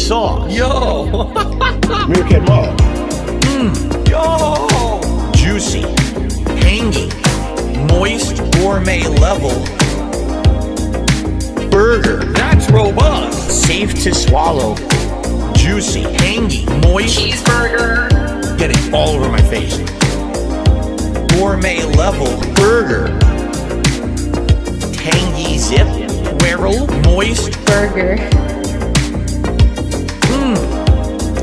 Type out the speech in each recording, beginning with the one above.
sauce. Yo! Meerkat Mob. Yo! Juicy, tangy, moist, gourmet level. Burger, That's robust! safe to swallow. Juicy, tangy, moist. Cheeseburger! Get it all over my face. Gourmet level burger. Tangy zip, whirl, moist. Burger.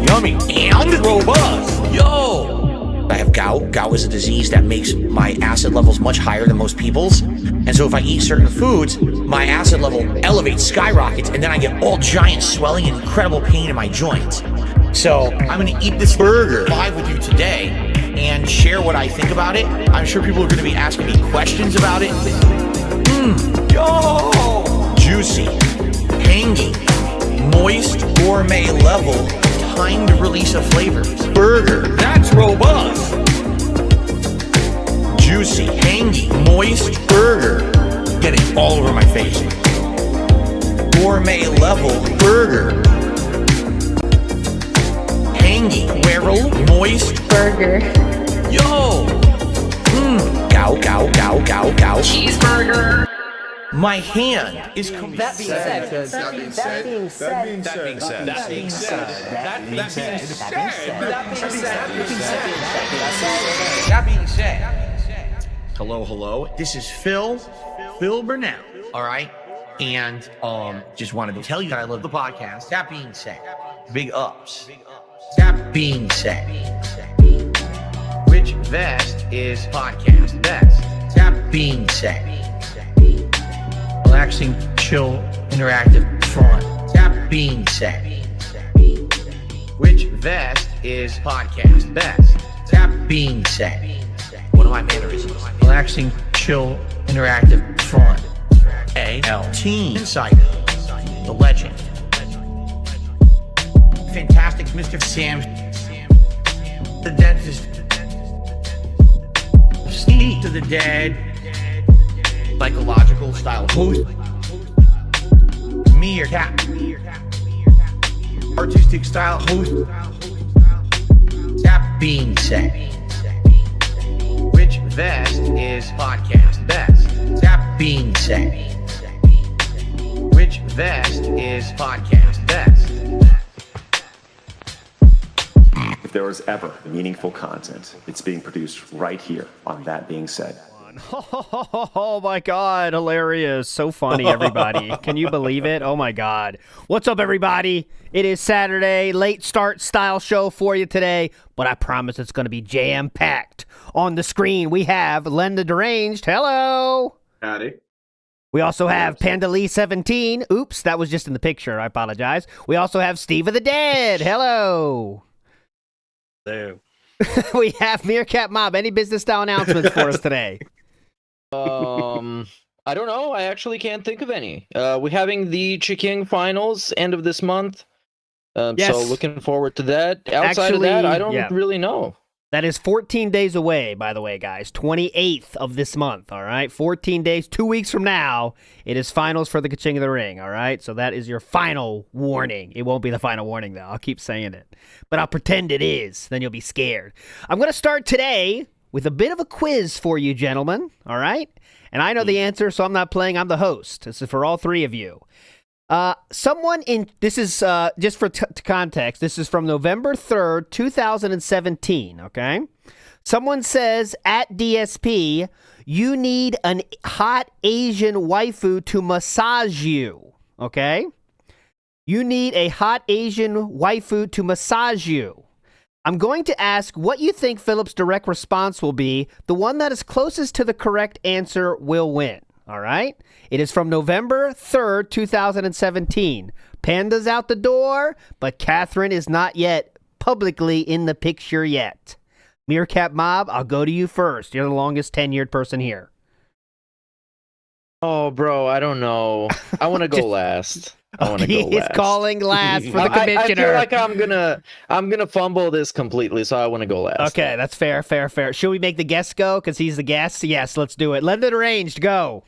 Yummy and Robust! yo. I have gout. Gout is a disease that makes my acid levels much higher than most people's. And so if I eat certain foods, my acid level elevates, skyrockets, and then I get all giant swelling and incredible pain in my joints. So I'm gonna eat this burger live with you today and share what I think about it. I'm sure people are gonna be asking me questions about it. Yo! Juicy, tangy, moist, gourmet level, timed release of flavors. Burger, That's robust! juicy, tangy, moist burger. Get it all over my face. Gourmet level burger. Tangy, whirl, moist. Burger. Yo! Gout, gout, gout, gout, gout. Cheeseburger! My hand is That being said, Hello. This is Phil Burnell. All right. And just wanted to tell you that I love the podcast. That being said, big ups. That being said, which vest is podcast best? That being said, relaxing, chill, interactive, fun. That being said, which vest is podcast best? That being said, one of my mannerisms. Relaxing, chill, interactive, fun. A.L. Teen Insider, the legend. Fantastic Mr. Sam, the dentist. Speak to the dead. Psychological style host. Meerkat. Artistic style host. That being said, which vest is podcast best? That being said, which vest is podcast best? If there was ever meaningful content, it's being produced right here on That Being Said. Oh my God, hilarious. So funny, everybody. Can you believe it? Oh my God. What's up, everybody? It is Saturday, late start style show for you today, but I promise it's going to be jam-packed. On the screen, we have Len the Deranged. Hello. Howdy. We also have Panda Lee 17. Oops, that was just in the picture. I apologize. We also have Steve of the Dead. Hello. Hello. We have Meerkat Mob. Any business style announcements for us today? I don't know. I actually can't think of any. We're having the Kaching finals end of this month. Yes. So looking forward to that. Outside of that, I don't really know. That is 14 days away, by the way, guys. 28th of this month, all right? 14 days, 2 weeks from now, it is finals for the Kaching of the Ring, all right? So that is your final warning. It won't be the final warning, though. I'll keep saying it. But I'll pretend it is. Then you'll be scared. I'm going to start today with a bit of a quiz for you, gentlemen, all right? And I know the answer, so I'm not playing. I'm the host. This is for all three of you. This is just for context, this is from November 3rd, 2017, okay? Someone says, at DSP, you need a hot Asian waifu to massage you, okay? You need a hot Asian waifu to massage you. I'm going to ask what you think Philip's direct response will be. The one that is closest to the correct answer will win. All right? It is from November 3rd, 2017. Panda's out the door, but Catherine is not yet publicly in the picture yet. Meerkat Mob, I'll go to you first. You're the longest tenured person here. Oh, bro, I don't know. I want to go last. I want to go last. He's calling last for the commissioner. I feel like I'm gonna fumble this completely, so I want to go last. Okay, that's fair. Should we make the guest go because he's the guest? Yes, let's do it. Let it arranged go.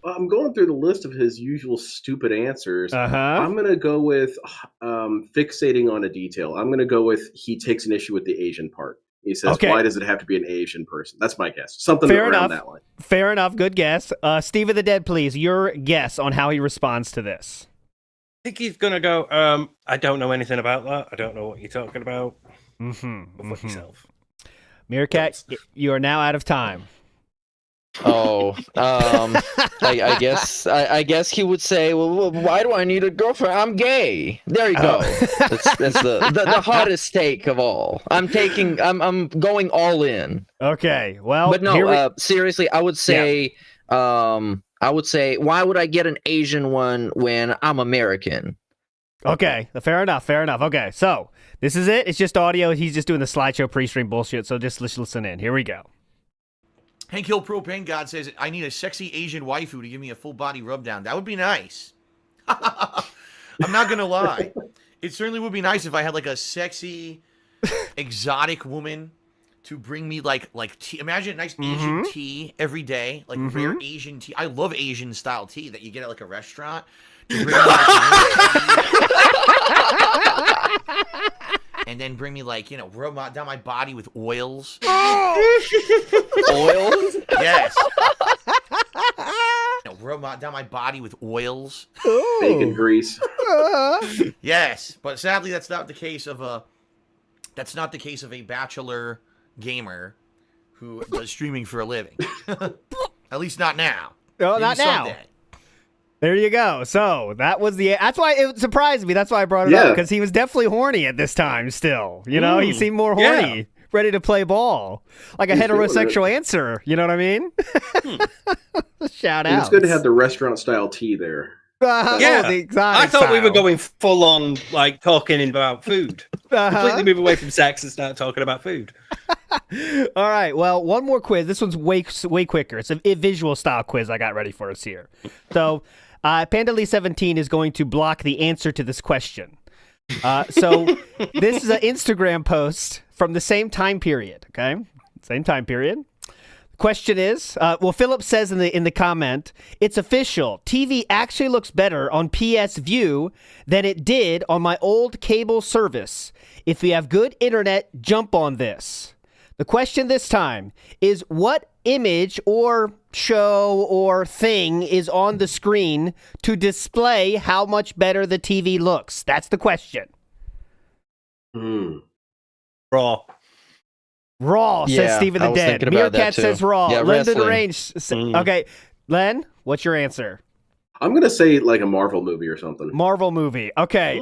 I'm going through the list of his usual stupid answers. Uh-huh. I'm going to go with fixating on a detail. I'm going to go with he takes an issue with the Asian part. He says, Okay. why does it have to be an Asian person? That's my guess. Something Fair around enough. that line. Fair enough. Good guess. Steve of the Dead, please. Your guess on how he responds to this. I think he's going to go, I don't know anything about that. I don't know what you're talking about. Mm-hmm. Fuck yourself. Meerkat, you are now out of time. Oh, I guess he would say, well, why do I need a girlfriend? I'm gay. There you go. That's the hottest take of all. I'm going all in. Okay. Well, But no, seriously, I would say, why would I get an Asian one when I'm American? Okay, fair enough. Okay, so this is it. It's just audio. He's just doing the slideshow pre-stream bullshit. So just let's listen in. Here we go. Hank Hill Propane God says, I need a sexy Asian waifu to give me a full body rub down. That would be nice. I'm not going to lie. It certainly would be nice if I had like a sexy, exotic woman to bring me like tea. Imagine a nice Asian tea every day, like rare Asian tea. I love Asian style tea that you get at like a restaurant. To bring me, and then bring me like, rub down my body with oils. Oils? Yes. Rub down my body with oils. Bacon grease. Yes, but sadly that's not the case of a bachelor gamer who does streaming for a living. At least not now. Oh, Maybe not now. someday. There you go. So that was that's why it surprised me. That's why I brought it up, because he was definitely horny at this time still. He seemed more horny, ready to play ball. Like a heterosexual answer. You know what I mean? Shout out. It's good to have the restaurant style tea there. Yeah, the exotic I thought we were style. going full on, like, talking about food. Completely move away from sex and start talking about food. All right. Well, one more quiz. This one's way quicker. It's a visual style quiz I got ready for us here. So, PandaLee17 is going to block the answer to this question. So this is an Instagram post from the same time period. Okay, same time period. Question is, Philip says in the comment, it's official. TV actually looks better on PS View than it did on my old cable service. If you have good internet, jump on this. The question this time is, what image or show or thing is on the screen to display how much better the TV looks? That's the question. Raw. Raw, says Stephen the Dead. Meerkat says Raw. Yeah, Lyndon wrestling. Range. Okay, Len, what's your answer? I'm going to say like a Marvel movie or something. Marvel movie. Okay.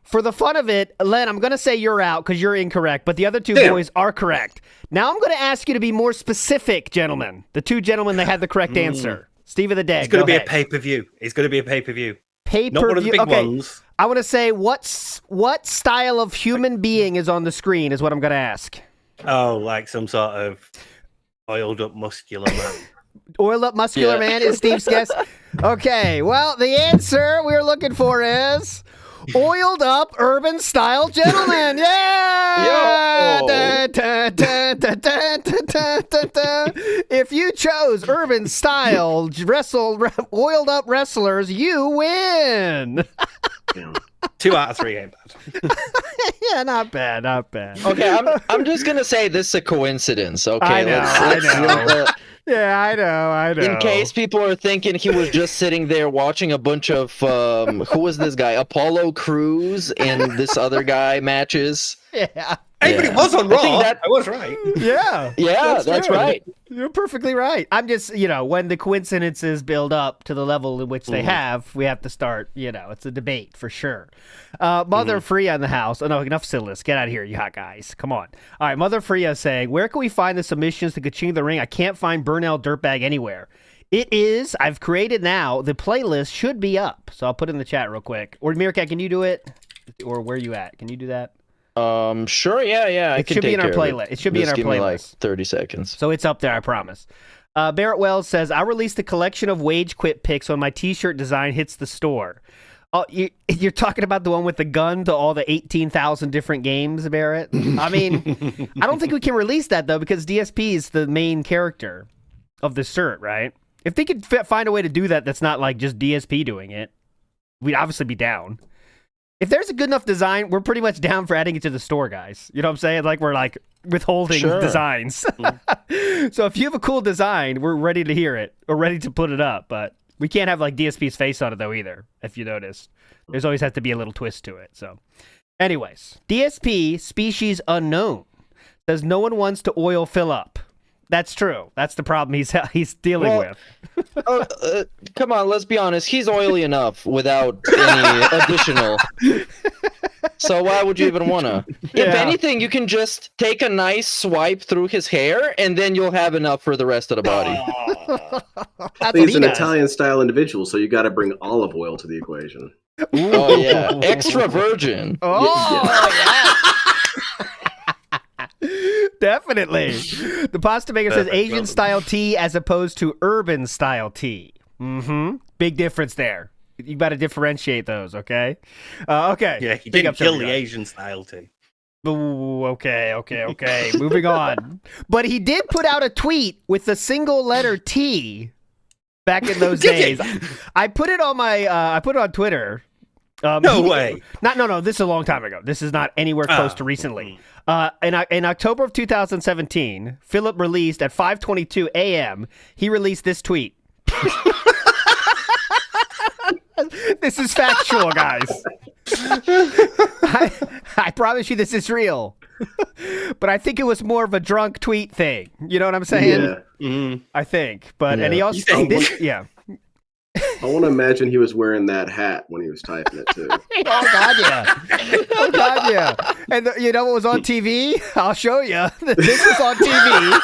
For the fun of it, Len, I'm going to say you're out because you're incorrect, but the other two boys are correct. Now I'm going to ask you to be more specific, gentlemen. The two gentlemen that had the correct answer. Steve of the Dead. It's going to be ahead. a pay-per-view. It's going to be a pay-per-view. Pay-per-view. Not one of the big okay. ones. I want to say what style of human being is on the screen is what I'm going to ask. Oh, like some sort of oiled up muscular man. Oiled up muscular man is Steve's guess. Okay, well, the answer we're looking for is oiled up urban style gentleman. Yeah! Da, da, da, da, da, da, da, da. If you chose urban style oiled up wrestlers, you win. 2 out of 3 ain't bad. Yeah, not bad. Okay, I'm just gonna say this is a coincidence. Okay, I know. Yeah, I know. In case people are thinking he was just sitting there watching a bunch of who was this guy? Apollo Crews and this other guy matches. Yeah. Hey, but it was on Raw. I was right. Yeah. Yeah, that's right. You're perfectly right. I'm just, when the coincidences build up to the level in which they have, we have to start, it's a debate for sure. Mother Freya in the house. Oh, no, enough silliness. Get out of here, you hot guys. Come on. All right, Mother Freya saying, where can we find the submissions to Kaching the Ring? I can't find Burnell Dirtbag anywhere. It is. I've created now. The playlist should be up. So I'll put it in the chat real quick. Or Meerkat, can you do it? Or where are you at? Can you do that? Sure, yeah. It should be in our playlist. It should be in our playlist. Give me like playlist. 30 seconds. So it's up there, I promise. Barrett Wells says, I released a collection of wage quit pics when my t-shirt design hits the store. Oh, you're talking about the one with the gun to all the 18,000 different games, Barrett? I mean, I don't think we can release that, though, because DSP is the main character of the shirt, right? If they could find a way to do that that's not like just DSP doing it, we'd obviously be down. If there's a good enough design, we're pretty much down for adding it to the store, guys. You know what I'm saying? Like, we're like withholding designs. So if you have a cool design, we're ready to hear it or ready to put it up. But we can't have like DSP's face on it though either, if you notice. There's always has to be a little twist to it. So anyways, DSP, species unknown, says no one wants to oil fill up. That's true. That's the problem he's dealing with. Come on, let's be honest. He's oily enough without any additional. So why would you even wanna? If anything, you can just take a nice swipe through his hair, and then you'll have enough for the rest of the body. He's an Italian-style individual, so you got to bring olive oil to the equation. Oh yeah, extra virgin. Yeah. Definitely. The pasta maker says Asian style tea as opposed to urban style tea. Big difference there. You got to differentiate those, okay? Okay. Yeah, he didn't kill the Asian style tea. Ooh, okay. Moving on. But he did put out a tweet with a single letter T back in those days. I put it on my I put it on Twitter. No way. No. This is a long time ago. This is not anywhere close to recently. In October of 2017, Philip released at 5:22 a.m. He released this tweet. This is factual, guys. I promise you this is real. But I think it was more of a drunk tweet thing. You know what I'm saying? Yeah. I think. But and he also I want to imagine he was wearing that hat when he was typing it too. Oh God, yeah. And you know what was on TV? I'll show you. This was on TV.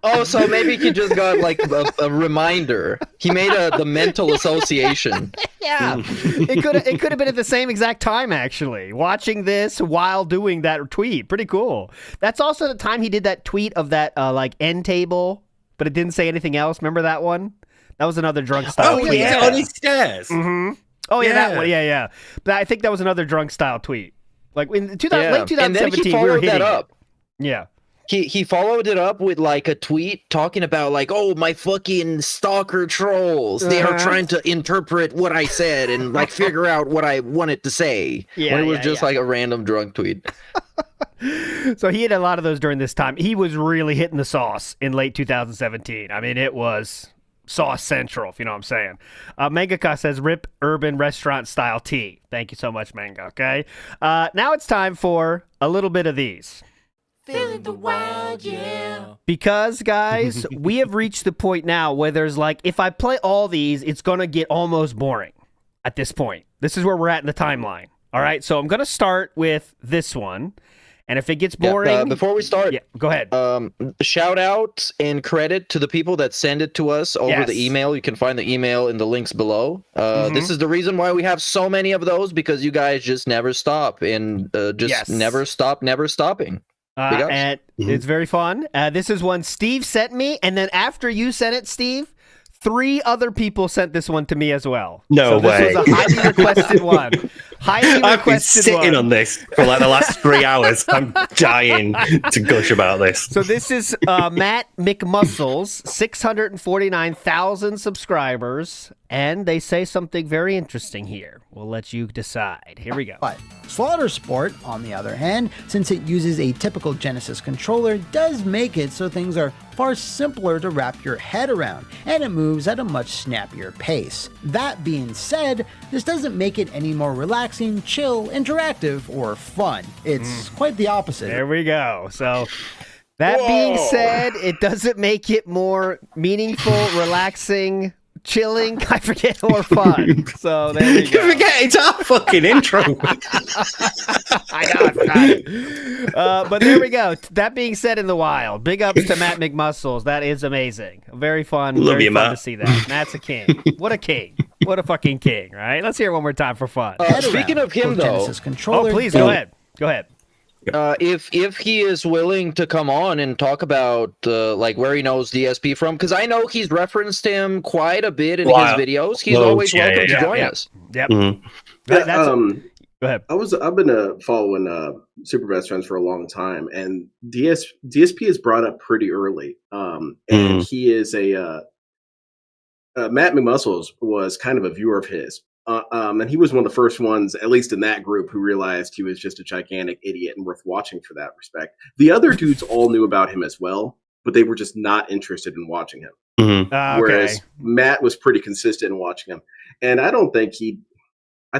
Oh, so maybe he just got like a reminder. He made the mental association. Yeah, it could have been at the same exact time actually. Watching this while doing that tweet, pretty cool. That's also the time he did that tweet of that like end table, but it didn't say anything else. Remember that one? That was another drunk style. Oh tweet. yeah, on his stairs. Oh yeah, that one. Yeah. But I think that was another drunk style tweet. Like in late 2017, and then he we were followed hitting that up. Yeah. He followed it up with like a tweet talking about like, oh, my fucking stalker trolls. They are trying to interpret what I said and like figure out what I wanted to say. Yeah, when it was just like a random drunk tweet. So he had a lot of those during this time. He was really hitting the sauce in late 2017. I mean, it was sauce central, if you know what I'm saying. Mangaka says, rip urban restaurant style tea. Thank you so much, Manga. Okay. Now it's time for a little bit of these. Feeling the wild, yeah. Because, guys, we have reached the point now where there's like, if I play all these, it's going to get almost boring at this point. This is where we're at in the timeline. All right, so I'm going to start with this one. And if it gets boring... before we start, go ahead. Shout out and credit to the people that send it to us over the email. You can find the email in the links below. This is the reason why we have so many of those, because you guys just never stop and never stopping. And it's very fun. This is one Steve sent me, and then after you sent it, Steve, 3 other people sent this one to me as well. No way. This was a highly requested one. I've been sitting on this for like the last 3 hours. I'm dying to gush about this. So this is Matt McMuscles, 649,000 subscribers, and they say something very interesting here. We'll let you decide. Here we go. But Slaughter Sport, on the other hand, since it uses a typical Genesis controller, does make it so things are far simpler to wrap your head around, and it moves at a much snappier pace. That being said, this doesn't make it any more relaxing, chill, interactive, or fun. It's quite the opposite. There we go. So that being said, it doesn't make it more meaningful, relaxing, chilling, I forget, or fun. So there you go. You forget it's our fucking intro. I forgot. But there we go. That being said, in the wild, big ups to Matt McMuscles. That is amazing. Very fun. Love very you, fun Matt. to see that. Matt's a king. What a king. What a fucking king, right? Let's hear it one more time for fun. Speaking of him, though, oh, please, go ahead. Go ahead. If he is willing to come on and talk about like where he knows DSP from, because I know he's referenced him quite a bit in his videos. He's always welcome to join us. Yep. Go ahead. I've been following Super Best Friends for a long time, and DSP is brought up pretty early. And he is Matt McMuscles was kind of a viewer of his. And he was one of the first ones, at least in that group, who realized he was just a gigantic idiot and worth watching for that respect. The other dudes all knew about him as well, but they were just not interested in watching him. Whereas Matt was pretty consistent in watching him. And I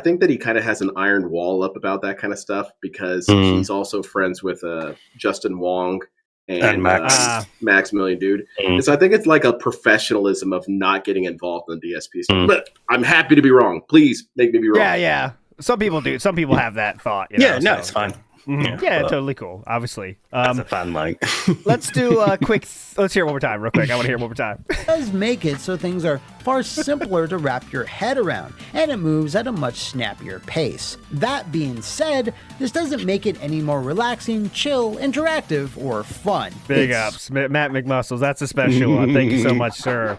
think that he kind of has an iron wall up about that kind of stuff because he's also friends with Justin Wong and Maximilian Dude. And so I think it's like a professionalism of not getting involved in the DSP stuff. But I'm happy to be wrong. Please make me be wrong. Yeah. Some people do. Some people have that thought. You know, it's fine. Yeah, totally cool. Obviously, that's a fan, Mike. Let's do a quick. Let's hear it one more time, real quick. I want to hear it one more time. It does make it so things are far simpler to wrap your head around, and it moves at a much snappier pace. That being said, this doesn't make it any more relaxing, chill, interactive, or fun. Big ups, Matt McMuscles. That's a special one. Thank you so much, sir.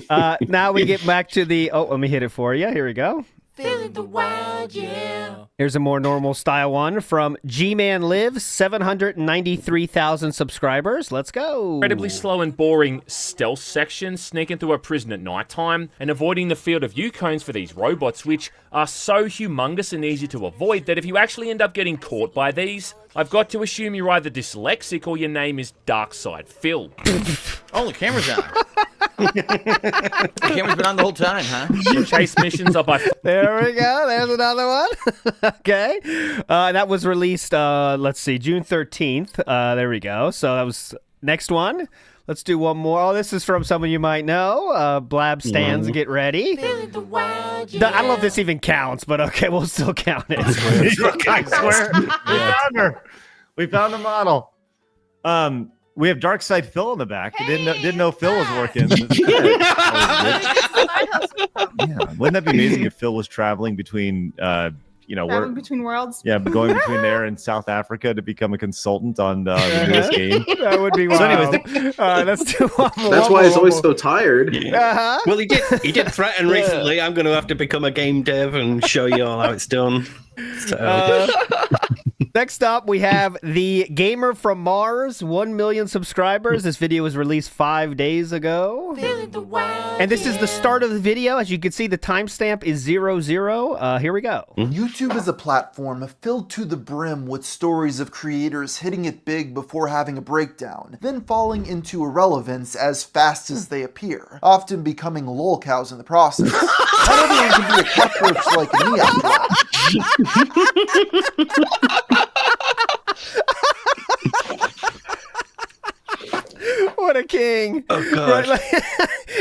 Now we get back to the. Oh, let me hit it for you. Here we go. Feeling the wild, yeah. Here's a more normal style one from G-Man Lives, 793,000 subscribers. Let's go. Incredibly slow and boring stealth section, sneaking through a prison at nighttime, and avoiding the field of Yukones for these robots, which are so humongous and easy to avoid that if you actually end up getting caught by these, I've got to assume you're either dyslexic or your name is Darkside Phil. Oh, the camera's on. The camera's been on the whole time, huh? Your chase missions are by... There we go. There's another one. Okay. That was released, let's see, June 13th. There we go. So that was next one. Let's do one more. Oh, this is from someone you might know. Blab Stands, get ready. Feeling the wild, yeah. I don't know if this even counts, but okay, we'll still count it. I swear. We found her. We found the model. We have Darkside Phil in the back. Hey, didn't know Phil was working. Wouldn't that be amazing if Phil was traveling between between worlds? Yeah, going between there and South Africa to become a consultant on the newest game. That would be wild. So anyways, let's do one more. That's why he's always so tired. Uh-huh. Well, he did threaten recently. I'm going to have to become a game dev and show you all how it's done. So. Next up, we have the Gamer from Mars, 1 million subscribers. This video was released 5 days ago. And this is the start of the video. As you can see, the timestamp is 00. Here we go. YouTube is a platform filled to the brim with stories of creators hitting it big before having a breakdown, then falling into irrelevance as fast as they appear, often becoming lolcows in the process. Not everyone can be a cockroach like me after all. What a king. Oh, God. Right?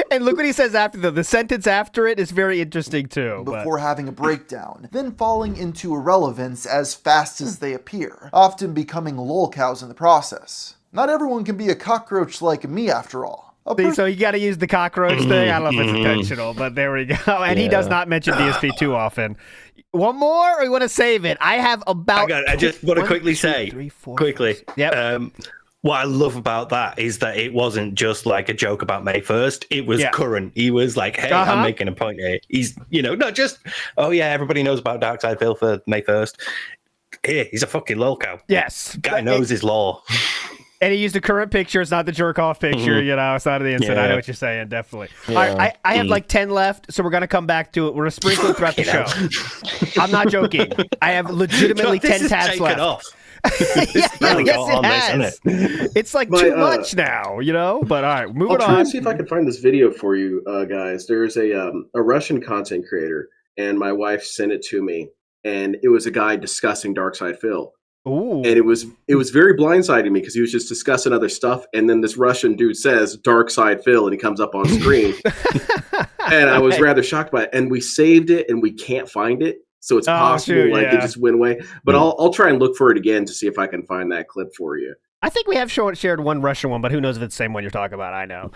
And look what he says after the sentence after it is very interesting too. Before having a breakdown, then falling into irrelevance as fast as they appear, often becoming lolcows in the process. Not everyone can be a cockroach like me after all. So you got to use the cockroach thing. I don't know if it's intentional, but there we go. And he does not mention DSP too often. One more, or you want to save it? I have about. I just want to quickly say, 3, 4, quickly. 5, yep. What I love about that is that it wasn't just like a joke about May 1st. It was current. He was like, hey, I'm making a point here. He's, not just, oh yeah, everybody knows about Darkside Phil for May 1st. Here, he's a fucking lolcow. Yes. Guy knows his law. And he used a current picture. It's not the jerk-off picture, It's not of the instant. I know what you're saying, definitely. Yeah. All right, I have like 10 left, so we're going to come back to it. We're going to sprinkle it throughout the show. I'm not joking. I have legitimately 10 tabs left. Off. Yes, it has. It's like too much now, But all right, moving on. I'll try to see if I can find this video for you guys. There's a Russian content creator, and my wife sent it to me, and it was a guy discussing Darkside Phil. Ooh. And it was very blindsiding me because he was just discussing other stuff, and then this Russian dude says Darkside Phil, and he comes up on screen, and I was rather shocked by it. And we saved it, and we can't find it, so it's possible it just went away. But I'll try and look for it again to see if I can find that clip for you. I think we have shared one Russian one, but who knows if it's the same one you're talking about? I know.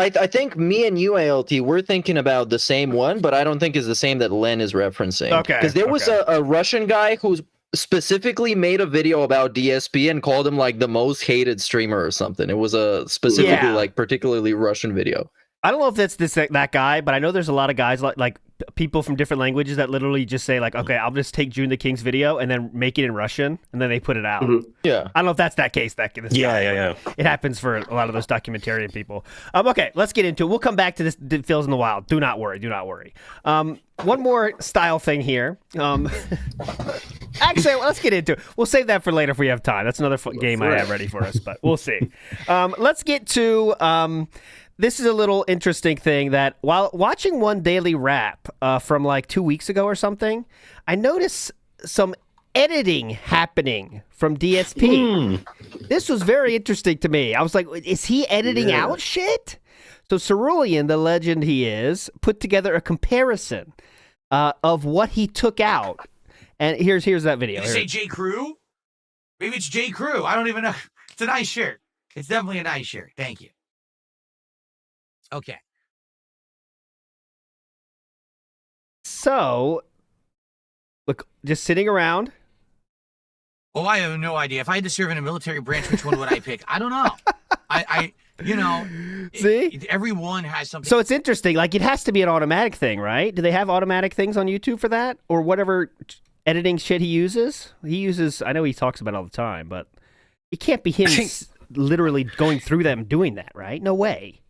I think me and you, ALT, we're thinking about the same one, but I don't think it's the same that Len is referencing. Okay. Because there was a Russian guy who specifically made a video about DSP and called him like the most hated streamer or something. It was a specifically like particularly Russian video. I don't know if that's that guy, but I know there's a lot of guys like people from different languages that literally just say like, okay, I'll just take June the King's video and then make it in Russian, and then they put it out. Yeah. I don't know if that's that case. Yeah. It happens for a lot of those documentarian people. Okay, let's get into it. We'll come back to this Phil's in the Wild. Do not worry. One more style thing here. Actually, let's get into it. We'll save that for later if we have time. That's another game I have ready for us, but we'll see. Let's get to... this is a little interesting thing that while watching one daily wrap from like 2 weeks ago or something, I noticed some editing happening from DSP. This was very interesting to me. I was like, is he editing out shit? So Cerulean, the legend he is, put together a comparison of what he took out. And here's that video. Did you say J. Crew? Maybe it's J. Crew. I don't even know. It's a nice shirt. It's definitely a nice shirt. Thank you. Okay. So, look, just sitting around. Oh, I have no idea. If I had to serve in a military branch, which one would I pick? I don't know. See? Everyone has something. So it's interesting. Like, it has to be an automatic thing, right? Do they have automatic things on YouTube for that? Or whatever editing shit he uses? I know he talks about it all the time, but it can't be him literally going through them doing that, right? No way.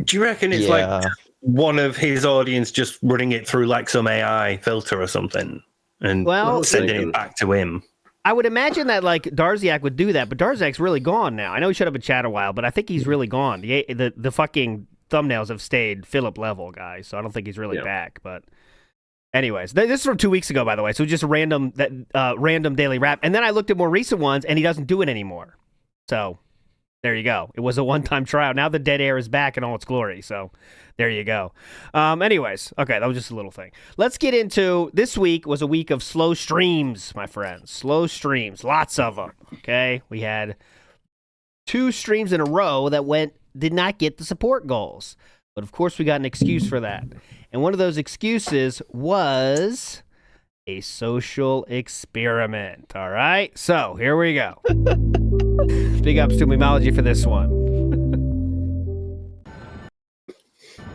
Do you reckon it's like one of his audience just running it through like some AI filter or something and sending it back to him? I would imagine that like Darziak would do that, but Darziak's really gone now. I know he shut up in chat a while, but I think he's really gone. The fucking thumbnails have stayed Philip level, guys, so I don't think he's really back. But anyways, this is from 2 weeks ago, by the way, so just random daily wrap. And then I looked at more recent ones, and he doesn't do it anymore. So there you go. It was a one-time tryout. Now the dead air is back in all its glory. So there you go. Anyways, okay, that was just a little thing. Let's get into this week. Was a week of slow streams, my friends. Slow streams, lots of them. Okay, we had 2 streams in a row that did not get the support goals, but of course we got an excuse for that. And one of those excuses was a social experiment. All right, so here we go. Big ups to Memology for this one.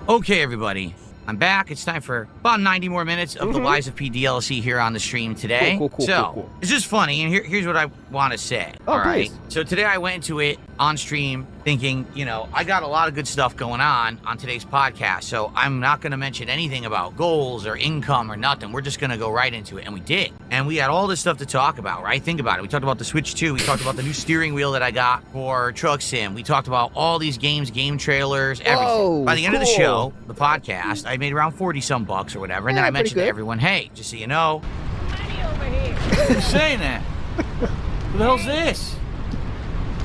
Okay, everybody. I'm back. It's time for about 90 more minutes of the Lies of P DLC here on the stream today. Cool. It's just funny, and here's what I want to say. All right. So today I went into it on stream thinking, I got a lot of good stuff going on today's podcast, so I'm not going to mention anything about goals or income or nothing. We're just going to go right into it, and we did. And we had all this stuff to talk about, right? Think about it. We talked about the Switch 2. We talked about the new steering wheel that I got for Truck Sim. We talked about all these games, game trailers, everything. By the end of the show, the podcast, I made around 40-some bucks or whatever, and then I mentioned to everyone, hey, just so you know, money over here. Who's saying that? What the hell's this?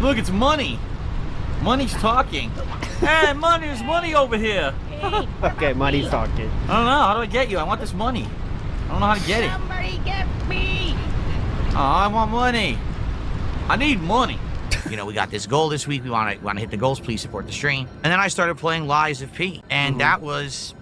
Look, it's money. Money's talking. Hey, there's money over here. Okay, money's talking. I don't know. How do I get you? I want this money. I don't know how to get it. Somebody get me. Oh, I want money. I need money. We got this goal this week. We want to hit the goals. Please support the stream. And then I started playing Lies of P. And that was,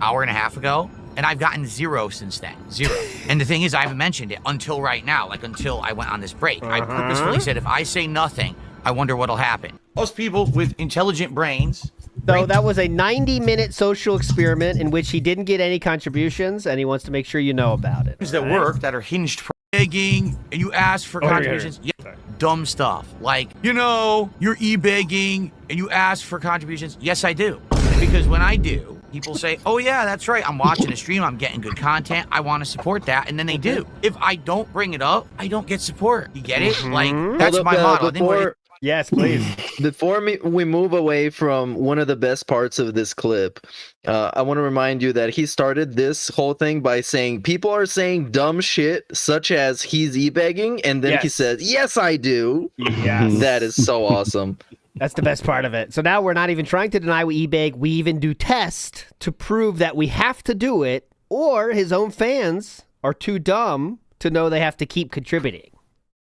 hour and a half ago. And I've gotten 0 since then. 0. And the thing is, I haven't mentioned it until right now, like until I went on this break. I purposefully said, if I say nothing, I wonder what'll happen. Most people with intelligent brains. So that was a 90-minute social experiment in which he didn't get any contributions, and he wants to make sure you know about it. That work that are hinged for begging, and you ask for contributions. Yeah, dumb stuff. Like, you're e-begging, and you ask for contributions. Yes, I do. Because when I do, people say, oh yeah, that's right. I'm watching a stream. I'm getting good content. I want to support that. And then they do. If I don't bring it up, I don't get support. You get it? Like, that's my model. Yes, please. Before we move away from one of the best parts of this clip, I want to remind you that he started this whole thing by saying people are saying dumb shit, such as he's e-begging, and then he says, yes, I do. Yes. That is so awesome. That's the best part of it. So now we're not even trying to deny we e-beg. We even do tests to prove that we have to do it, or his own fans are too dumb to know they have to keep contributing.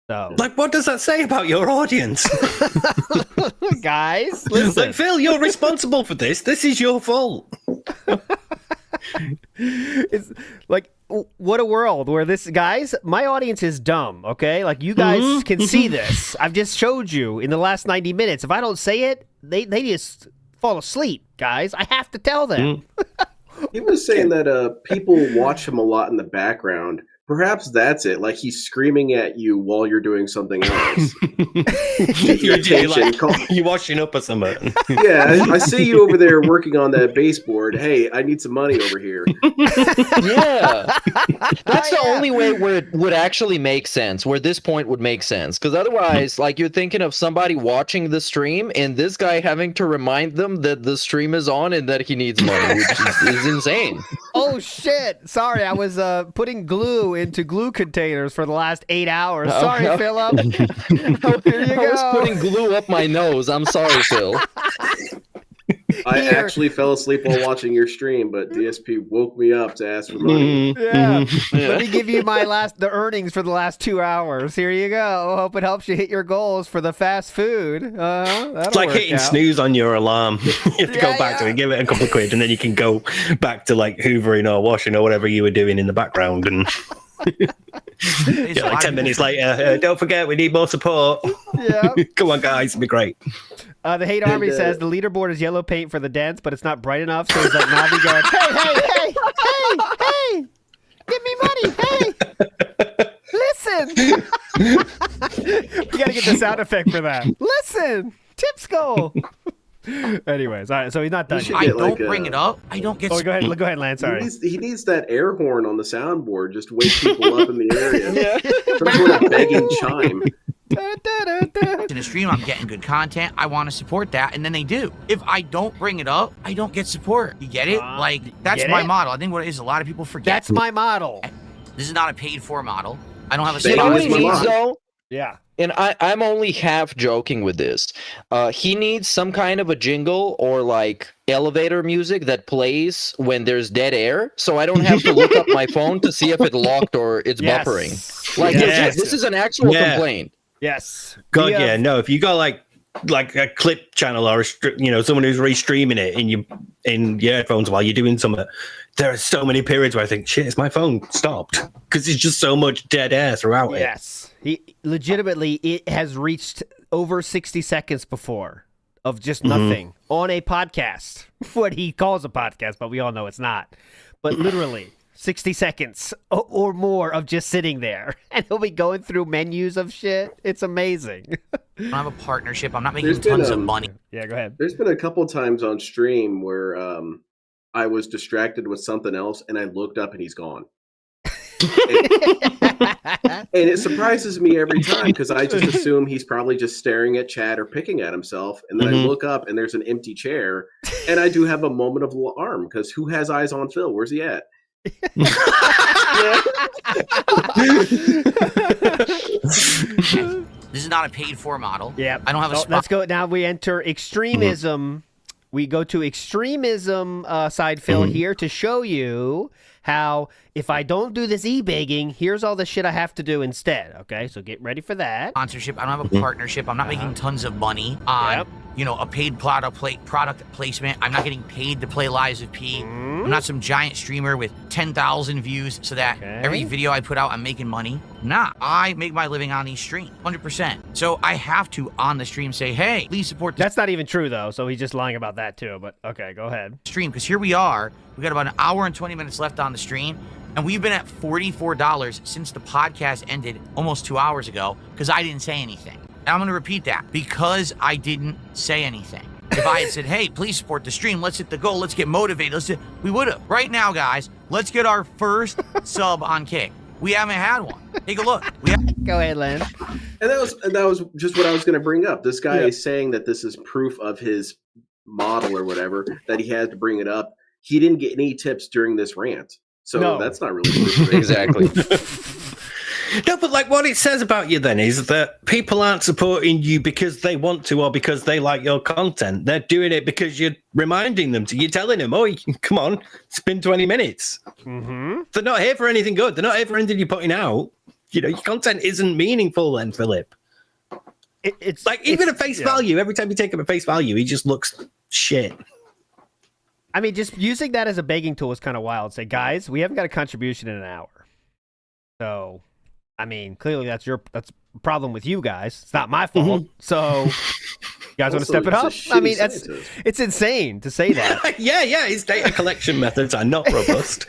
So, like, what does that say about your audience? Guys, listen. Like, Phil, you're responsible for this. This is your fault. It's like, what a world where my audience is dumb, okay? Like, you guys can see this. I've just showed you in the last 90 minutes. If I don't say it, they just fall asleep, guys. I have to tell them. He was saying that people watch him a lot in the background. Perhaps that's it. Like he's screaming at you while you're doing something else. You washing up or something. Yeah, I see you over there working on that baseboard. Hey, I need some money over here. Yeah, that's the only way where it would actually make sense. Where this point would make sense, because otherwise, like you're thinking of somebody watching the stream and this guy having to remind them that the stream is on and that he needs money, which is insane. Oh shit! Sorry, I was putting glue into glue containers for the last 8 hours. Sorry, Philip. Here you I was putting glue up my nose. I'm sorry, Phil. I actually fell asleep while watching your stream, but DSP woke me up to ask for money. Yeah. Let me give you the earnings for the last 2 hours. Here you go. Hope it helps you hit your goals for the fast food. It's like hitting snooze on your alarm. You have to go back to it, give it a couple of quid, and then you can go back to like hoovering or washing or whatever you were doing in the background. And like 10 minutes later, don't forget, we need more support. Yeah. Come on, guys, it'll be great. The Hate Army says the leaderboard is yellow paint for the dents, but it's not bright enough. So he's like Navi going, hey, give me money, hey, listen. We got to get the sound effect for that. Listen, tips go. Anyways, all right, so he's not done yet. I don't bring it up. I don't get. Oh, go ahead, Lance. Sorry. He needs that air horn on the soundboard just to wake people up in the area. Some sort of begging chime. In a stream, I'm getting good content. I want to support that, and then they do. If I don't bring it up, I don't get support. You get it? Like that's my model. I think what it is, a lot of people forget. That's my model. This is not a paid-for model. I don't have a. You know what he needs though? Yeah. And I'm only half joking with this. He needs some kind of a jingle or like elevator music that plays when there's dead air, so I don't have to look up my phone to see if it locked or it's buffering. Like this is an actual complaint. Yes. God, no. If you got like a clip channel or someone who's restreaming it in your headphones while you're doing something, there are so many periods where I think, shit, is my phone stopped? Because there's just so much dead air throughout it. Yes. It has reached over 60 seconds before of just nothing on a podcast. What he calls a podcast, but we all know it's not. But literally 60 seconds or more of just sitting there. And he'll be going through menus of shit. It's amazing. I don't have a partnership. I'm not making tons of money. Yeah, go ahead. There's been a couple times on stream where I was distracted with something else and I looked up and he's gone. And it surprises me every time because I just assume he's probably just staring at chat or picking at himself, and then I look up and there's an empty chair, and I do have a moment of alarm because who has eyes on Phil? Where's he at? This is not a paid-for model. Yeah, I don't have a spot. Let's go now. We enter extremism. We go to extremism side, Phil, here to show you how if I don't do this e-begging, here's all the shit I have to do instead. Okay, so get ready for that. Sponsorship. I don't have a partnership. I'm not making tons of money on, a paid product placement. I'm not getting paid to play Lives of P. I'm not some giant streamer with 10,000 views so that every video I put out, I'm making money. Nah, I make my living on these streams, 100%. So I have to, on the stream, say, hey, please support this. That's not even true, though, so he's just lying about that, too. But, okay, go ahead. Stream, because here we are. We got about an hour and 20 minutes left on the stream, and we've been at $44 since the podcast ended almost 2 hours ago because I didn't say anything. And I'm going to repeat that, because I didn't say anything. If I had said, hey, please support the stream, let's hit the goal, let's get motivated, we would have. Right now, guys, let's get our first sub on Kick. We haven't had one. Take a look. Go ahead, Len. And that was just what I was going to bring up. This guy is saying that this is proof of his model or whatever, that he had to bring it up. He didn't get any tips during this rant. So that's not really proof. Exactly. No, but like what it says about you then is that people aren't supporting you because they want to or because they like your content. They're doing it because you're reminding them to. You're telling them, oh, come on, it's been 20 minutes. They're not here for anything good. They're not here for anything you're putting out. Your content isn't meaningful then, Philip. It's like even at face value, every time you take him at face value, he just looks shit. I mean, just using that as a begging tool is kind of wild. Say, guys, we haven't got a contribution in an hour. So, I mean, clearly that's a problem with you guys. It's not my fault. So, You guys want to Also, step it he's a up? I shitty mean, scientist. it's insane to say that. yeah, his data collection methods are not robust.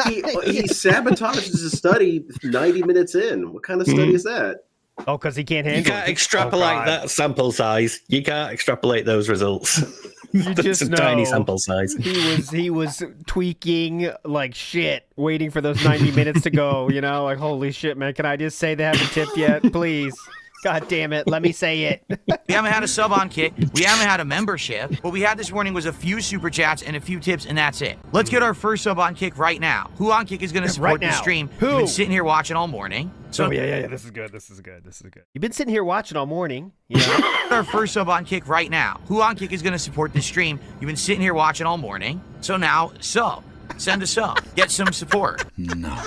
He sabotages his study 90 minutes in. What kind of study is that? Oh, because he can't handle it. You can't extrapolate that sample size. You can't extrapolate those results. That's a tiny sample size. He was tweaking like shit, waiting for those 90 minutes to go, you know, like, holy shit, man, can I just say they haven't tipped yet? Please. God damn it, let me say it. We haven't had a sub on Kick. We haven't had a membership. What we had this morning was a few super chats and a few tips, and that's it. Let's get our first sub on Kick right now. Who on Kick is going to support the stream? Who? We've been sitting here watching all morning. So yeah. This is good. You've been sitting here watching all morning. You know? Our first sub on Kick right now. Who on Kick is going to support the stream? You've been sitting here watching all morning. So now, sub. Send a sub. Get some support. No.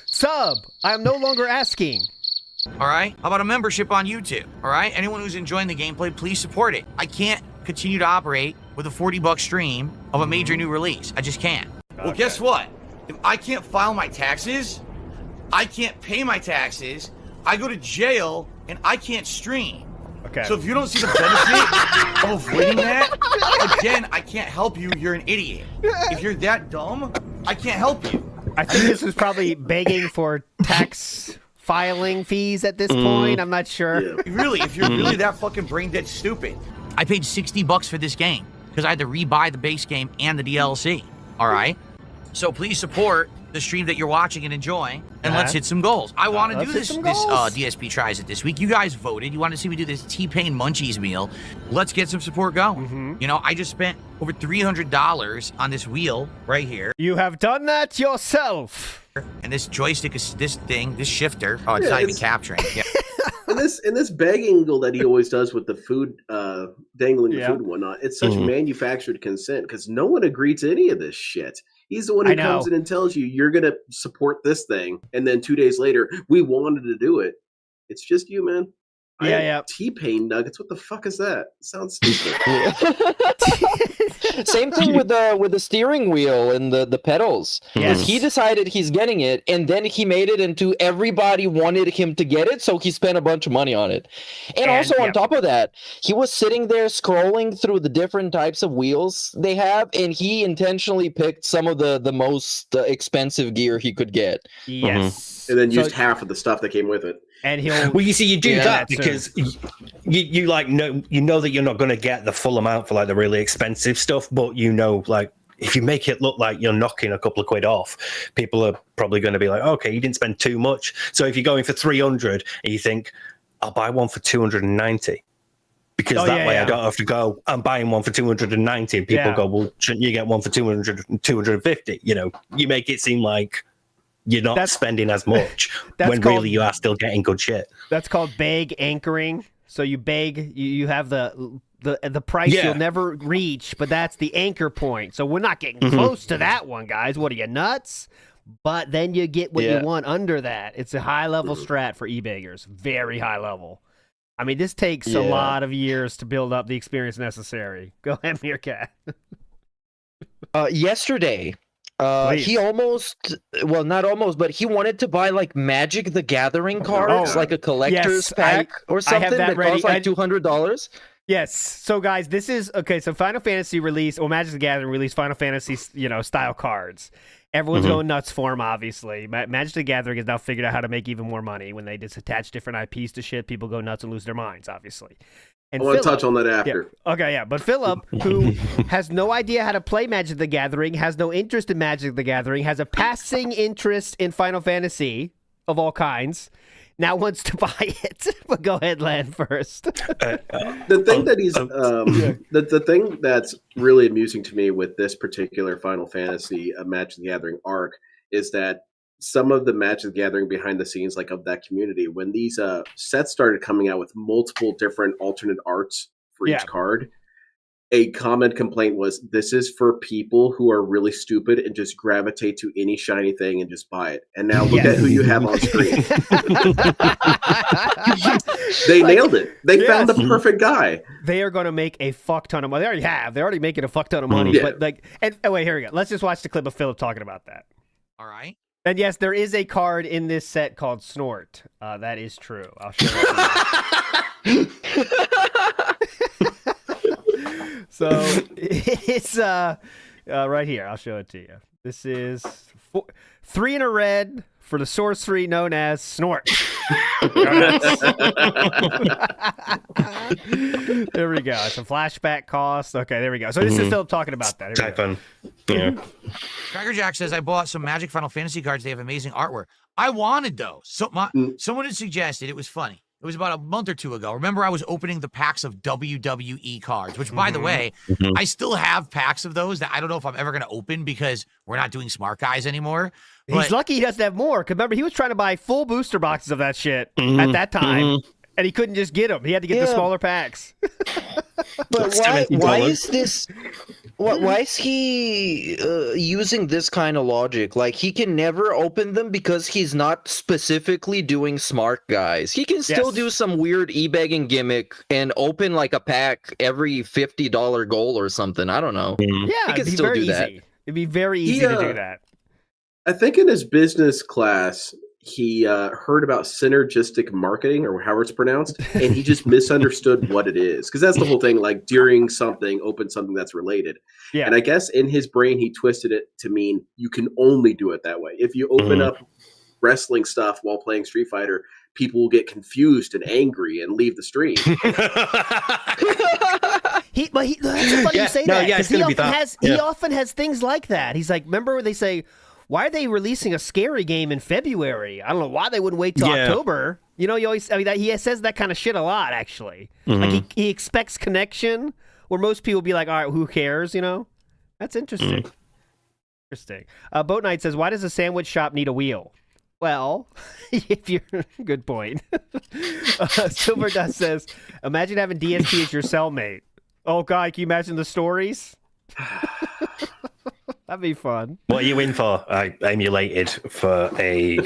Sub. I am no longer asking. All right? How about a membership on YouTube? All right? Anyone who's enjoying the gameplay, please support it. I can't continue to operate with a $40 stream of a major new release. I just can't. Okay. Well, guess what? If I can't file my taxes, I can't pay my taxes, I go to jail, and I can't stream. Okay. So if you don't see the benefit of avoiding that, again, I can't help you. You're an idiot. If you're that dumb, I can't help you. I think this was probably begging for tax filing fees at this point. I'm not sure. Yeah. Really, if you're really that fucking brain dead stupid. I paid $60 for this game because I had to rebuy the base game and the DLC. All right? So please support the stream that you're watching and enjoying, and let's hit some goals. I want to do this DSP Tries It this week. You guys voted. You want to see me do this T-Pain Munchies meal. Let's get some support going. You know, I just spent over $300 on this wheel right here. You have done that yourself. And this joystick is this shifter. Oh, it's not even capturing. Yeah. In this begging angle that he always does with the food, dangling the food and whatnot, it's such manufactured consent because no one agreed to any of this shit. He's the one who comes in and tells you you're going to support this thing, and then 2 days later, we wanted to do it. It's just you, man. Yeah. T-Pain nuggets. What the fuck is that? It sounds stupid. Same thing with the steering wheel and the pedals. Yes. He decided he's getting it, and then he made it into everybody wanted him to get it, so he spent a bunch of money on it. And also on top of that, he was sitting there scrolling through the different types of wheels they have, and he intentionally picked some of the most expensive gear he could get. Yes. And then used half of the stuff that came with it. And he'll. Well, you see, you do that because you like know that you're not going to get the full amount for like the really expensive stuff, but you know, like if you make it look like you're knocking a couple of quid off, people are probably going to be like, okay, you didn't spend too much. So if you're going for 300 and you think, I'll buy one for 290. Because that way I don't have to go, I'm buying one for 290. And people go, well, shouldn't you get one for 250? You know, you make it seem like you're not spending as much when really you are still getting good shit. That's called beg anchoring. So you beg, you have the price you'll never reach, but that's the anchor point. So we're not getting close to that one, guys. What are you, nuts? But then you get what you want under that. It's a high level strat for e-beggars. Very high level. I mean, this takes a lot of years to build up the experience necessary. Go ahead, Meerkat. Yesterday, he almost, well, not almost, but he wanted to buy like Magic the Gathering cards, like a collector's pack or something that costs like $200. Yes. So, guys, this is okay. So, Final Fantasy released, or Magic the Gathering released Final Fantasy, style cards. Everyone's going nuts for them, obviously. Magic the Gathering has now figured out how to make even more money when they just attach different IPs to shit. People go nuts and lose their minds, obviously. And I want to touch on that after. Yeah. Okay, yeah. But Philip, who has no idea how to play Magic the Gathering, has no interest in Magic the Gathering, has a passing interest in Final Fantasy of all kinds, now wants to buy it. But go ahead, Len, first. The thing that he's the thing that's really amusing to me with this particular Final Fantasy Magic the Gathering arc is that some of the Magic the Gathering behind the scenes, like of that community, when these sets started coming out with multiple different alternate arts for each card, a common complaint was, this is for people who are really stupid and just gravitate to any shiny thing and just buy it. And now look at who you have on screen. They nailed it. They found the perfect guy. They are going to make a fuck ton of money. They already have. They're already making a fuck ton of money. But wait, here we go. Let's just watch the clip of Philip talking about that. All right. And yes, there is a card in this set called Snort. That is true. I'll show you. So it's right here. I'll show it to you. This is 3 in a red for the sorcery known as snort. There we go. It's a flashback cost. Okay, there we go. So this is Philip talking about that. Type fun. Yeah. Cracker Jack says, I bought some Magic Final Fantasy cards. They have amazing artwork. I wanted those. So someone had suggested, it was funny. It was about a month or two ago. Remember, I was opening the packs of WWE cards, which, by the way, I still have packs of those that I don't know if I'm ever going to open because we're not doing Smart Guys anymore. He's lucky he doesn't have more. Because remember, he was trying to buy full booster boxes of that shit at that time, and he couldn't just get them. He had to get the smaller packs. But why is this? Why is he using this kind of logic? Like, he can never open them because he's not specifically doing Smart Guys. He can still do some weird e-begging gimmick and open like a pack every $50 goal or something. I don't know. Yeah, he can still do that. It'd be very easy to do that. I think in his business class, he heard about synergistic marketing, or however it's pronounced, and he just misunderstood what it is. Because that's the whole thing, like during something, open something that's related. Yeah. And I guess in his brain, he twisted it to mean you can only do it that way. If you open up wrestling stuff while playing Street Fighter, people will get confused and angry and leave the stream. That's funny you say that. Because he often has things like that. He's like, remember when they say, why are they releasing a scary game in February? I don't know why they wouldn't wait till October. You know, he says that kind of shit a lot, actually. Like he expects connection, where most people be like, all right, who cares, you know? That's interesting. Interesting. Boat Knight says, why does a sandwich shop need a wheel? Well, if you're... Good point. Silver Dust says, imagine having DSP as your cellmate. Oh, God, can you imagine the stories? That'd be fun. What are you in for? I emulated for a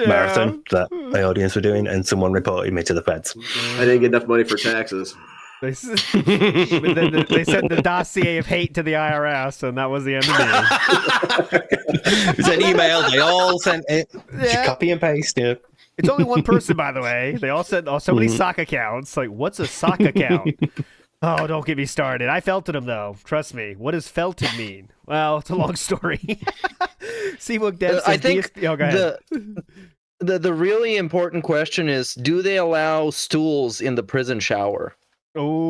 marathon that my audience were doing, and someone reported me to the feds. I didn't get enough money for taxes. They sent the dossier of hate to the IRS, and that was the end of it. It was an email. They all sent it. Yeah. Copy and paste. Yeah. It's only one person, by the way. They all sent so many sock accounts. Like, what's a sock account? Oh, don't get me started. I felted him, though. Trust me. What does felted mean? Well, it's a long story. Seabook Dev says, I think go ahead. the really important question is, do they allow stools in the prison shower? Oh,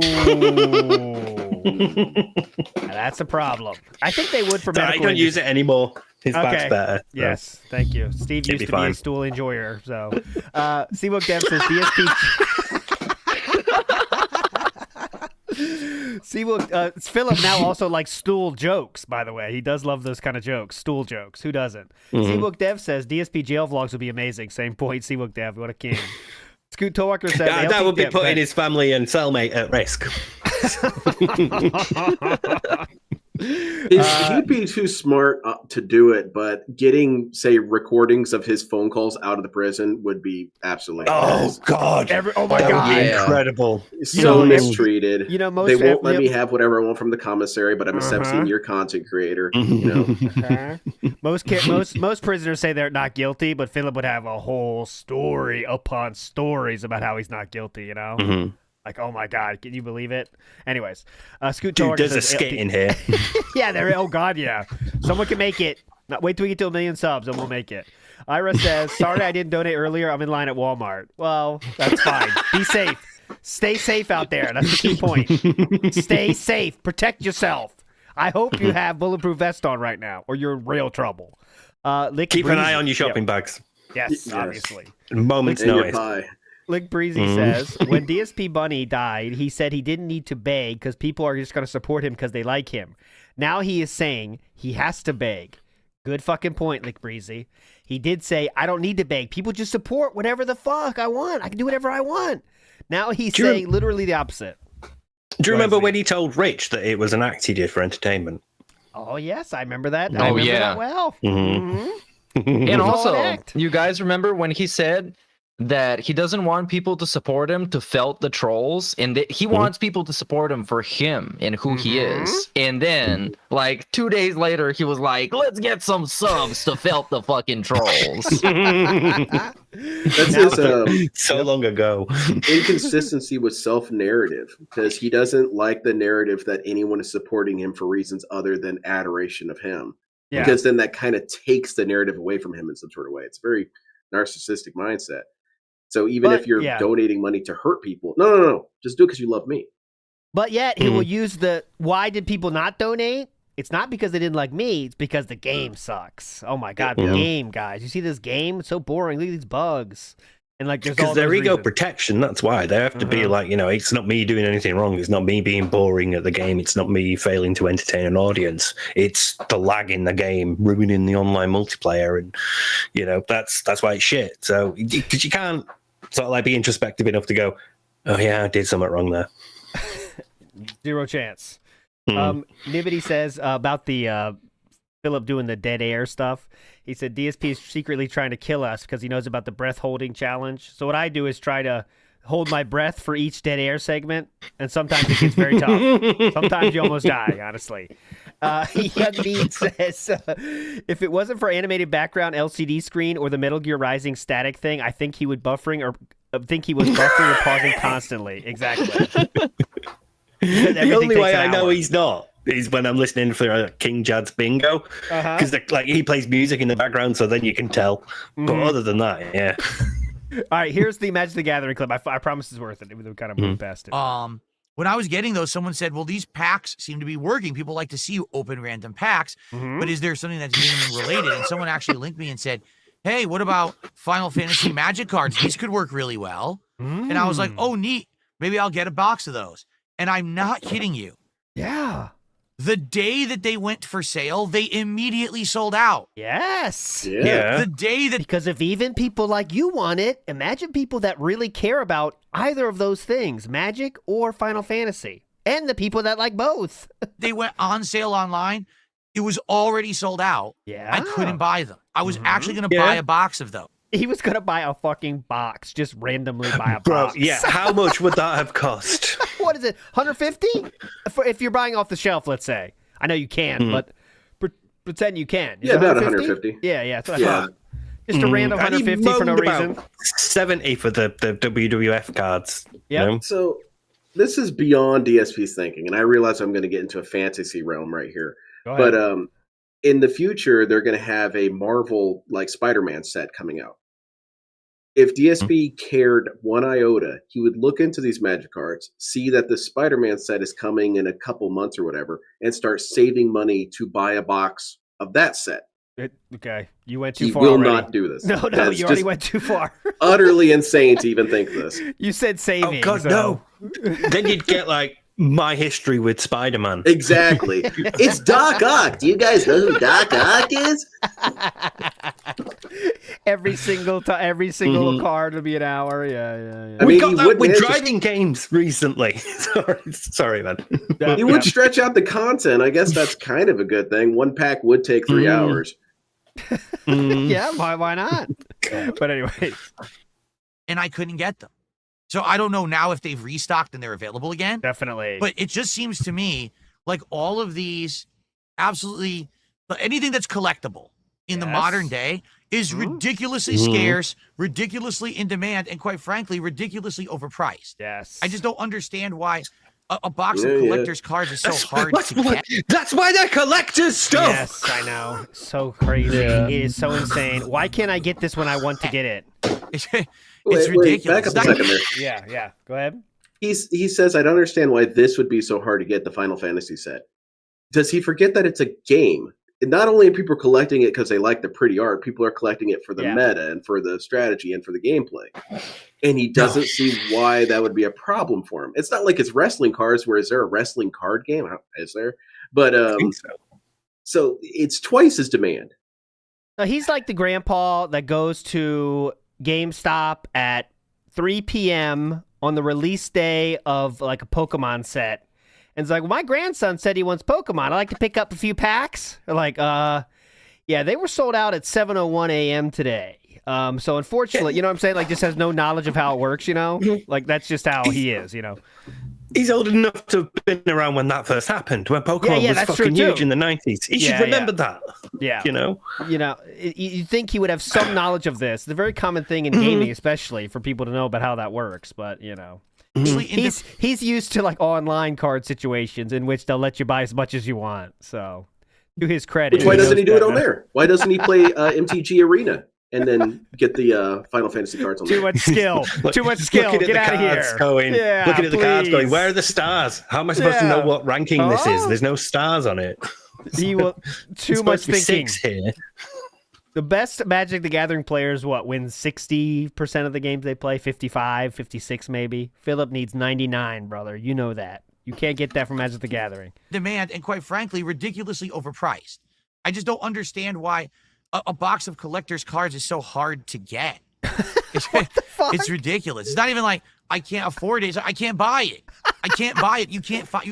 that's a problem. I think they would for medical. I don't use it anymore. His back's better. So. Yes, thank you. Steve used to be a stool enjoyer. So, Seabook Dev says DSP. Philip now also likes stool jokes, by the way. He does love those kind of jokes. Stool jokes. Who doesn't? Seabook Dev says DSP jail vlogs would be amazing. Same point, Seabook Dev. What a king. Scoot Towalker says that would be putting his family and cellmate at risk. He'd be too smart to do it, but getting, say, recordings of his phone calls out of the prison would be absolutely God. Oh my God. Would be incredible. So mistreated. You know, they won't let me have whatever I want from the commissary, but I'm a 17-year content creator. You know? Most prisoners say they're not guilty, but Philip would have a whole story upon stories about how he's not guilty, you know? Like, oh my God, can you believe it? Anyways, Scoot Dude, there's a skit in here. Yeah, oh God, yeah. Someone can make it. Wait till we get to 1 million subs and we'll make it. Ira says, sorry I didn't donate earlier. I'm in line at Walmart. Well, that's fine. Be safe. Stay safe out there. That's the key point. Stay safe. Protect yourself. I hope you have bulletproof vest on right now or you're in real trouble. Keep an eye on your shopping bags. Yes, obviously. Moment's notice. Lick Breezy says, when DSP Bunny died, he said he didn't need to beg because people are just going to support him because they like him. Now he is saying he has to beg. Good fucking point, Lick Breezy. He did say, I don't need to beg. People just support whatever the fuck I want. I can do whatever I want. Now he's saying literally the opposite. Do you remember when he told Rich that it was an act he did for entertainment? Oh, yes. I remember that. I remember that well. And also, you guys remember when he said that he doesn't want people to support him to felt the trolls, and that he wants people to support him for him and who he is. And then, like 2 days later, he was like, "Let's get some subs to felt the fucking trolls." That's his so long ago. inconsistency with self-narrative, because he doesn't like the narrative that anyone is supporting him for reasons other than adoration of him. Yeah. Because then that kind of takes the narrative away from him in some sort of way. It's a very narcissistic mindset. So even if you're donating money to hurt people, no, just do it because you love me. But yet he will use why did people not donate? It's not because they didn't like me. It's because the game sucks. Oh my God, the game, guys. You see this game? It's so boring. Look at these bugs. And like, there's because their ego protection. That's why they have to be like, it's not me doing anything wrong. It's not me being boring at the game. It's not me failing to entertain an audience. It's the lag in the game ruining the online multiplayer, and that's why it's shit. So because you can't sort of like be introspective enough to go, oh yeah, I did something wrong there. Zero chance. Nibbity says about the Philip doing the dead air stuff. He said DSP is secretly trying to kill us because he knows about the breath holding challenge. So what I do is try to hold my breath for each dead air segment, and sometimes it gets very tough. Sometimes you almost die, honestly. Young Meat says, if it wasn't for animated background LCD screen or the Metal Gear Rising static thing, I think he would buffering or pausing constantly. Exactly. The only way I know he's not is when I'm listening for King Jad's Bingo, because he plays music in the background, so then you can tell. But other than that, yeah. All right, here's the Magic the Gathering clip. I promise it's worth it. We kind of moved past it. When I was getting those, someone said, well, these packs seem to be working. People like to see you open random packs, but is there something that's gaming related? And someone actually linked me and said, hey, what about Final Fantasy Magic cards? These could work really well. And I was like, oh, neat. Maybe I'll get a box of those. And I'm not kidding you. Yeah. The day that they went for sale, they immediately sold out. Yes. Yeah. The day that... Because if even people like you want it, imagine people that really care about either of those things, Magic or Final Fantasy. And the people that like both. They went on sale online. It was already sold out. Yeah. I couldn't buy them. I was actually going to buy a box of them. He was going to buy a fucking box, just randomly buy a Bro, box. yeah, how much would that have cost? What is it, 150? If you're buying off the shelf, let's say. I know you can't, but pretend you can. Is about 150. Yeah, that's what I thought. Just a random 150 for no reason. 70 for the WWF cards. Yeah. So this is beyond DSP's thinking, and I realize I'm going to get into a fantasy realm right here. But in the future, they're going to have a Marvel like Spider-Man set coming out. If DSP cared one iota, he would look into these Magic cards, see that the Spider-Man set is coming in a couple months or whatever, and start saving money to buy a box of that set. Okay, you went too far. He will already. not do this. No, That's you already went too far. Utterly insane to even think this. You said saving. Oh God, no! Then you'd get like my history with Spider-Man. Exactly. It's Doc Ock. Do you guys know who Doc Ock is? Every single card would be an hour. Yeah. We got that with driving games recently. Sorry, man. He would stretch out the content. I guess that's kind of a good thing. One pack would take 3 hours. Yeah, why not? But anyway. And I couldn't get them. So I don't know now if they've restocked and they're available again. Definitely. But it just seems to me like all of these absolutely anything that's collectible in the modern day is ridiculously scarce, ridiculously in demand, and quite frankly, ridiculously overpriced. Yes. I just don't understand why a box of collector's cards is so hard to get. That's why they're collector's stuff. Yes, I know. So crazy. It is so insane. Why can't I get this when I want to get it? It's ridiculous. Back up a second there. Yeah. Go ahead. He says, I don't understand why this would be so hard to get, the Final Fantasy set. Does he forget that it's a game? And not only are people collecting it because they like the pretty art, people are collecting it for the meta and for the strategy and for the gameplay. And he doesn't see why that would be a problem for him. It's not like it's wrestling cards, where is there a wrestling card game? Is there? But I think so it's twice his demand. He's like the grandpa that goes to GameStop at 3 p.m. on the release day of like a Pokemon set. And it's like, well, my grandson said he wants Pokemon. I'd like to pick up a few packs. They're like, yeah, they were sold out at 7:01 a.m. today. So unfortunately, you know what I'm saying? Like, just has no knowledge of how it works, you know? Like, that's just how he is, you know? He's old enough to have been around when that first happened, when Pokemon was fucking huge in the 90s. He should remember that. Yeah. You know, you'd think he would have some knowledge of this. It's a very common thing in gaming, especially for people to know about how that works. But he's used to like online card situations in which they'll let you buy as much as you want. So, to his credit, Which, why doesn't he do it on there? Why doesn't he play MTG Arena and then get the Final Fantasy cards on there? Too much skill. Too much skill. Get out of here. Looking at the cards going, where are the stars? How am I supposed to know what ranking this is? There's no stars on it. He will too much thinking. 6 here. The best Magic the Gathering players, win 60% of the games they play, 55, 56 maybe. Philip needs 99, brother. You know that. You can't get that from Magic the Gathering. Demand, and quite frankly, ridiculously overpriced. I just don't understand why a box of collector's cards is so hard to get. It's ridiculous. It's not even like I can't afford it. I can't buy it. I can't buy it. You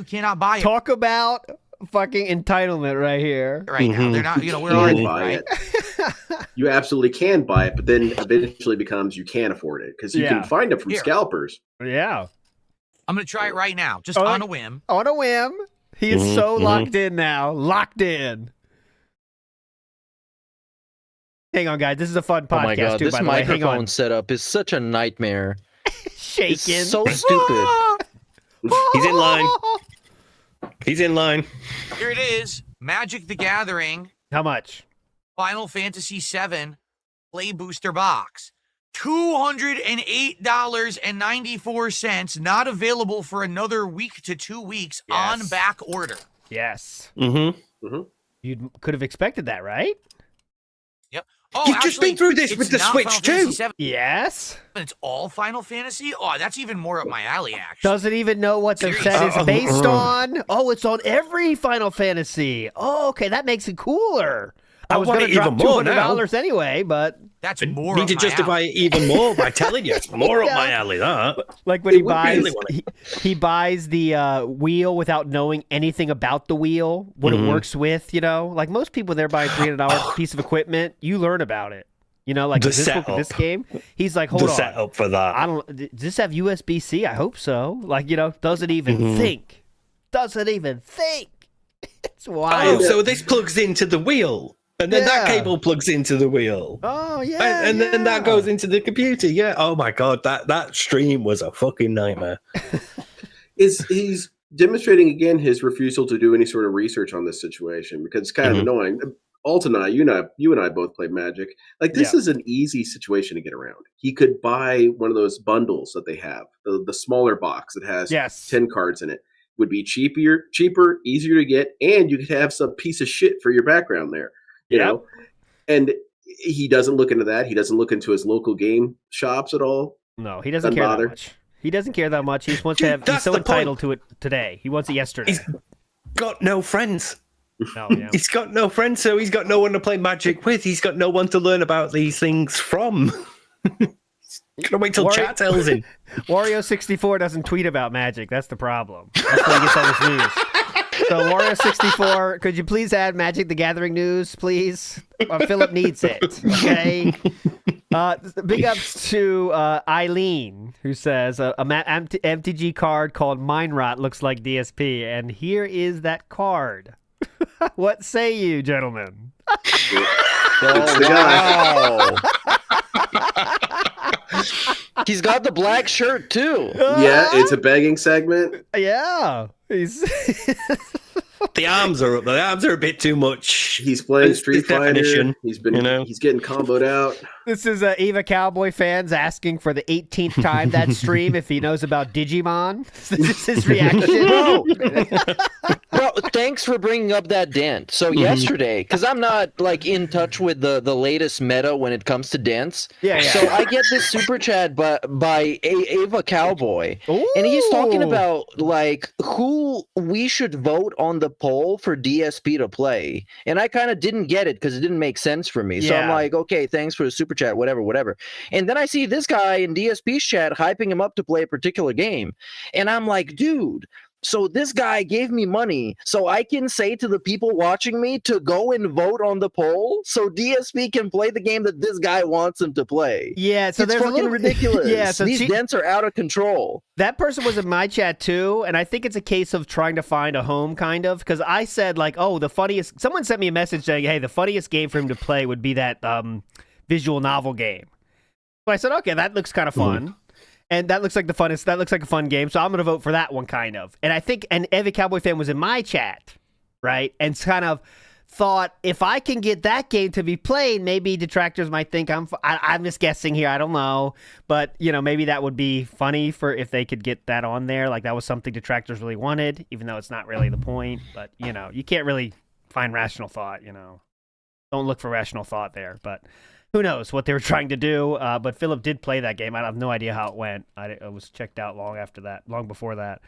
cannot buy it. Talk about fucking entitlement right here. Right now, they're not. We're already buy it. You absolutely can buy it, but then eventually becomes you can't afford it because you can find it from scalpers. Yeah. I'm gonna try it right now, just on a whim. On a whim. He is so locked in now. Locked in. Hang on, guys. This is a fun podcast. Oh my god, too, this by the way. Hang on. microphone setup is such a nightmare. Shaking. It's so stupid. He's in line. He's in line. Here it is. Magic the Gathering. How much? Final Fantasy VII Play Booster Box. $208.94. Not available for another week to 2 weeks on back order. Yes. You You could have expected that, right? Yep. Oh, You've just been through this with the not Switch Final too. Fantasy VII. Yes. And it's all Final Fantasy? Oh, that's even more up my alley, actually. Doesn't even know what the set is based on. Oh, it's on every Final Fantasy. Oh, okay. That makes it cooler. I was going to drop $200 anyway, but that's more. Need to justify it even more by telling you it's more up my alley. That like when he buys the wheel without knowing anything about the wheel, what it works with. Like most people, they're buying $300 piece of equipment. You learn about it. Like this game. He's like, hold on. The setup for that. Does this have USB-C? I hope so. Doesn't even think. Doesn't even think. It's wild. Oh, so this plugs into the wheel. And then that cable plugs into the wheel. Oh, yeah. And then that goes into the computer. Yeah. Oh, my God. That stream was a fucking nightmare. He's demonstrating, again, his refusal to do any sort of research on this situation because it's kind of annoying. Alton and I, you and I both play Magic. Like, this is an easy situation to get around. He could buy one of those bundles that they have, the smaller box that has 10 cards in it. Would be cheaper, easier to get, and you could have some piece of shit for your background there. You know, and he doesn't look into that. He doesn't look into his local game shops at all. No, he doesn't care that much. He doesn't care that much. He just wants to have. He's so entitled to it today. He wants it yesterday. He's got no friends. No, yeah. He's got no friends, so he's got no one to play Magic with. He's got no one to learn about these things from. Gotta wait till chat tells him. Wario64 doesn't tweet about Magic. That's the problem. That's where he gets all his news. So, Wario64, could you please add Magic the Gathering news, please? Philip needs it, okay? Big ups to Eileen, who says, a MTG card called Mind Rot looks like DSP, and here is that card. What say you, gentlemen? It's the guy. He's got the black shirt, too. Yeah, it's a begging segment. Yeah. He's... The arms are up. The arms are a bit too much. He's playing Street Fighter. He's been, he's getting comboed out. This is Eva Cowboy fans asking for the 18th time that stream if he knows about Digimon. This is his reaction. Bro, thanks for bringing up that dent. So yesterday, because I'm not like in touch with the latest meta when it comes to dents. Yeah. So I get this super chat by Eva Cowboy, and he's talking about like who we should vote on the poll for DSP to play, and I kind of didn't get it because it didn't make sense for me. So I'm like, okay, thanks for the super chat, whatever. And then I see this guy in DSP's chat hyping him up to play a particular game, and I'm like, dude, So this guy gave me money so I can say to the people watching me to go and vote on the poll so DSP can play the game that this guy wants him to play. Yeah, so it's there's fucking ridiculous. Yeah, so these dents are out of control. That person was in my chat too, and I think it's a case of trying to find a home, kind of, because I said like, oh, the funniest. Someone sent me a message saying, hey, the funniest game for him to play would be that visual novel game. So I said, okay, that looks kind of fun. And that looks like the funnest. That looks like a fun game. So I'm going to vote for that one, kind of. And I think, and Every Cowboy Fan was in my chat, right? And kind of thought, if I can get that game to be played, maybe detractors might think I'm just guessing here. I don't know. But, you know, maybe that would be funny for if they could get that on there. Like that was something detractors really wanted, even though it's not really the point. But, you know, you can't really find rational thought, you know. Don't look for rational thought there. But who knows what they were trying to do, but Philip did play that game. I have no idea how it went. I was checked out long before that.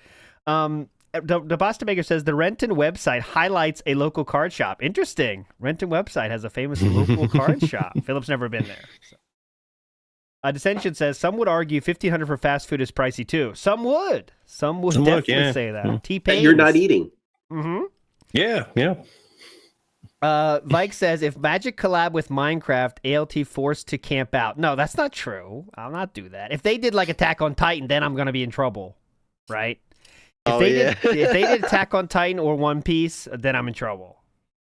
The Boston Maker says, the Renton website highlights a local card shop. Interesting. Renton website has a famous local card shop. Philip's never been there. So. Dissension says, some would argue $1,500 for fast food is pricey too. Some would. Some would definitely say that. T-Pain. You're not eating. Mm-hmm. Yeah. Mike says, if Magic collab with Minecraft, ALT forced to camp out. No, that's not true. I'll not do that. If they did like Attack on Titan, then I'm going to be in trouble, right? If they did Attack on Titan or One Piece, then I'm in trouble.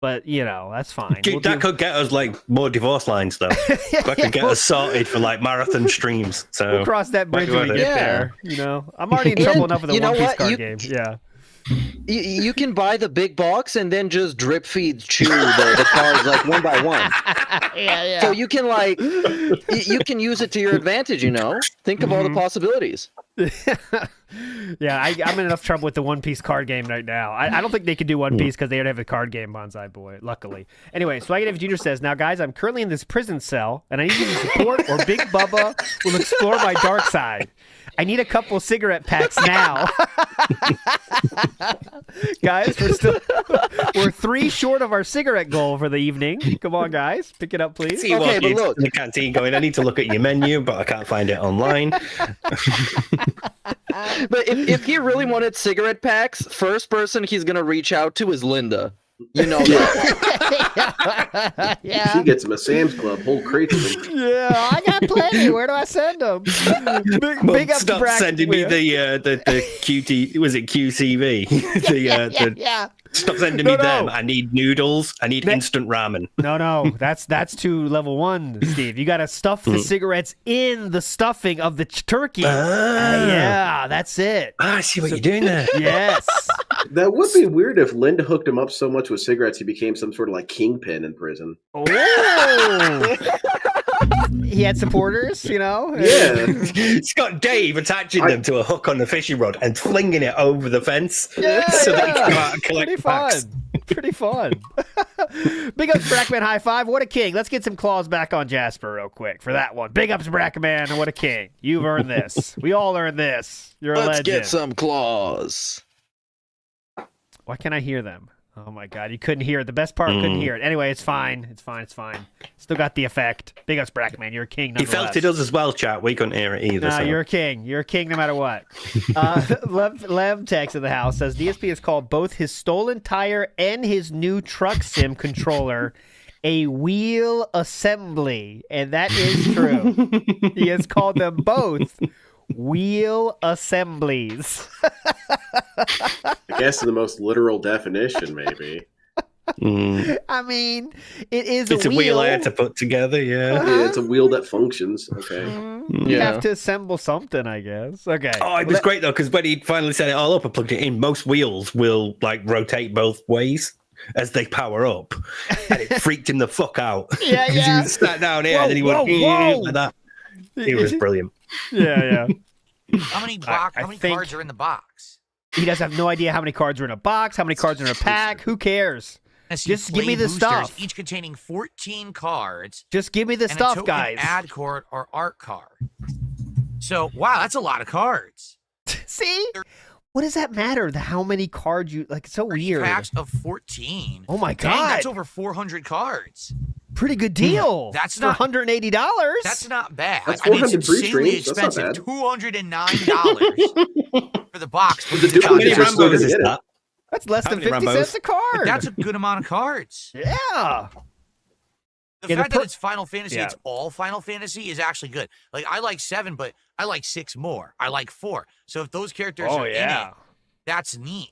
But, you know, that's fine. That could get us, like, more divorce lines, though. That could get us sorted for, like, marathon streams. So we'll cross that bridge when we get there, you know? I'm already in trouble enough with the One Piece card game. Yeah. You can buy the big box and then just drip feed chew the cards like one by one. Yeah. So you can like you can use it to your advantage. You know, think of all the possibilities. Yeah, I'm in enough trouble with the One Piece card game right now. I don't think they could do One Piece because they don't have a card game, Bonsai Boy, luckily. Anyway, Swaggy Jr. says, now guys, I'm currently in this prison cell, and I need you to support or Big Bubba will explore my dark side. I need a couple cigarette packs now. Guys, we're 3 short of our cigarette goal for the evening. Come on, guys. Pick it up, please. See, okay, but look. In the canteen going, I need to look at your menu, but I can't find it online. But if he really wanted cigarette packs, first person he's going to reach out to is Linda. You know that. Yeah. She gets them at Sam's Club, whole crates of them. Yeah, I got plenty. Where do I send them? Big up Stop sending me the QT. Was it QCV? Yeah. Stop sending me them. I need noodles. I need instant ramen. No. That's to level 1, Steve. You got to stuff the cigarettes in the stuffing of the turkey. Yeah, that's it. I see what you're doing there. Yes. That would be weird if Linda hooked him up so much with cigarettes he became some sort of like kingpin in prison. Oh. He had supporters, you know? Yeah. It's got Dave attaching them to a hook on the fishing rod and flinging it over the fence so they can go out and collect packs. Pretty fun. Big ups, Brackman High Five. What a king. Let's get some claws back on Jasper real quick for that one. Big ups, Brackman. What a king. You've earned this. We all earned this. You're a legend. Let's get some claws. Why can't I hear them? Oh my God, you couldn't hear it. The best part, couldn't hear it. Anyway, it's fine. It's fine. Still got the effect. Big ups, Brackman. You're a king. He felt it does as well, chat. We couldn't hear it either. No, you're a king. You're a king no matter what. Lev Tex in the house says DSP has called both his stolen tire and his new truck sim controller a wheel assembly, and that is true. He has called them both wheel assemblies. I guess in the most literal definition, maybe. I mean, it's a wheel I had to put together, yeah. Yeah, it's a wheel that functions. Okay. You have to assemble something, I guess. Okay. Oh, it was great though, because when he finally set it all up and plugged it in, most wheels will like rotate both ways as they power up, and it freaked him the fuck out. Yeah. Because he was sat down here and then he went like that. It was brilliant. Yeah. How many cards are in the box? He doesn't have no idea how many cards are in a box, how many cards are in a pack. Who cares? Just give me the stuff. Each containing 14 cards. Just give me the stuff, guys. Ad card or art card. So, wow, that's a lot of cards. See? What does that matter? How many cards you like? It's so weird. Packs of 14. Oh my god, Dang, that's over 400 cards. Pretty good deal. That's for not $180. That's not bad. That's I mean, it's 400 insanely pre-streams. That's not expensive. bad. $209 for the box. But the duplicates are still gonna get it. That's less than 50 cents a card. But that's a good amount of cards. Yeah. The fact that it's Final Fantasy, it's all Final Fantasy, is actually good. Like, I like 7, but I like 6 more. I like 4. So if those characters are in it, that's neat.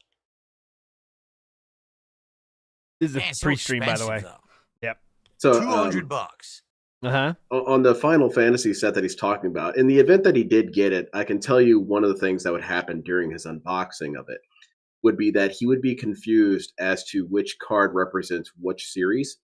This is a pre-stream, by the way. Though. Yep. So $200. On the Final Fantasy set that he's talking about, in the event that he did get it, I can tell you one of the things that would happen during his unboxing of it would be that he would be confused as to which card represents which series.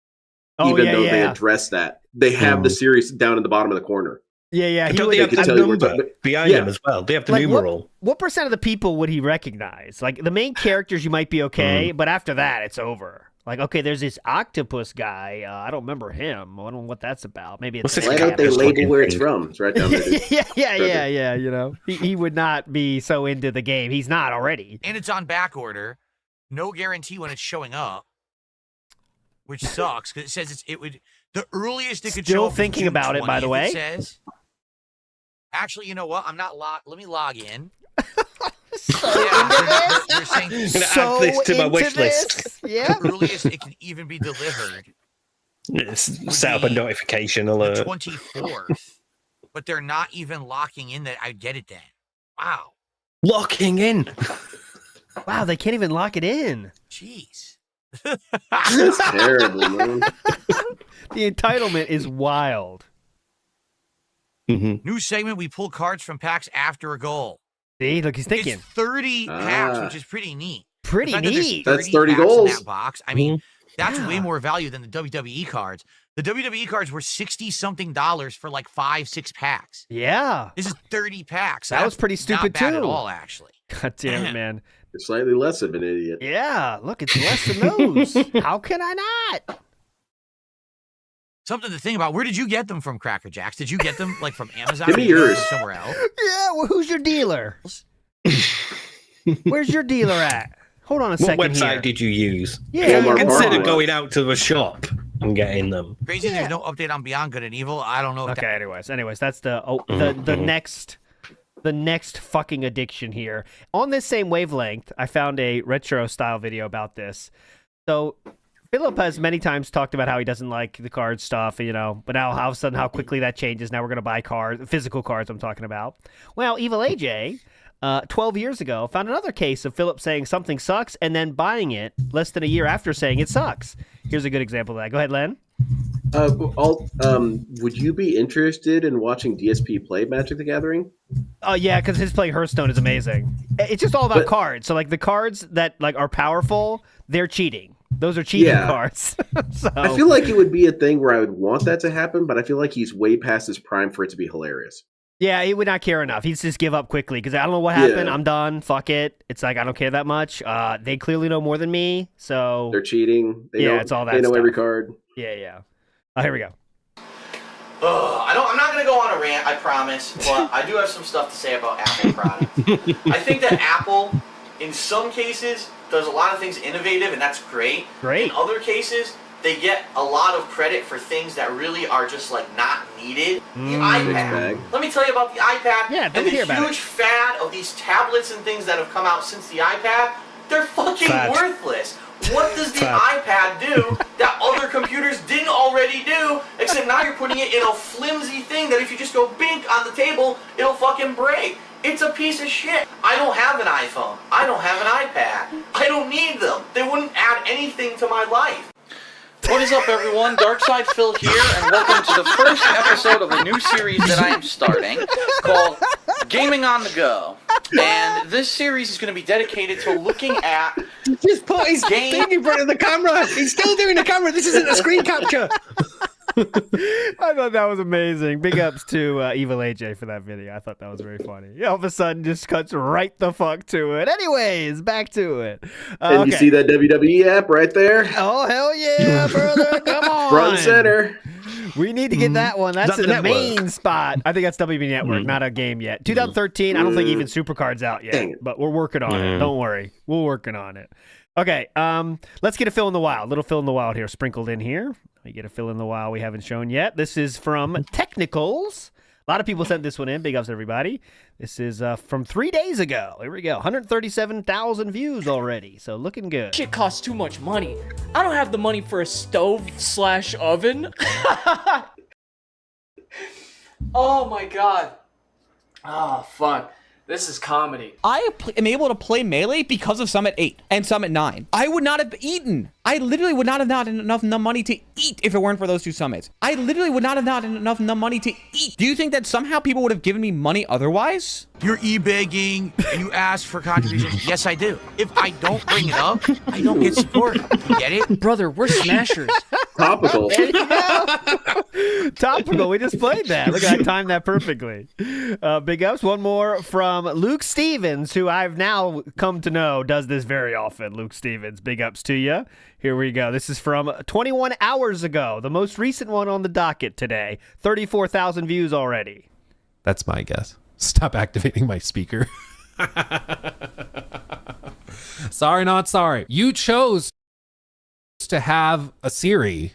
Even though they address that. They have the series down in the bottom of the corner. Yeah. Don't they have the number behind them as well? They have the numeral. What percent of the people would he recognize? Like, the main characters you might be okay, but after that, it's over. Like, okay, there's this octopus guy. I don't remember him. I don't know what that's about. Maybe it's... Why don't they label where it's from? It's right down there. yeah. You know, he would not be so into the game. He's not already. And it's on back order. No guarantee when it's showing up. Which sucks, because it says it would... The earliest it could show up... Still thinking about it, by the way. It says... Actually, you know what? I'm not logged... Let me log in. You're saying... I'm going to add this to my wish list. Yeah. The earliest it can even be delivered... Set up a notification alert. The 24th. But they're not even locking in that I get it then. Wow. Locking in? Wow, they can't even lock it in. Jeez. That's terrible, man. The entitlement is wild. New segment, we pull cards from packs after a goal. See, look, he's thinking. It's 30 packs, which is pretty neat. Pretty neat. That's 30 packs goals. in that box. I mean, that's way more value than the WWE cards. The WWE cards were $60-something for like 5-6 packs. Yeah. This is 30 packs. That was pretty stupid, not bad too. at all, actually. God damn it, man. You're slightly less of an idiot. Yeah, look, it's less than those. How can I not? Something to think about. Where did you get them from, Cracker Jacks? Did you get them like from Amazon? Give me or did you get yours. them somewhere else? Yeah, well, who's your dealer? Where's your dealer at? Hold on a second. What website here. did you use? Yeah, Consider going out to a shop and getting them. Crazy, there's no update on Beyond Good and Evil. I don't know. If Okay, anyways, that's the next fucking addiction here. On this same wavelength, I found a retro style video about this. So Philip has many times talked about how he doesn't like the card stuff, you know, but now all of a sudden how quickly that changes. Now we're going to buy cards, physical cards I'm talking about. Well, Evil AJ, 12 years ago, found another case of Philip saying something sucks and then buying it less than a year after saying it sucks. Here's a good example of that. Go ahead, Len. Would you be interested in watching DSP play Magic the Gathering? Oh yeah, because his playing Hearthstone is amazing. It's just all about cards. So like the cards that like are powerful, they're cheating. Those are cheating cards. So I feel like it would be a thing where I would want that to happen, but I feel like he's way past his prime for it to be hilarious. yeah, he would not care enough. He'd just give up quickly because I don't know what happened. Yeah. I'm done. Fuck it. It's like I don't care that much. They clearly know more than me. So They're cheating. They know, it's all that. They know stuff. every card. Yeah. Oh, here we go. I'm not going to go on a rant, I promise, but I do have some stuff to say about Apple products. I think that Apple, in some cases, does a lot of things innovative, and that's great. In other cases, they get a lot of credit for things that really are just like not needed. The iPad. Let me tell you about the iPad and the huge fad of these tablets and things that have come out since the iPad. They're fucking worthless. What does the iPad do that other computers didn't already do, except now you're putting it in a flimsy thing that if you just go bink on the table, it'll fucking break. It's a piece of shit. I don't have an iPhone. I don't have an iPad. I don't need them. They wouldn't add anything to my life. What is up, everyone? Darkside Phil here, and welcome to the first episode of a new series that I am starting called Gaming on the Go. And this series is going to be dedicated to looking at just put his thing in front of the camera. He's still doing the camera. This isn't a screen capture. I thought that was amazing. Big ups to Evil AJ for that video. I thought that was very funny. All of a sudden, just cuts right the fuck to it. Anyways, back to it. And you see that WWE app right there? Oh, hell yeah, brother. Come on. Front and center. We need to get that one. That's that the the main spot. I think that's WB Network, not a game yet. 2013, I don't think even Supercard's out yet, but we're working on it. Don't worry. We're working on it. Okay, let's get a fill in the wild. Little fill in the wild here, sprinkled in here. We get a fill in the wild we haven't shown yet. This is from Technicals. A lot of people sent this one in. Big ups, everybody. This is from 3 days ago. Here we go. 137,000 views already. So looking good. Shit costs too much money. I don't have the money for a stove/oven. Oh my god. Oh, fuck. This is comedy. I am able to play Melee because of Summit 8 and Summit 9. I would not have eaten. I literally would not have had enough money to eat if it weren't for those two summits. I literally would not have had enough money to eat. Do you think that somehow people would have given me money otherwise? You're e-begging and you ask for contributions. Yes, I do. If I don't bring it up, I don't get support. You get it? Brother, we're smashers. Topical. There you go. Topical. We just played that. Look, I timed that perfectly. Big ups. One more from Luke Stevens, who I've now come to know does this very often. Luke Stevens, big ups to you. Here we go. This is from 21 hours ago, the most recent one on the docket today. 34,000 views already. That's my guess. Stop activating my speaker. Sorry, not sorry. You chose to have a Siri.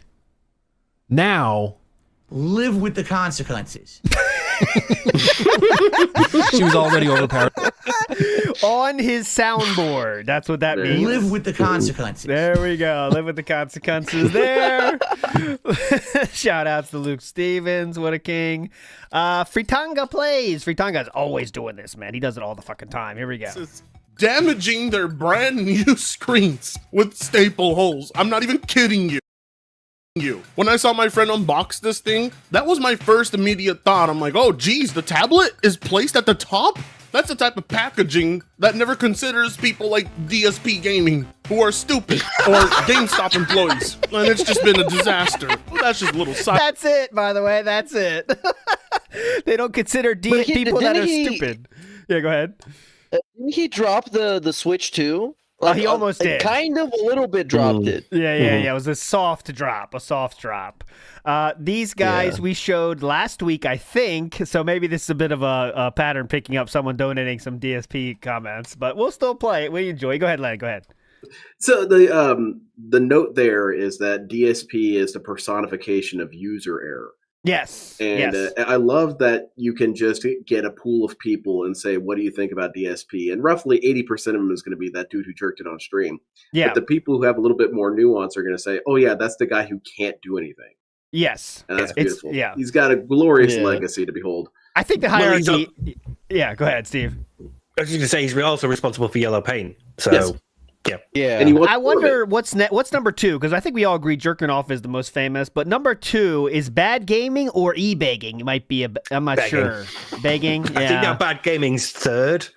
Now, live with the consequences. She was already overpowered. On his soundboard. That's what that means. Live with the consequences. There we go. Live with the consequences there. Shout outs to Luke Stevens. What a king. Fritanga plays. Fritanga's always doing this, man. He does it all the fucking time. Here we go. It's damaging their brand new screens with staple holes. I'm not even kidding you. When I saw my friend unbox this thing, that was my first immediate thought. I'm like, oh geez, the tablet is placed at the top? That's the type of packaging that never considers people like DSP Gaming, who are stupid, or GameStop employees. And it's just been a disaster. Well, that's just a little side. That's it, by the way. That's it. They don't consider people that are stupid. Yeah, go ahead. Didn't he drop the Switch too? Like, he almost did. Kind of a little bit dropped it. Yeah. It was a soft drop. These guys we showed last week, I think. So maybe this is a bit of a pattern picking up someone donating some DSP comments, but we'll still play it. We enjoy. Go ahead, Len. Go ahead. So the note there is that DSP is the personification of user error. Yes. And I love that you can just get a pool of people and say, what do you think about DSP? And roughly 80% of them is going to be that dude who jerked it on stream. Yeah. But the people who have a little bit more nuance are going to say, oh, yeah, that's the guy who can't do anything. Yes. And that's beautiful. Yeah. He's got a glorious legacy to behold. I think the hierarchy. Yeah, go ahead, Steve. I was going to say he's also responsible for yellow paint. So. Yes. Yeah. And I wonder what's number 2, because I think we all agree jerking off is the most famous, but number 2 is bad gaming or e-begging. It might be I'm not sure. Begging. Yeah. I think now bad gaming's third.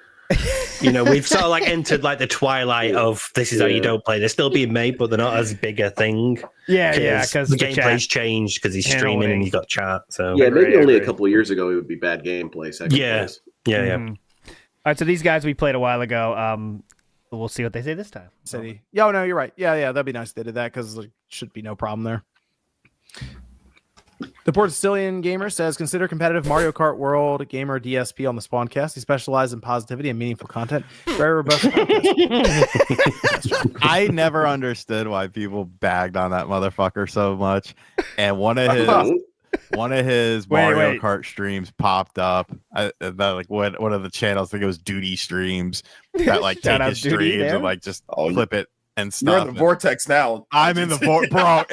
We've sort of like entered like the twilight of this is how you don't play. They're still being made, but they're not as big a thing. Yeah, because the gameplay's changed because he's streaming and he's got chat. So maybe only a couple of years ago it would be bad gameplay. Yeah. All right, so these guys we played a while ago. We'll see what they say this time. City. Yeah, no, you're right. Yeah, that'd be nice if they did that because there should be no problem there. The Portsillian Gamer says, consider competitive Mario Kart World Gamer DSP on the Spawncast. He specializes in positivity and meaningful content. Very robust. I never understood why people bagged on that motherfucker so much. And one of his Mario Kart streams popped up. One of the channels, I think it was Duty Streams, that like take his streams and like just clip it and stuff. You're in the vortex now. I'm in the vortex, bro.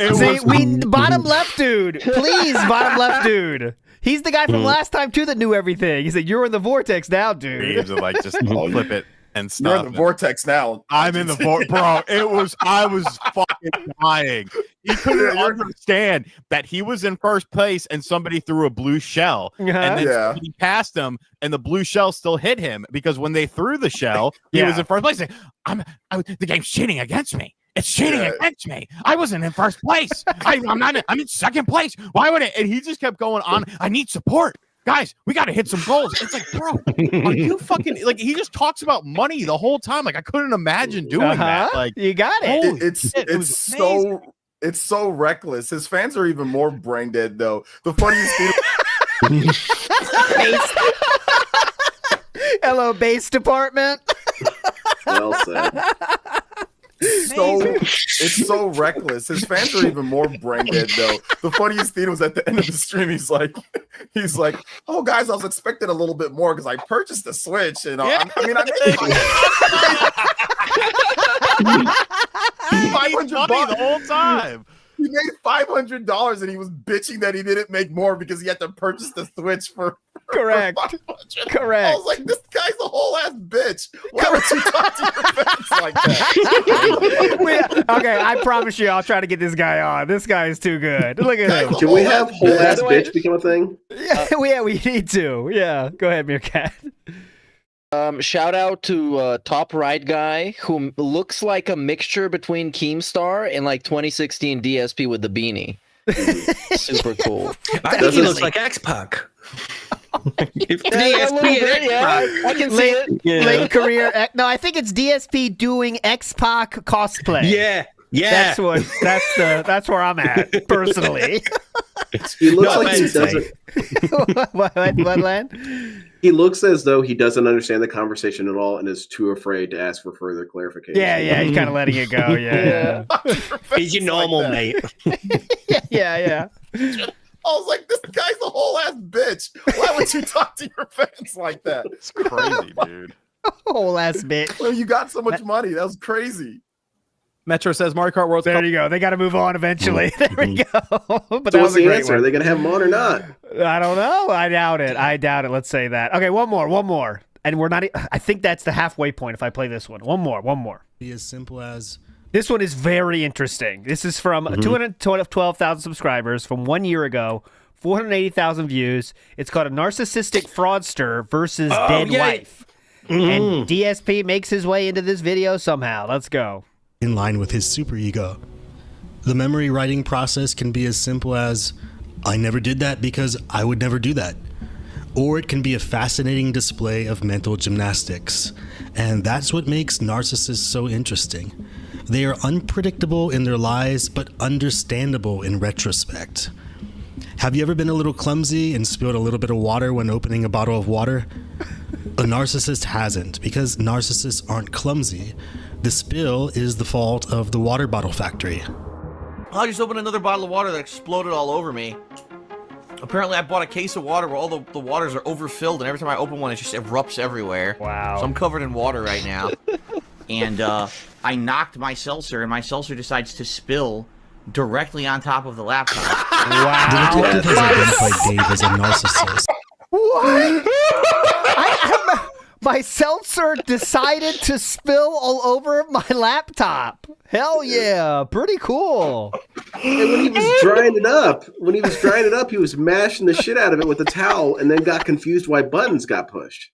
Bottom left dude, please, bottom left dude. He's the guy from last time too that knew everything. He said, "You're in the vortex now, dude." Streams and like just clip it and stuff. You're in the vortex now. I'm in the vortex, bro. I was fucking dying. He couldn't understand that he was in first place and somebody threw a blue shell, and then he passed him, and the blue shell still hit him because when they threw the shell, he was in first place. Like, the game's cheating against me. It's cheating against me. I wasn't in first place. I'm not. I'm in second place. Why would it? And he just kept going on. I need support. Guys, we got to hit some goals. It's like, bro, are you fucking like? He just talks about money the whole time. Like, I couldn't imagine doing that. Like, you got it. It's so It's so reckless. His fans are even more brain dead, though. The funniest thing. Hello, base department. Well said. It's so reckless. His fans are even more brain dead, though. The funniest thing was at the end of the stream. He's like, "Oh, guys, I was expecting a little bit more because I purchased the Switch, and I made $500 the whole time." He made $500, and he was bitching that he didn't make more because he had to purchase the Switch for correct. I was like, this guy's a whole ass bitch. Why would you talk to your fans like that? Okay, I promise you, I'll try to get this guy on. This guy is too good. Look at him. Can we have whole ass bitch become a thing? Yeah, we need to. Yeah, go ahead, Meerkat. Shout out to top right guy who looks like a mixture between Keemstar and like 2016 DSP with the beanie. Super cool. I think he looks like X-Pac. DSP yeah, I can see it. Late career. No, I think it's DSP doing X-Pac cosplay. Yeah. That's where I'm at personally. He looks like he doesn't. What, Len? He looks as though he doesn't understand the conversation at all and is too afraid to ask for further clarification. Yeah, he's kind of letting it go. Yeah. He's your normal mate. Yeah. I was like, this guy's a whole ass bitch. Why would you talk to your fans like that? It's crazy, dude. Whole ass bitch. Well, you got so much money. That was crazy. Metro says Mario Kart World. There you go. They got to move on eventually. There we go. But So that what's was a the great answer? one. Are they going to have him on or not? I don't know. I doubt it. Let's say that. Okay, one more. And we're not. I think that's the halfway point if I play this one. One more. Be as simple as. This one is very interesting. This is from 212,000 subscribers from 1 year ago, 480,000 views. It's called a narcissistic fraudster versus dead wife. And DSP makes his way into this video somehow. Let's go. In line with his superego. The memory writing process can be as simple as, I never did that because I would never do that. Or it can be a fascinating display of mental gymnastics. And that's what makes narcissists so interesting. They are unpredictable in their lies, but understandable in retrospect. Have you ever been a little clumsy and spilled a little bit of water when opening a bottle of water? A narcissist hasn't, because narcissists aren't clumsy. The spill is the fault of the water bottle factory. I just opened another bottle of water that exploded all over me. Apparently, I bought a case of water where all the waters are overfilled, and every time I open one, it just erupts everywhere. Wow. So I'm covered in water right now. And I knocked my seltzer, and my seltzer decides to spill directly on top of the laptop. Wow. The detective has identified Dave as a narcissist. What? My seltzer decided to spill all over my laptop. Hell yeah, pretty cool. And when he was drying it up, he was mashing the shit out of it with a towel and then got confused why buttons got pushed.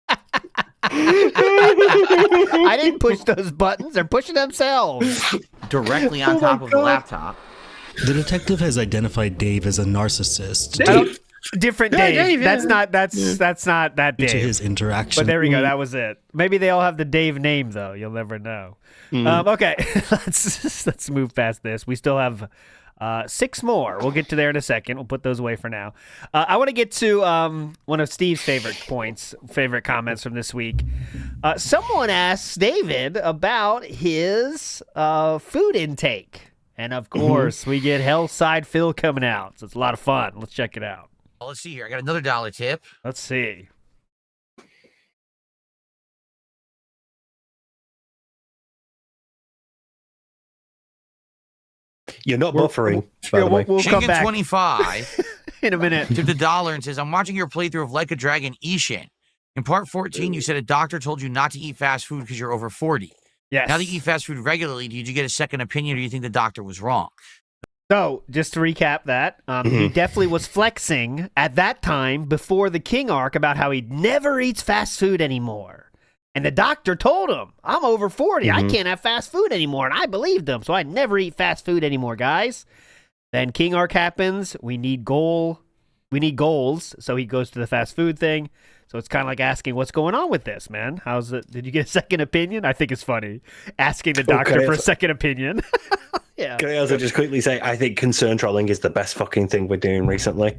I didn't push those buttons. They're pushing themselves. Directly on top of the laptop. The detective has identified Dave as a narcissist. Dave. Different Dave. That's not that Dave. To his interaction. But there we go. That was it. Maybe they all have the Dave name though. You'll never know. Okay, let's move past this. We still have 6 more. We'll get to there in a second. We'll put those away for now. I want to get to one of Steve's favorite comments from this week. Someone asked David about his food intake. And of course, we get Hellside Phil coming out. So it's a lot of fun. Let's check it out. Well, let's see here. I got another dollar tip. Let's see. You're not buffering. By the way. We'll come back 25 in a minute. Tipped $1 and says, I'm watching your playthrough of Like a Dragon Ishin. In part 14, you said a doctor told you not to eat fast food because you're over 40. Yes. Now that you eat fast food regularly, did you get a second opinion or do you think the doctor was wrong? So, just to recap that, he definitely was flexing at that time before the King arc about how he never eats fast food anymore. And the doctor told him, I'm over 40. I can't have fast food anymore. And I believed him, so I never eat fast food anymore, guys. Then King arc happens. We need goals. So he goes to the fast food thing. So it's kind of like asking, what's going on with this, man? How's it? Did you get a second opinion? I think it's funny. Asking the doctor for a second opinion. Yeah. Can I also just quickly say, I think concern trolling is the best fucking thing we're doing recently.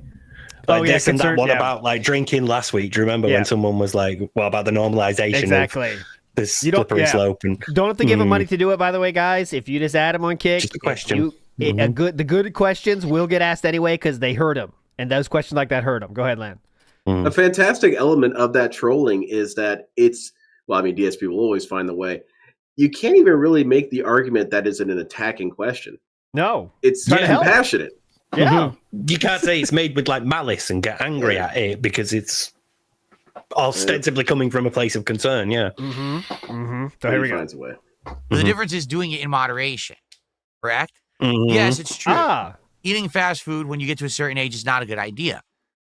Oh, yeah, this and that concern- one yeah. about like drinking last week. Do you remember Yeah. when someone was like, "Well, about the normalization Exactly. of this You don't- slippery yeah. slope?" And Don't have to give him money to do it, by the way, guys. If you just add him on Kick, Just a question. the good questions will get asked anyway because they hurt him, and those questions like that hurt him. Go ahead, Lan. A fantastic element of that trolling is that it's, well, I mean, DSP will always find the way. You can't even really make the argument that isn't an attacking question. No. It's Trying to help. compassionate. Yeah. You can't say it's made with like malice and get angry at it because it's ostensibly coming from a place of concern. Yeah. So here we go. Finds a way. The difference is doing it in moderation, correct? Mhm. Yes, it's true. Ah. Eating fast food when you get to a certain age is not a good idea.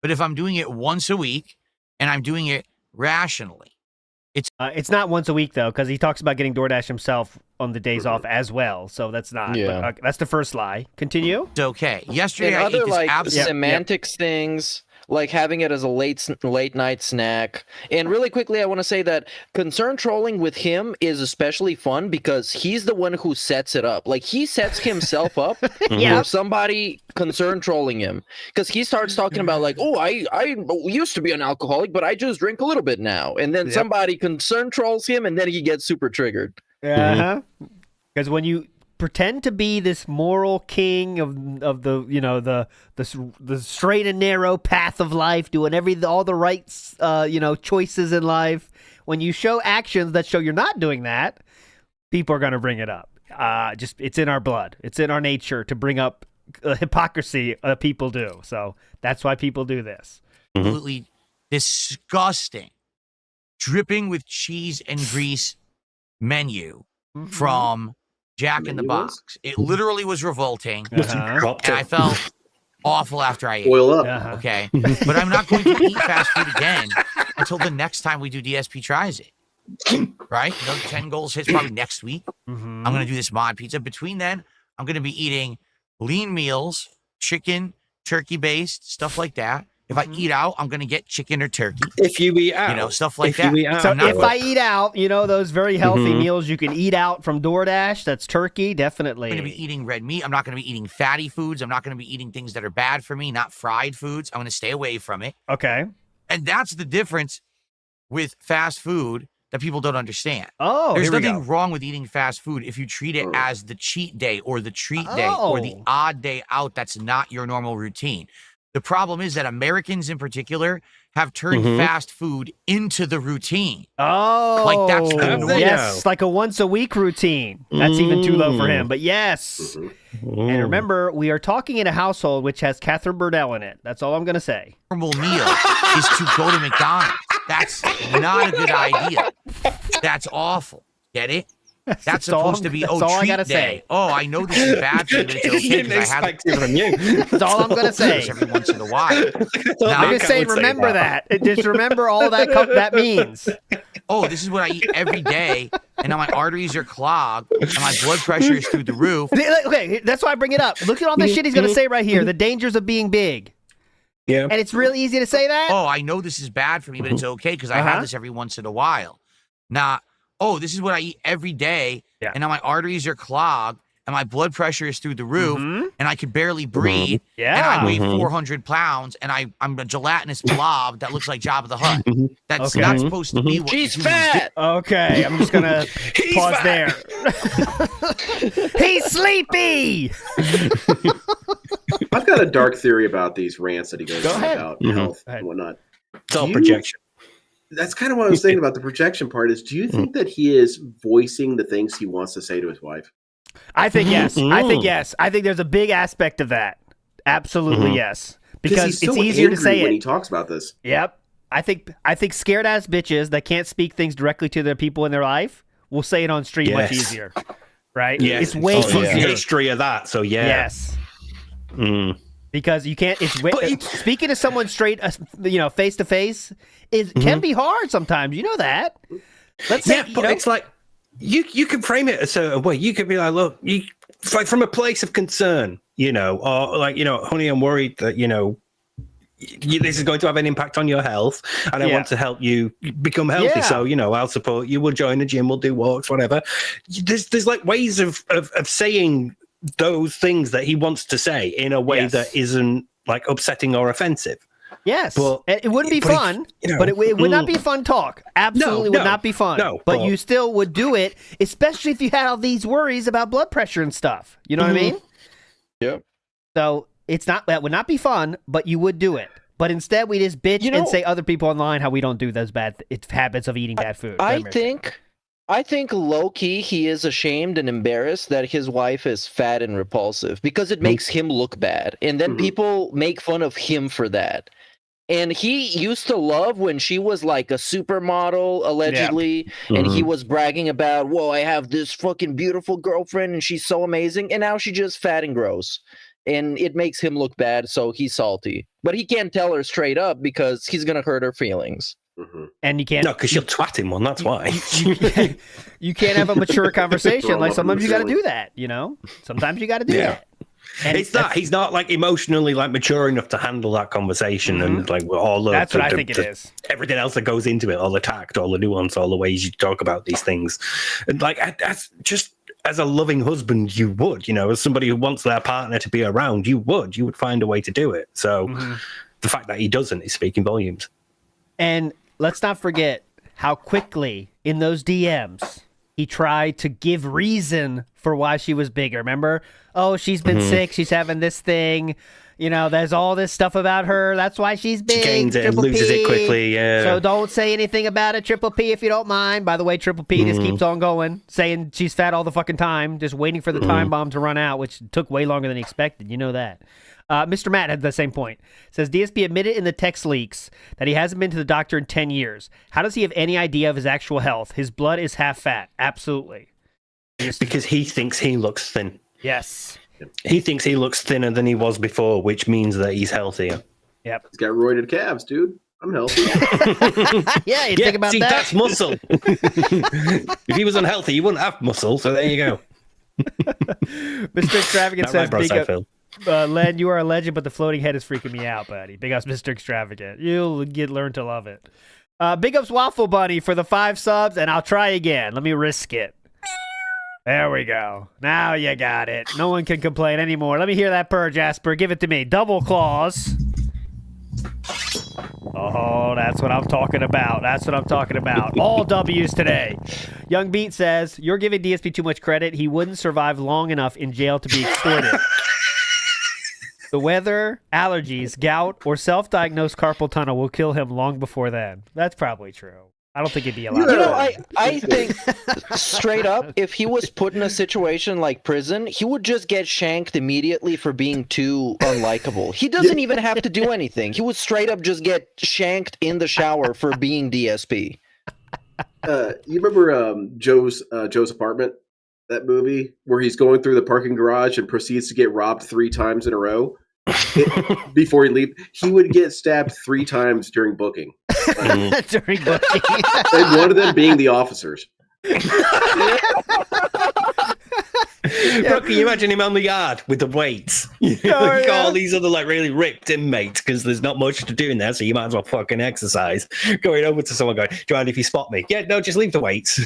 But if I'm doing it once a week and I'm doing it rationally, It's not once a week though, because he talks about getting DoorDash himself on the days off as well. So that's not. Yeah. But, that's the first lie. Continue. it's okay. Yesterday And I other ate this like absolute. semantics things, like having it as a late night snack. And really quickly, I want to say that concern trolling with him is especially fun because he's the one who sets it up. Like he sets himself up for somebody concern trolling him because he starts talking about like, oh, I used to be an alcoholic, but I just drink a little bit now. And then somebody concern trolls him, and then he gets super triggered. Yeah. Because when you pretend to be this moral king of the the straight and narrow path of life, doing all the right choices in life, when you show actions that show you're not doing that, people are going to bring it up. It's in our blood. It's in our nature to bring up hypocrisy. People do. So that's why people do this. Absolutely disgusting, dripping with cheese and grease menu from Jack in the Box. It literally was revolting, and I felt awful after I ate. Oil up. Okay, but I'm not going to eat fast food again until the next time we do DSP tries it. Right? 10 goals hits probably next week. I'm going to do this mod pizza. Between then, I'm going to be eating lean meals, chicken, turkey based, stuff like that. If I eat out, I'm going to get chicken or turkey. If you eat out, stuff like that. So if I eat out, those very healthy meals you can eat out from DoorDash, that's turkey, definitely. I'm going to be eating red meat. I'm not going to be eating fatty foods. I'm not going to be eating things that are bad for me, not fried foods. I'm going to stay away from it. Okay. And that's the difference with fast food that people don't understand. Oh, there's here we nothing go. wrong with eating fast food if you treat it as the cheat day or the treat day or the odd day out. That's not your normal routine. The problem is that Americans in particular have turned fast food into the routine. Oh, like that's the norm. yes, like a once a week routine. That's even too low for him. But yes, and remember, we are talking in a household which has Catherine Burdell in it. That's all I'm going to say. Normal meal is to go to McDonald's. That's not a good idea. That's awful. Get it? That's supposed to be all I treat gotta day. say. Oh, I know this is bad for you, but it's okay because I have it from you. That's all I'm gonna say. Every once in a while. I'm just saying, remember that. Just remember all that that means. Oh, this is what I eat every day, and now my arteries are clogged, and my blood pressure is through the roof. Okay, that's why I bring it up. Look at all this shit he's gonna say right here. The dangers of being big. Yeah. And it's really easy to say that. Oh, I know this is bad for me, but it's okay because I have this every once in a while. Now, oh, this is what I eat every day, and now my arteries are clogged, and my blood pressure is through the roof, and I can barely breathe, and I weigh 400 pounds, and I'm a gelatinous blob that looks like Jabba the Hutt. That's not supposed to be what She's humans fat. Okay, I'm just gonna pause there. He's sleepy. I've got a dark theory about these rants that he goes on ahead. about health and whatnot. It's all projection. That's kind of what I was thinking about the projection part. Is do you think that he is voicing the things he wants to say to his wife? I think yes. I think yes. I think there's a big aspect of that. Absolutely yes. Because he's so it's easier to angry say when it. he talks about this. Yep. I think scared ass bitches that can't speak things directly to their people in their life will say it on stream much easier. Right? Yeah. It's way easier. History of that. So yeah. Yes. Because you can't. Speaking to someone straight, face to face, can be hard sometimes. You know that. Let's say, but it's like you can frame it a certain way. You could be like, look, it's like from a place of concern, or like, honey, I'm worried that this is going to have an impact on your health, and I want to help you become healthy. So, I'll support you. We'll join a gym. We'll do walks, whatever. There's like ways of saying those things that he wants to say in a way that isn't like upsetting or offensive. Yes, but it wouldn't be fun, but it would not be fun talk. Absolutely would not be fun. No, but you still would do it, especially if you had all these worries about blood pressure and stuff. You know what I mean? Yep. So that would not be fun, but you would do it. But instead, we just bitch and say other people online how we don't do those bad habits of eating bad food. I think low-key he is ashamed and embarrassed that his wife is fat and repulsive because it makes him look bad. And then people make fun of him for that. And he used to love when she was like a supermodel, allegedly, and he was bragging about, whoa, I have this fucking beautiful girlfriend and she's so amazing. And now she's just fat and gross. And it makes him look bad, so he's salty. But he can't tell her straight up because he's going to hurt her feelings. And you can't... No, because she'll twat him one, that's why. You can't have a mature conversation. Like, sometimes you got to do that, Sometimes you got to do that. And he's not like emotionally like mature enough to handle that conversation and like all the that's what I think it is. Everything else that goes into it, all the tact, all the nuance, all the ways you talk about these things, and like that's just as a loving husband you would, as somebody who wants their partner to be around, you would find a way to do it. So the fact that he doesn't is speaking volumes. And let's not forget how quickly in those DMs he tried to give reason for why she was bigger. Remember? Oh, she's been sick. She's having this thing. There's all this stuff about her. That's why she's big. She gains it and loses it quickly. Yeah. So don't say anything about it, Triple P, if you don't mind. By the way, Triple P just keeps on going, saying she's fat all the fucking time, just waiting for the time bomb to run out, which took way longer than he expected. You know that. Mr. Matt had the same point. Says DSP admitted in the text leaks that he hasn't been to the doctor in 10 years. How does he have any idea of his actual health? His blood is half fat. Absolutely. Because he thinks he looks thin. Yes. He thinks he looks thinner than he was before, which means that he's healthier. Yep. He's got roided calves, dude. I'm healthy. Yeah, think about that. That's muscle. If he was unhealthy, he wouldn't have muscle, so there you go. Mr. Extravagant says, right, big up, Len, you are a legend, but the floating head is freaking me out, buddy. Big ups, Mr. Extravagant. You'll learn to love it. Big ups, Waffle Bunny, for the 5 subs, and I'll try again. Let me risk it. There we go. Now you got it. No one can complain anymore. Let me hear that purr, Jasper. Give it to me. Double claws. Oh, that's what I'm talking about. That's what I'm talking about. All W's today. Young Beat says, you're giving DSP too much credit. He wouldn't survive long enough in jail to be extorted. The weather, allergies, gout, or self-diagnosed carpal tunnel will kill him long before then. That's probably true. I don't think he'd be allowed. I think straight up, if he was put in a situation like prison, he would just get shanked immediately for being too unlikable. He doesn't even have to do anything. He would straight up just get shanked in the shower for being DSP. You remember Joe's Apartment, that movie where he's going through the parking garage and proceeds to get robbed 3 times in a row? Before he leaves, he would get stabbed 3 times during booking. During booking. And one of them being the officers. Bro, can you imagine him on the yard with the weights? All these other like really ripped inmates because there's not much to do in there, so you might as well fucking exercise. Going over to someone going, do you mind if you spot me? Yeah, no, just leave the weights.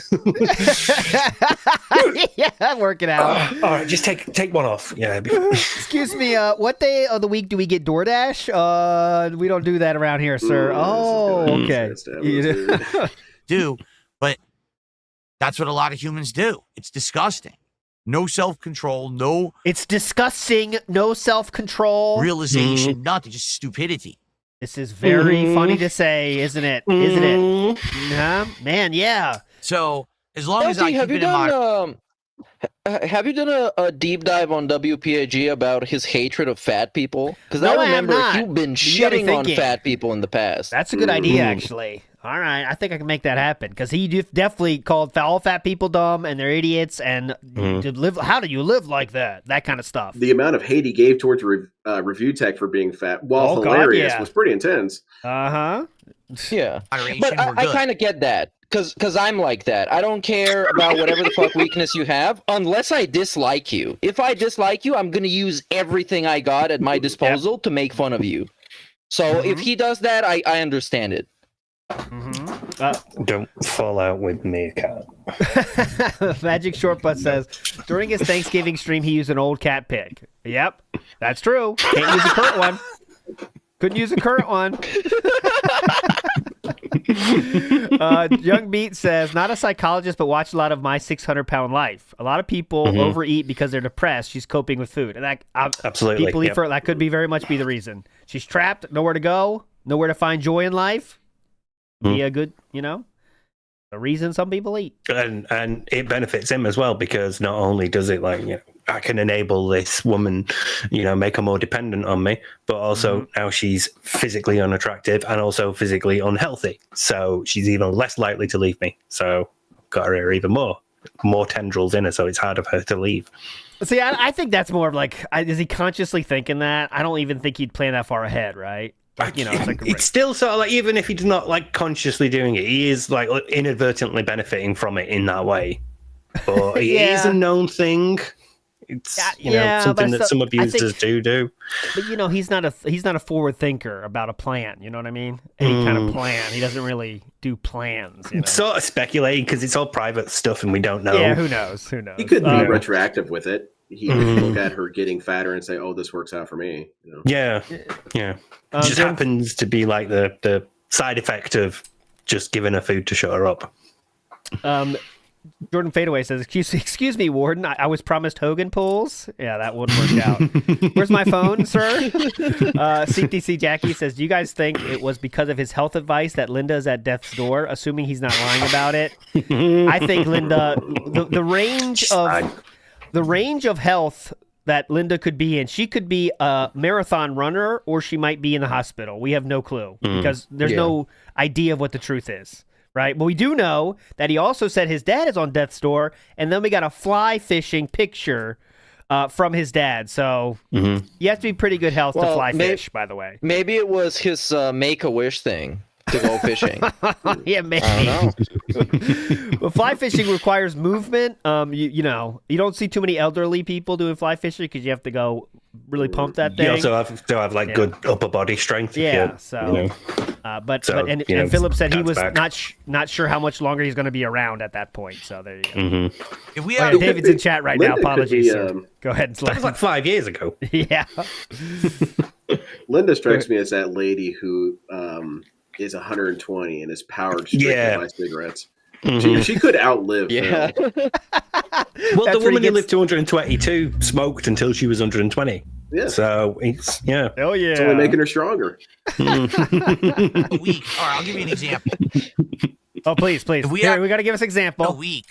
Yeah, work it out. All right, just take one off. Yeah. Excuse me, what day of the week do we get DoorDash? We don't do that around here, sir. Okay. But that's what a lot of humans do. It's disgusting. No self-control, no... It's disgusting, no self-control. Realization, nothing, just stupidity. This is very funny to say, isn't it? Isn't it? Man, yeah. So, as long as I keep it in mind... Have you done a deep dive on WPAG about his hatred of fat people? Because No, I remember I have not. you've been You got me shitting on thinking. fat people in the past. That's a good idea, actually. All right, I think I can make that happen because he definitely called all fat people dumb and they're idiots and to live. How do you live like that? That kind of stuff. The amount of hate he gave towards review tech for being fat, while hilarious, was pretty intense. Yeah, but I kind of get that because I'm like that. I don't care about whatever the fuck weakness you have unless I dislike you. If I dislike you, I'm gonna use everything I got at my disposal to make fun of you. So if he does that, I understand it. Don't fall out with me, cat. Magic Shortbutt says, during his Thanksgiving stream, he used an old cat pic. Yep, that's true. Can't use a current one. Couldn't use a current one. Young Beat says, not a psychologist, but watched a lot of My 600-Pound Life. A lot of people overeat because they're depressed. She's coping with food. And that, absolutely. People eat for it. That could be very much be the reason. She's trapped, nowhere to go, nowhere to find joy in life. Be a good, the reason some people eat. And it benefits him as well, because not only does it I can enable this woman, make her more dependent on me, but also now she's physically unattractive and also physically unhealthy. So she's even less likely to leave me. So got her even more tendrils in her, so it's harder for her to leave. See, I think that's more of is he consciously thinking that? I don't even think he'd plan that far ahead, right? It's still sort of even if he's not consciously doing it, he is inadvertently benefiting from it in that way. But it is a known thing. It's something that some abusers do. But he's not a forward thinker about a plan. You know what I mean? Any kind of plan. He doesn't really do plans. Sort of speculating because it's all private stuff and we don't know. Yeah, who knows? Who knows? He could be retroactive with it. He could look at her getting fatter and say, "Oh, this works out for me." Yeah. It just happens to be the side effect of just giving her food to shut her up. Jordan Fadeaway says, excuse me, Warden, I was promised Hogan pulls. Yeah, that wouldn't work out. Where's my phone, sir? CTC Jackie says, do you guys think it was because of his health advice that Linda is at death's door, assuming he's not lying about it? I think Linda, the range of health that Linda could be in, she could be a marathon runner or she might be in the hospital. We have no clue because there's no idea of what the truth is. Right, but we do know that he also said his dad is on death's door, and then we got a fly fishing picture from his dad. So you have to be pretty good health to fly fish, by the way. Maybe it was his Make-A-Wish thing to go fishing. Yeah, maybe. I don't know. Well, fly fishing requires movement. You don't see too many elderly people doing fly fishing because you have to go really pump that thing. You also have to have good upper body strength. And Philip said he was not sure how much longer he's going to be around at that point. So there you go. If we David's in chat right now. Apologies, sir. Go ahead. That was 5 years ago. Yeah. Linda strikes me as that lady who is 120 and is powered strictly by cigarettes. She could outlive. Yeah. Well, the woman who lived 222 smoked until she was 120. Yeah. So it's Oh yeah. It's only making her stronger. A week. All right, I'll give you an example. Oh, please. We got to give us an example. A week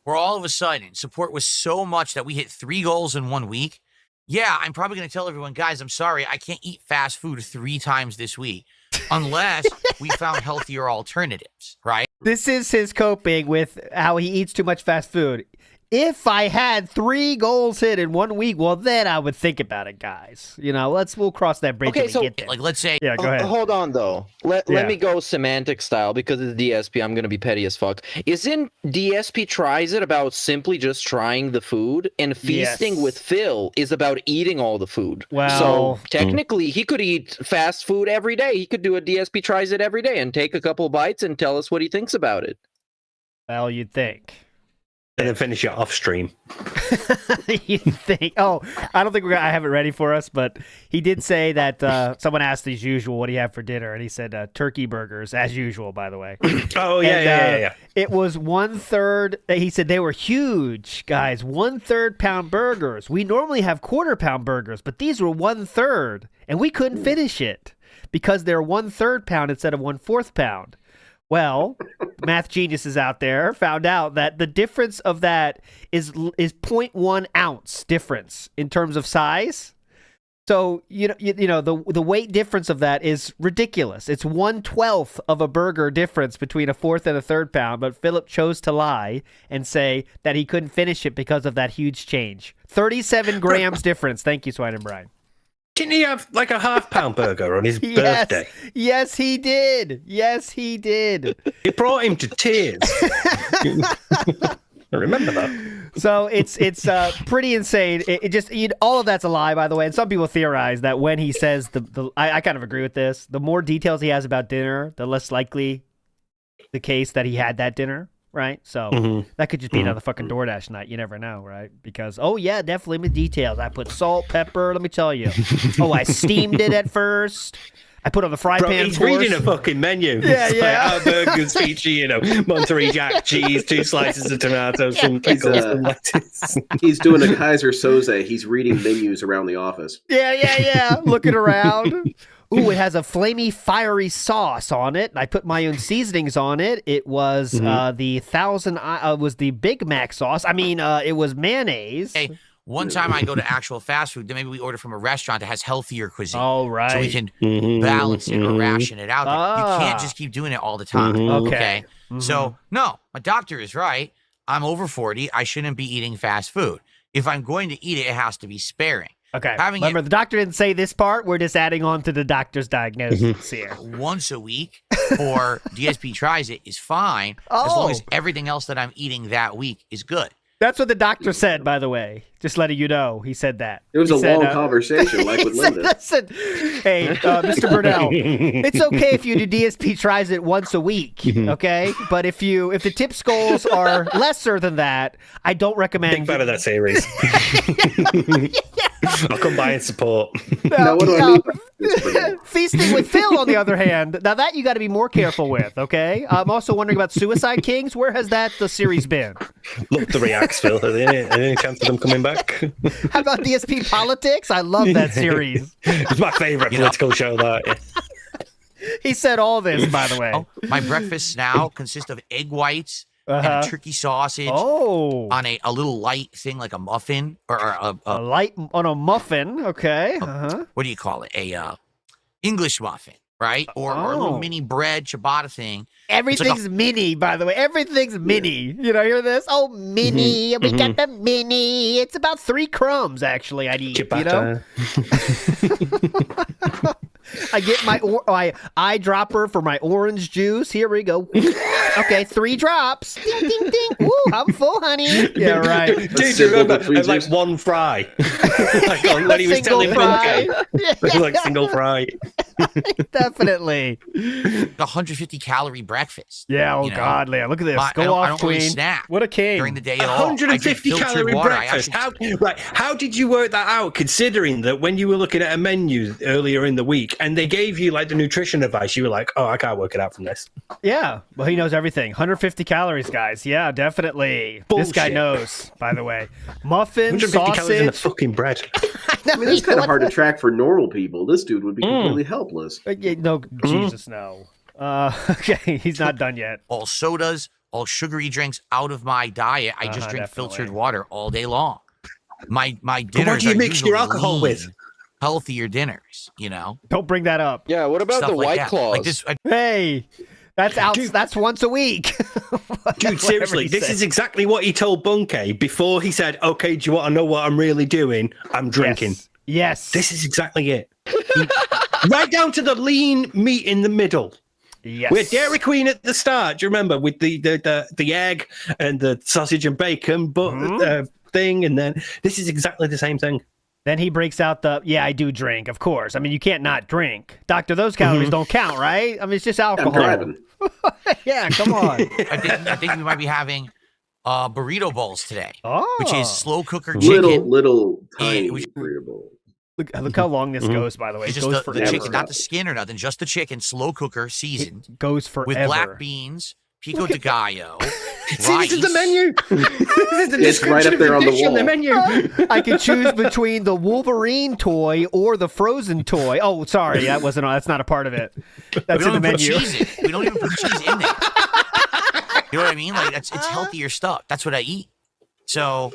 where all of a sudden support was so much that we hit 3 goals in 1 week. Yeah, I'm probably going to tell everyone, guys, I'm sorry, I can't eat fast food 3 times this week unless we found healthier alternatives, right? This is his coping with how he eats too much fast food. If I had 3 goals hit in 1 week, well, then I would think about it, guys. We'll cross that bridge when we get there. Let's say... Yeah, go ahead. Hold on, though. Let me go semantic style because it's DSP. I'm going to be petty as fuck. Isn't DSP tries it about simply just trying the food, and feasting with Phil is about eating all the food? Well... So, technically, he could eat fast food every day. He could do a DSP tries it every day and take a couple bites and tell us what he thinks about it. Well, you'd think. And then finish it off stream. You think? Oh, I don't think I have it ready for us, but he did say that someone asked as usual, what do you have for dinner? And he said turkey burgers, as usual, by the way. Oh, yeah. It was 1/3. He said they were huge, guys. 1/3 pound burgers. We normally have 1/4 pound burgers, but these were 1/3. And we couldn't finish it because they're 1/3 pound instead of 1/4 pound. Well, math geniuses out there found out that the difference of that is 0.1 ounce difference in terms of size. So the weight difference of that is ridiculous. It's 1/12 of a burger difference between a 1/4 and a 1/3 pound. But Philip chose to lie and say that he couldn't finish it because of that huge change. 37 grams difference. Thank you, Swine and Brian. Didn't he have a ½ pound burger on his birthday? Yes, he did. It brought him to tears. I remember that. So it's pretty insane. It just all of that's a lie, by the way. And some people theorize that when he says I kind of agree with this. The more details he has about dinner, the less likely the case that he had that dinner, right? So that could just be another fucking DoorDash night. You never know, right? Because yeah, definitely with details. I put salt, pepper. Let me tell you. I steamed it at first. I put on the fry pan. He's reading a fucking menu. Yeah, Like, burgers feature, Monterey Jack cheese, 2 slices of tomatoes, some pickles, and lettuce. He's doing a Kaiser Soze. He's reading menus around the office. Yeah. Looking around. Ooh, it has a flamey, fiery sauce on it. I put my own seasonings on it. It was was the Big Mac sauce. I mean, it was mayonnaise. Hey, one time I go to actual fast food, then maybe we order from a restaurant that has healthier cuisine. Oh, right. So we can balance it or ration it out. You can't just keep doing it all the time. Okay. So, no, my doctor is right. I'm over 40. I shouldn't be eating fast food. If I'm going to eat it, it has to be sparing. Okay. Remember, the doctor didn't say this part. We're just adding on to the doctor's diagnosis here. Once a week for DSP tries it is fine as long as everything else that I'm eating that week is good. That's what the doctor said, by the way. Just letting you know, he said that. It was a long conversation, like with Linda. Listen, hey, Mr. Burnell, it's okay if you do DSP tries it once a week, okay? But if the tips goals are lesser than that, I don't recommend. Think better that series. I'll come by and support. Now, what do I mean? Feasting with Phil, on the other hand, now that you got to be more careful with, okay? I'm also wondering about Suicide Kings. Where has the series been? Love the reacts, Phil. Are there any chance of them coming back? How about DSP Politics? I love that series. It's my favorite political show. That he said all this, by the way. My breakfasts now consist of egg whites and a turkey sausage on a little light thing like a muffin or a light on a muffin. Okay. What do you call it? A English muffin, right? Or a little mini bread ciabatta thing. Everything's mini, by the way. Everything's mini. You know, hear this? Oh, mini. We got the mini. It's about 3 crumbs, actually, I'd eat. Ciabatta. I get my eyedropper for my orange juice. Here we go. Okay, 3 drops. Ding, ding, ding. Woo, I'm full, honey. Yeah, right. Dude, you remember? It was like 1 fry. When he was telling fry. It was like single fry. Definitely. 150 calorie breakfast. Yeah, God, Leah. Look at this. Go off, I don't queen. Really snack what a king. during the day at all. 150 calorie breakfast. How did you work that out, considering that when you were looking at a menu earlier in the week and they gave you like the nutrition advice, you were like, I can't work it out from this. Yeah. Well, he knows everything. 150 calories, guys. Yeah, definitely. Bullshit. This guy knows, by the way. Muffin, 150 sausage. calories in a fucking bread. I mean, that's kind of hard to track for normal people. This dude would be completely helpless. No, Jesus, no. Okay, he's not done yet. All sodas, all sugary drinks out of my diet. I just drink filtered water all day long. My dinners what do you are mix your alcohol lean, with? Healthier dinners, Don't bring that up. Yeah, what about Stuff the like White that. Claws? Like this, Hey, that's out. That's once a week. Dude, seriously, this is exactly what he told Bunky before he said, okay, do you want to know what I'm really doing? I'm drinking. Yes. This is exactly it. Right down to the lean meat in the middle. Yes. We're Dairy Queen at the start. Do you remember with the egg and the sausage and bacon thing? And then this is exactly the same thing. Then he breaks out I do drink, of course. I mean, you can't not drink. Doctor, those calories don't count, right? I mean, it's just alcohol. I'm driving. Yeah, come on. I think we might be having burrito bowls today, which is slow cooker chicken. Little tiny burrito bowl. Look how long this goes, by the way. It's It just goes the forever. chicken, not the skin or nothing, just the chicken, slow cooker, seasoned. It goes forever. With black beans, pico de gallo, See, rice. this is the menu. This is the It's right up there on the dish wall. the menu. I can choose between the Wolverine toy or the Frozen toy. Oh, sorry, that's not a part of it. That's We in the don't even put menu. cheese in. We don't even put cheese in there. You know what I mean? Like it's healthier stuff. That's what I eat. So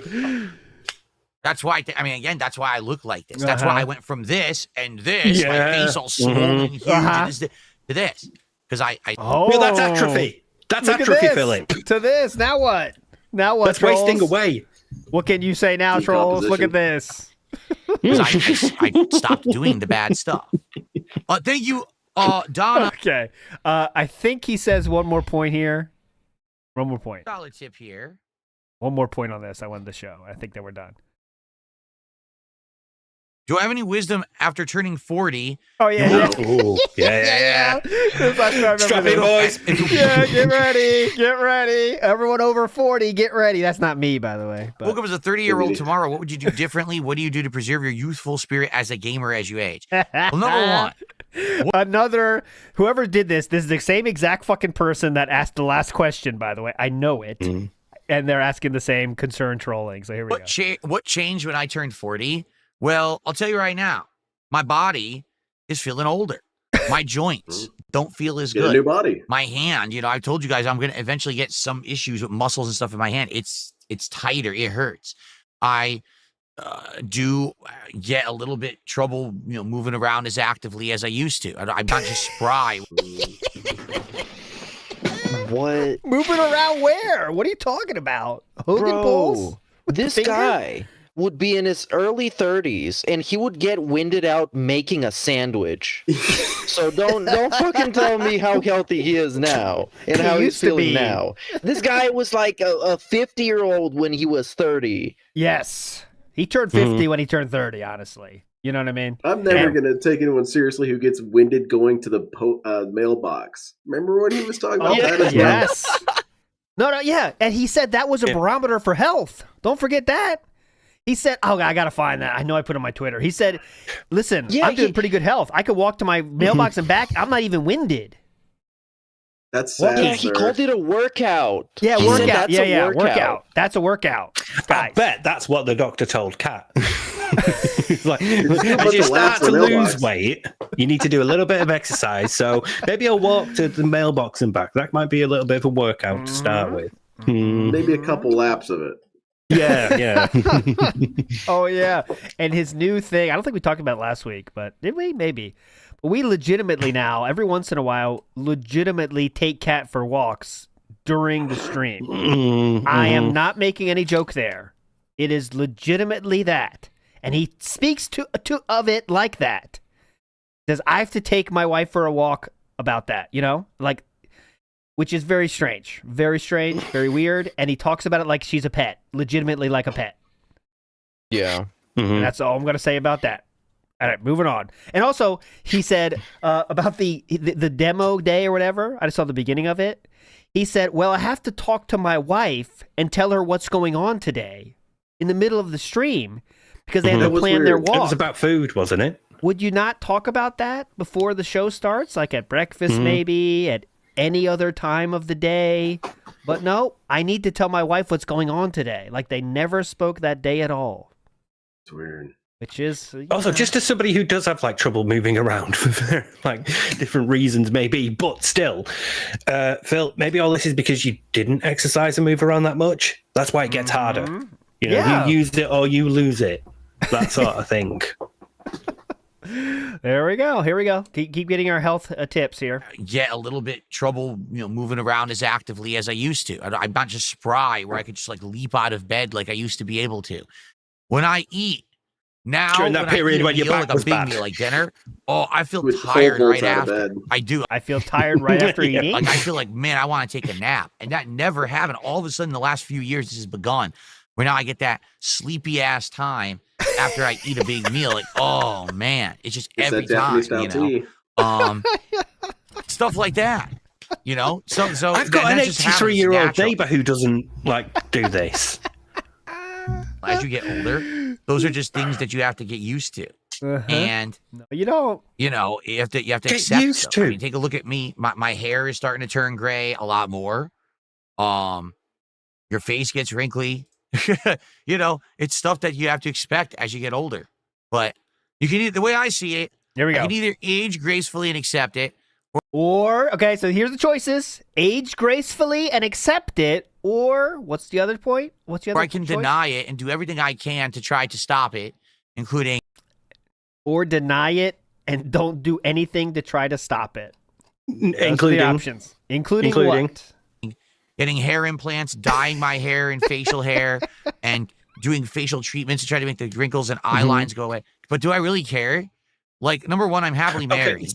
that's why. That's why I look like this. That's why I went from this and this, my face all swollen and huge, to this, because I. Well, that's atrophy. That's Look at atrophy, this. Philip. To this. Now what? Now what? That's trolls? wasting away. What can you say now, trolls? Look at this. 'Cause I stopped doing the bad stuff. Thank you, Donna. Okay. I think he says one more point here. One more point. Solid tip here. One more point on this. I wanted the show. I think that we're done. Do I have any wisdom after turning 40? Oh, yeah. Ooh, yeah. Strap in, boys. Yeah, get ready. Get ready. Everyone over 40, get ready. That's not me, by the way. But. Woke up as a 30-year-old tomorrow. What would you do differently? What do you do to preserve your youthful spirit as a gamer as you age? Well, number one. Whoever did this is the same exact fucking person that asked the last question, by the way. I know it. And they're asking the same concern trolling. So here we go. What changed when I turned 40? Well, I'll tell you right now, my body is feeling older. My joints don't feel as Get good. a new body. My hand, I told you guys I'm going to eventually get some issues with muscles and stuff in my hand. It's tighter. It hurts. I do get a little bit trouble, moving around as actively as I used to. I'm not just spry. What? Moving around where? What are you talking about? Hogan Bulls? This guy would be in his early 30s and he would get winded out making a sandwich. So don't fucking tell me how healthy he is now and how he's feeling now. This guy was like a 50-year-old when he was 30. Yes. He turned 50 when he turned 30, honestly. You know what I mean? I'm never going to take anyone seriously who gets winded going to the mailbox. Remember when he was talking about that as well? Yes. No, yeah. And he said that was a barometer for health. Don't forget that. He said, I got to find that. I know I put it on my Twitter. He said, listen, I'm doing pretty good health. I could walk to my mailbox and back. I'm not even winded. That's sad, yeah, he called it a workout. Yeah, he workout. Workout. That's a workout. Guys. I bet that's what the doctor told Kat. Like, as you start to lose weight, you need to do a little bit of exercise. So maybe I'll walk to the mailbox and back. That might be a little bit of a workout to start with. Maybe a couple laps of it. Yeah. Oh, yeah. And his new thing, I don't think we talked about it last week, but did we? Maybe. But we legitimately now, every once in a while, legitimately take Kat for walks during the stream. I am not making any joke there. It is legitimately that. And he speaks of it like that. Says, I have to take my wife for a walk about that, Like, which is very strange, very weird. And he talks about it like she's a pet, legitimately like a pet. Yeah. And that's all I'm going to say about that. All right, moving on. And also, he said about the demo day or whatever. I just saw the beginning of it. He said, well, I have to talk to my wife and tell her what's going on today in the middle of the stream because they had to plan their walk. It was about food, wasn't it? Would you not talk about that before the show starts? Like at breakfast, maybe, at any other time of the day? But no, I need to tell my wife what's going on today. Like they never spoke that day at all. It's weird. Which is also just as somebody who does have like trouble moving around for like different reasons, maybe, but still, Phil, maybe all this is because you didn't exercise and move around that much. That's why it gets harder. You use it or you lose it. That sort of thing. There we go. Here we go. Keep getting our health tips here. Get a little bit trouble, moving around as actively as I used to. I'm not just spry where I could just like leap out of bed like I used to be able to. When I eat. Now, during that period when your back was bad, meal like dinner, I feel tired right after. I do. I feel tired right after eating. Like I feel like, man, I want to take a nap, and that never happened. All of a sudden, the last few years, this has begun. Where now I get that sleepy ass time after I eat a big meal. Like, oh man, it's just every time, stuff like that. So I've got an 83-year-old neighbor who doesn't like do this. As you get older, those are just things that you have to get used to. And you don't. You have to accept used to. I mean, take a look at me. My hair is starting to turn gray a lot more. Your face gets wrinkly. It's stuff that you have to expect as you get older. But you can the way I see it, here we go. You can either age gracefully and accept it, or okay, so here's the choices: age gracefully and accept it, or what's the other point? What's the other? Or I can deny it and do everything I can to try to stop it, including, or deny it and don't do anything to try to stop it. Including the options, including what? Getting hair implants, dyeing my hair and facial hair, and doing facial treatments to try to make the wrinkles and eye lines go away. But do I really care? Like, number one, I'm happily married.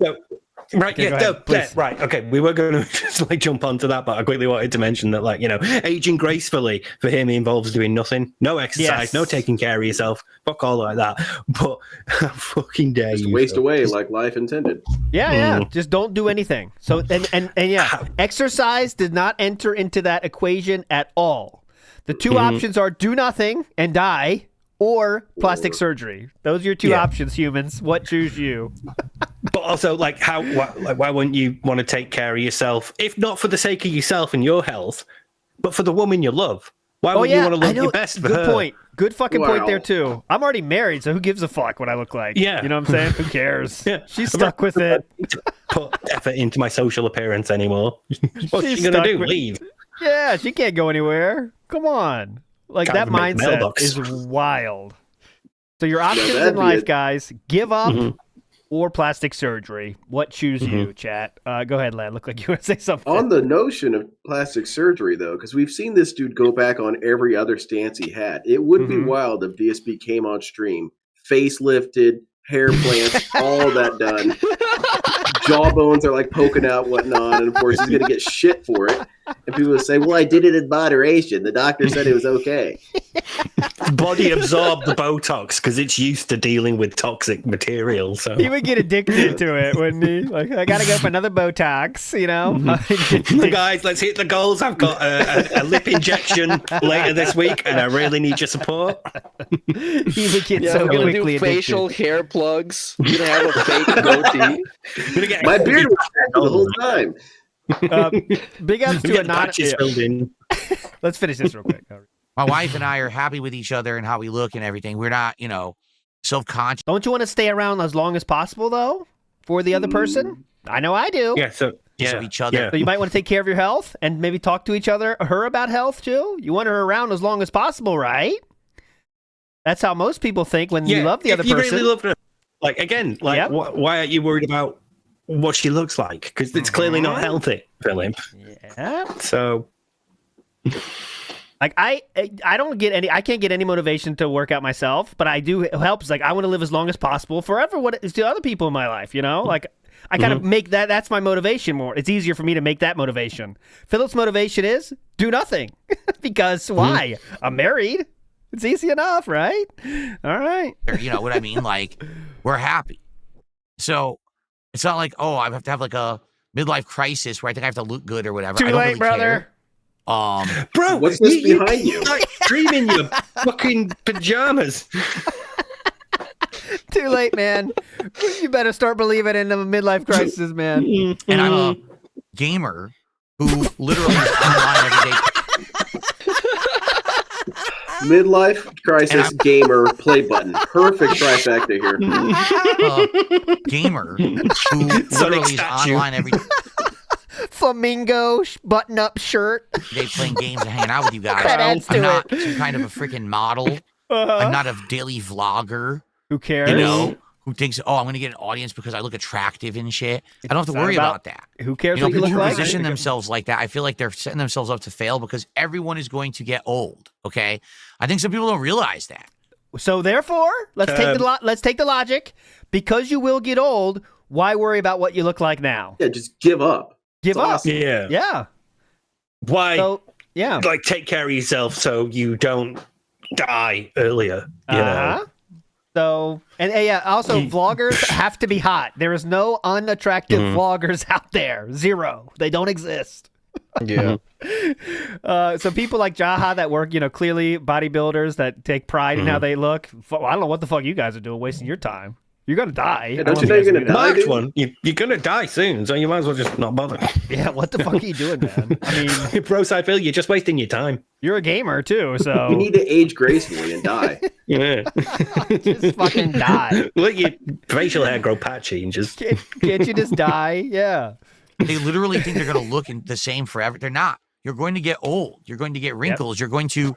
Right, Okay, yeah, go ahead, please. right, okay. We were going to just like jump onto that, but I quickly wanted to mention that, like, aging gracefully for him involves doing nothing, no exercise, no taking care of yourself, fuck all like that. But how fucking dare Just you waste away like life intended. Yeah. Just don't do anything. So and yeah, exercise did not enter into that equation at all. The two options are do nothing and die, or plastic surgery. Those are your two options, humans. What choose you? But also, like, why wouldn't you want to take care of yourself, if not for the sake of yourself and your health, but for the woman you love? Why would you want to look your best for her? Good point. Good fucking point there, too. I'm already married, so who gives a fuck what I look like? Yeah. You know what I'm saying? Who cares? Yeah. She's stuck with it. Put effort into my social appearance anymore. What's she going to do? Leave? Yeah, she can't go anywhere. Come on. Like, Can't that even make the mindset mailbox. is wild. So your options in life, guys, give up or plastic surgery. What choose you, chat? Go ahead, Len. Look like you want to say something. On the notion of plastic surgery, though, because we've seen this dude go back on every other stance he had, it would be wild if DSP came on stream, face lifted, hair plants, all that done. Jawbones are like poking out, whatnot, and of course he's gonna get shit for it. And people would say, "Well, I did it in moderation. The doctor said it was okay." Body absorbed the Botox because it's used to dealing with toxic material. So He would get addicted to it, wouldn't he? Like, I gotta go for another Botox, you know? Guys, let's hit the goals. I've got a lip injection later this week, and I really need your support. He would get so we're gonna do facial hair plugs. We're gonna have a fake goatee. My beard was the whole time. Big ups to patches filled in. Let's finish this real quick. My wife and I are happy with each other and how we look and everything. We're not, self-conscious. Don't you want to stay around as long as possible, though, for the other person? I know I do. Yeah, so of each other. So you might want to take care of your health and maybe talk to her about health, too. You want her around as long as possible, right? That's how most people think when you love the other person. Really love her. Like, again, why aren't you worried about what she looks like? Because it's clearly not healthy, Philip. Yeah. So, like, I can't get any motivation to work out myself, but I do. It helps. Like, I want to live as long as possible forever. What is to other people in my life, Like, I kind of make that's my motivation more. It's easier for me to make that motivation. Philip's motivation is do nothing because why? I'm married. It's easy enough, right? All right. You know what I mean? Like, we're happy. So it's not like, I have to have like a midlife crisis where I think I have to look good or whatever. Too I don't late, really brother. Care. Bro, what's this behind you? Like, dreaming your fucking pajamas. Too late, man. You better start believing in the midlife crisis, man. And I'm a gamer who literally is online every day. Midlife crisis, gamer, play button. Perfect trifecta here. Gamer who literally is online every day. Flamingo button-up shirt. They playing games and hanging out with you guys. I'm not some kind of a freaking model. I'm not a daily vlogger. Who cares? Who thinks, I'm going to get an audience because I look attractive and shit. I don't have to worry about that. Who cares what you people look who like? position themselves like that, I feel like they're setting themselves up to fail because everyone is going to get old, okay? I think some people don't realize that. So therefore, let's take the logic. Because you will get old, why worry about what you look like now? Yeah, just give up. Give up. Awesome. Yeah. Yeah. Why? So, yeah. Like, take care of yourself so you don't die earlier. You know? So, and also vloggers have to be hot. There is no unattractive vloggers out there. Zero. They don't exist. Yeah. So people like Jaha that work, clearly bodybuilders that take pride in how they look. I don't know what the fuck you guys are doing, wasting your time. You're gonna die. Yeah, don't you know you're gonna die? Marked one. You're gonna die soon, so you might as well just not bother. Yeah, what the fuck are you doing, man? I mean, bro, side Phil, you're just wasting your time. You're a gamer too, so you need to age gracefully and die. Yeah, just fucking die. Let your facial hair grow patchy and just can't you just die? Yeah. They literally think they're gonna look the same forever. They're not. You're going to get old. You're going to get wrinkles. Yep. You're going to,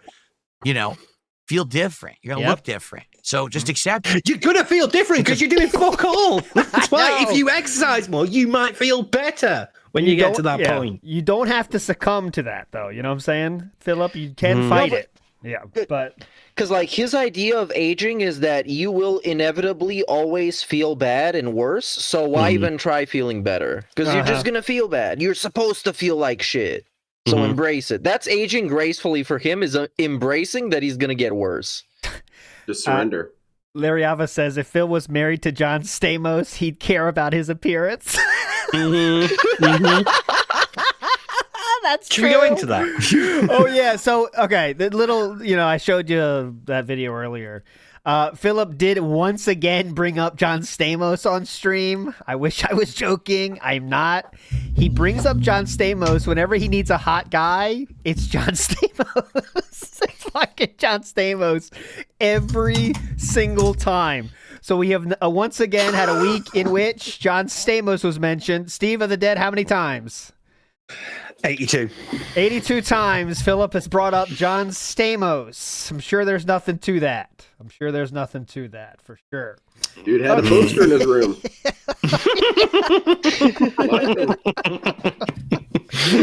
feel different. You're gonna look different. So just accept it. You're gonna feel different because you're doing fuck all. That's why if you exercise more, you might feel better when you get to that point. You don't have to succumb to that, though. You know what I'm saying, Philip? You can fight it. Yeah, but because like his idea of aging is that you will inevitably always feel bad and worse. So why even try feeling better? Because you're just gonna feel bad. You're supposed to feel like shit. So embrace it. That's aging gracefully for him. Is embracing that he's gonna get worse. Just surrender. Larry Ava says if Phil was married to John Stamos, he'd care about his appearance. That's Should true. we go into that? Oh yeah. So okay, the little I showed you that video earlier. Philip did once again bring up John Stamos on stream. I wish I was joking. I'm not. He brings up John Stamos whenever he needs a hot guy. It's John Stamos. It's fucking John Stamos every single time. So we have once again had a week in which John Stamos was mentioned. Steve of the Dead, how many times? 82. 82 times Philip has brought up John Stamos. I'm sure there's nothing to that. For sure. Dude had a poster in his room.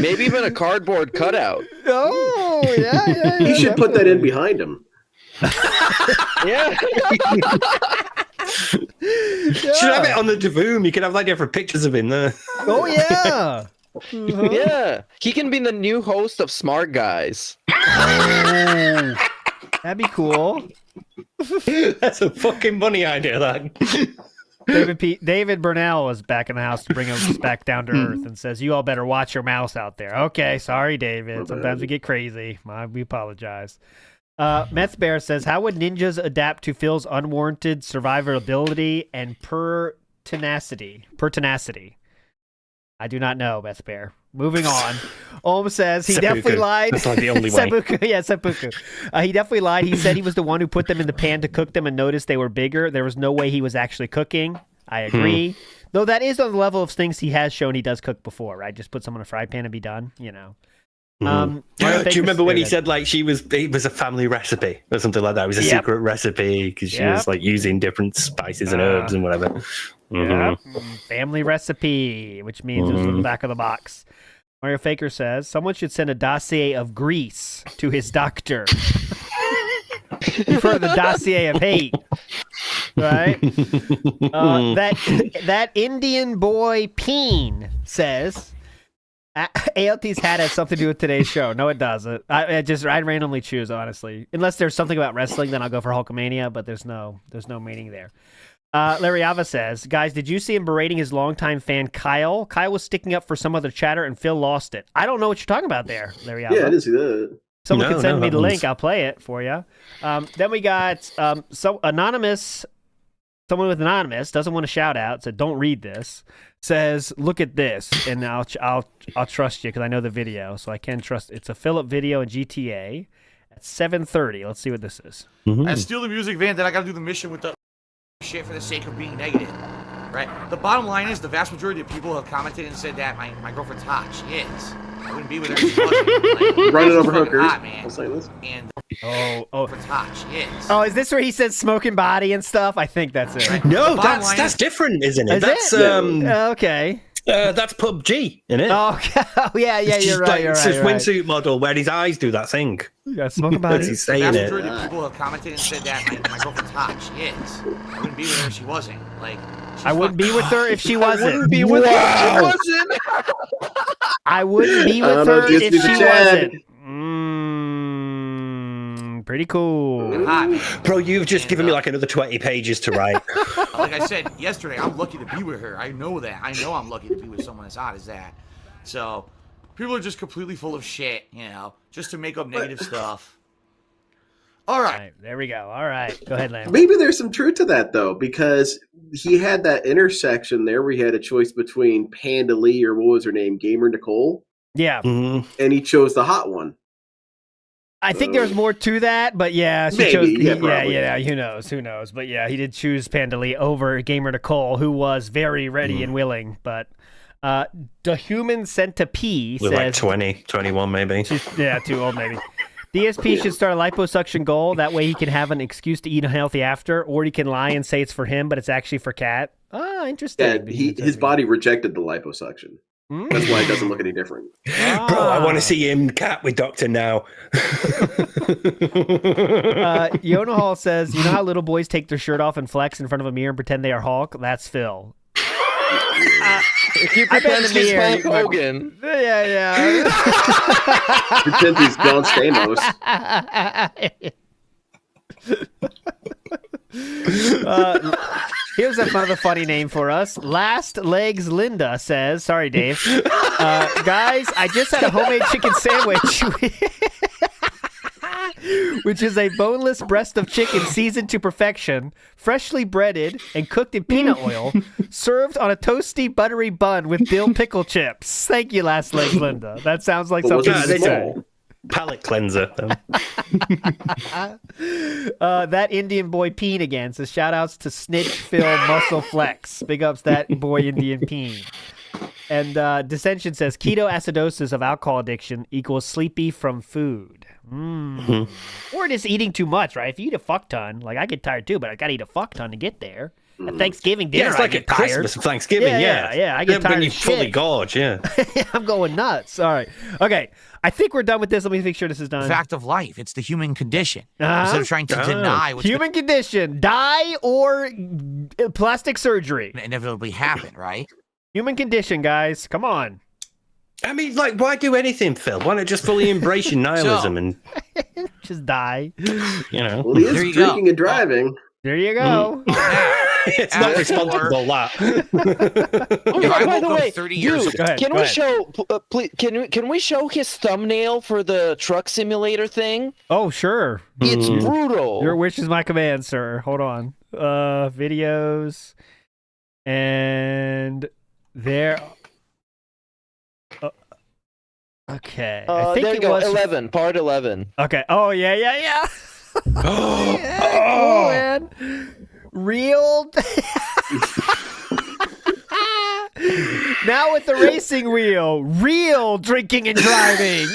Maybe even a cardboard cutout. Oh, yeah. He should put that in behind him. Yeah. Should have it on the Davoom. You could have like different pictures of him there. Oh, yeah. Yeah, he can be the new host of Smart Guys. Oh, that'd be cool. That's a fucking funny idea, that. David Burnell was back in the house to bring us back down to earth and says, you all better watch your mouse out there. Okay, sorry, David. Sometimes we get crazy. We apologize. Meth Bear says, how would ninjas adapt to Phil's unwarranted survivability and pertinacity? I do not know, Beth Bear. Moving on. Ohm says he definitely lied. That's like the only way. Seppuku. He definitely lied. He said he was the one who put them in the pan to cook them and noticed they were bigger. There was no way he was actually cooking. I agree. Though that is on the level of things he has shown he does cook before, right? Just put some on a fry pan and be done, Do you remember when he said like it was a family recipe or something like that? It was a secret recipe because she was like using different spices and herbs and whatever. Family recipe, which means it was in the back of the box. Mario Faker says someone should send a dossier of grease to his doctor. You've heard the dossier of hate, right? That Indian boy Peen says ALT's hat has something to do with today's show. No, it doesn't. I randomly choose, honestly. Unless there's something about wrestling, then I'll go for Hulkamania, but there's no meaning there. Larry Ava says, guys, did you see him berating his longtime fan Kyle? Kyle was sticking up for some other chatter and Phil lost it. I don't know what you're talking about there, Larry Ava. Yeah, I didn't see that. Someone can send me the link. I'll play it for you. Then we got anonymous. Someone with anonymous doesn't want to shout out. Said, "Don't read this." Says, "Look at this," and I'll trust you because I know the video, so I can trust. It's a Philip video in GTA at 7:30. Let's see what this is. I steal the music van, then I got to do the mission with the shit for the sake of being negative, right? The bottom line is the vast majority of people have commented and said that my girlfriend's hot. She is. I wouldn't be with her if she wasn't. Like, running over hookers. Hot, man. And it's hot. She is. Oh, is this where he said smoking body and stuff? I think that's it. Right? No, that's different, isn't it? Is That's okay. That's PUBG, isn't it? Oh, yeah, you're right. It's his windsuit model where his eyes do that thing. Yeah, smoking body. He's The saying vast it. majority of people have commented and said that my girlfriend's hot. She is. I wouldn't be with her if she wasn't. Like, I wouldn't be with her if she wasn't. I wouldn't be with her if she wasn't. I wouldn't be with her if she wasn't. Pretty cool. Bro, you've just given me like another 20 pages to write. Like I said yesterday, I'm lucky to be with her. I know that. I know I'm lucky to be with someone as hot as that. So, people are just completely full of shit, just to make up negative stuff. All right. There we go. All right. Go ahead, Lamb. Maybe there's some truth to that, though, because he had that intersection there where he had a choice between Panda Lee or what was her name, Gamer Nicole. Yeah. Mm-hmm. And he chose the hot one. I think there's more to that, but yeah, she maybe, chose. yeah, who knows? But yeah, he did choose Panda Lee over Gamer Nicole, who was very ready and willing. But the human centipede We're says, like 20, 21 maybe. Too old maybe. DSP should start a liposuction goal. That way he can have an excuse to eat unhealthy after, or he can lie and say it's for him, but it's actually for Kat. Ah, interesting. Yeah, his body rejected the liposuction. That's why it doesn't look any different. Bro, I want to see him cat with Doctor now. Yona Hall says, you know how little boys take their shirt off and flex in front of a mirror and pretend they are Hulk? That's Phil. If you pretend he's Hulk Hogan. Yeah. Pretend he's Don Stamos. Here's another funny name for us. Last Legs Linda says, sorry, Dave. Guys, I just had a homemade chicken sandwich, which is a boneless breast of chicken seasoned to perfection, freshly breaded and cooked in peanut oil, served on a toasty, buttery bun with dill pickle chips. Thank you, Last Legs Linda. That sounds like something to say. Palate cleanser. That Indian boy Peen again says shout outs to Snitch Phil Muscle Flex. Big ups that boy Indian Peen. And Dissension says keto acidosis of alcohol addiction equals sleepy from food. Or just eating too much, right? If you eat a fuck ton, like I get tired too, but I gotta eat a fuck ton to get there. At Thanksgiving dinner, it's like I get at Christmas tired. and Thanksgiving, yeah. I get tired when you of fully shit. gorge, yeah. I'm going nuts. All right. Okay. I think we're done with this. Let me make sure this is done. Fact of life. It's the human condition. Instead of trying to deny what's human condition, die or plastic surgery. inevitably happen, right? Human condition, guys. Come on. I mean, like, why do anything, Phil? Why not just fully embrace your nihilism and just die? You know, well, he is drinking and driving. There you go. It's not responsible, that. By the way, 30 years dude, can we show? Please, can we show his thumbnail for the truck simulator thing? Oh, sure. It's brutal. Your wish is my command, sir. Hold on. Videos, and there. Okay. I think there you it go. was 11, part 11. Okay. Oh yeah. Cool, man. Real. Now with the racing wheel, real drinking and driving.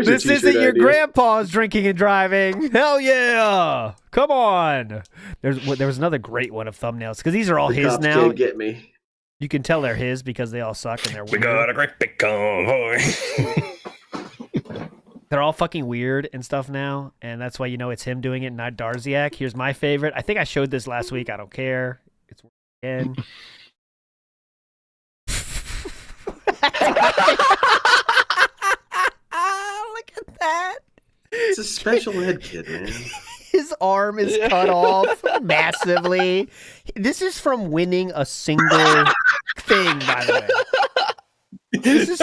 This isn't your grandpa's drinking and driving. Hell yeah! Come on. There was another great one of thumbnails because these are all his cops now. can't get me. You can tell they're his because they all suck and they're weird. We got a great big convoy. They're all fucking weird and stuff now, and that's why you know it's him doing it, not Darziak. Here's my favorite. I think I showed this last week. I don't care. It's again. Look at that. It's a special ed kid, man. His arm is cut off massively. This is from winning a single thing, by the way. This is,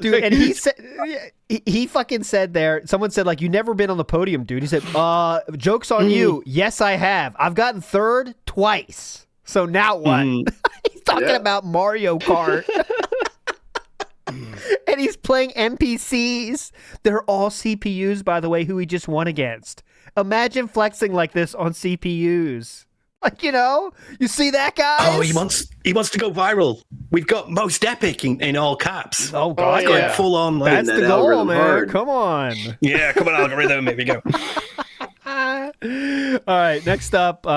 dude, and he said, he fucking said there, someone said, like, you never been on the podium, dude. He said, joke's on you. Yes, I have. I've gotten third twice. So now what? He's talking about Mario Kart. And he's playing NPCs. They're all CPUs, by the way, who he just won against. Imagine flexing like this on CPUs. Like, you know, you see that, guys? Oh, he wants to go viral. We've got most epic in all caps. Oh, God, He's going full on. Like, that's the goal, man. Hard. Come on. Yeah, come on, algorithm. Here we go. All right, next up,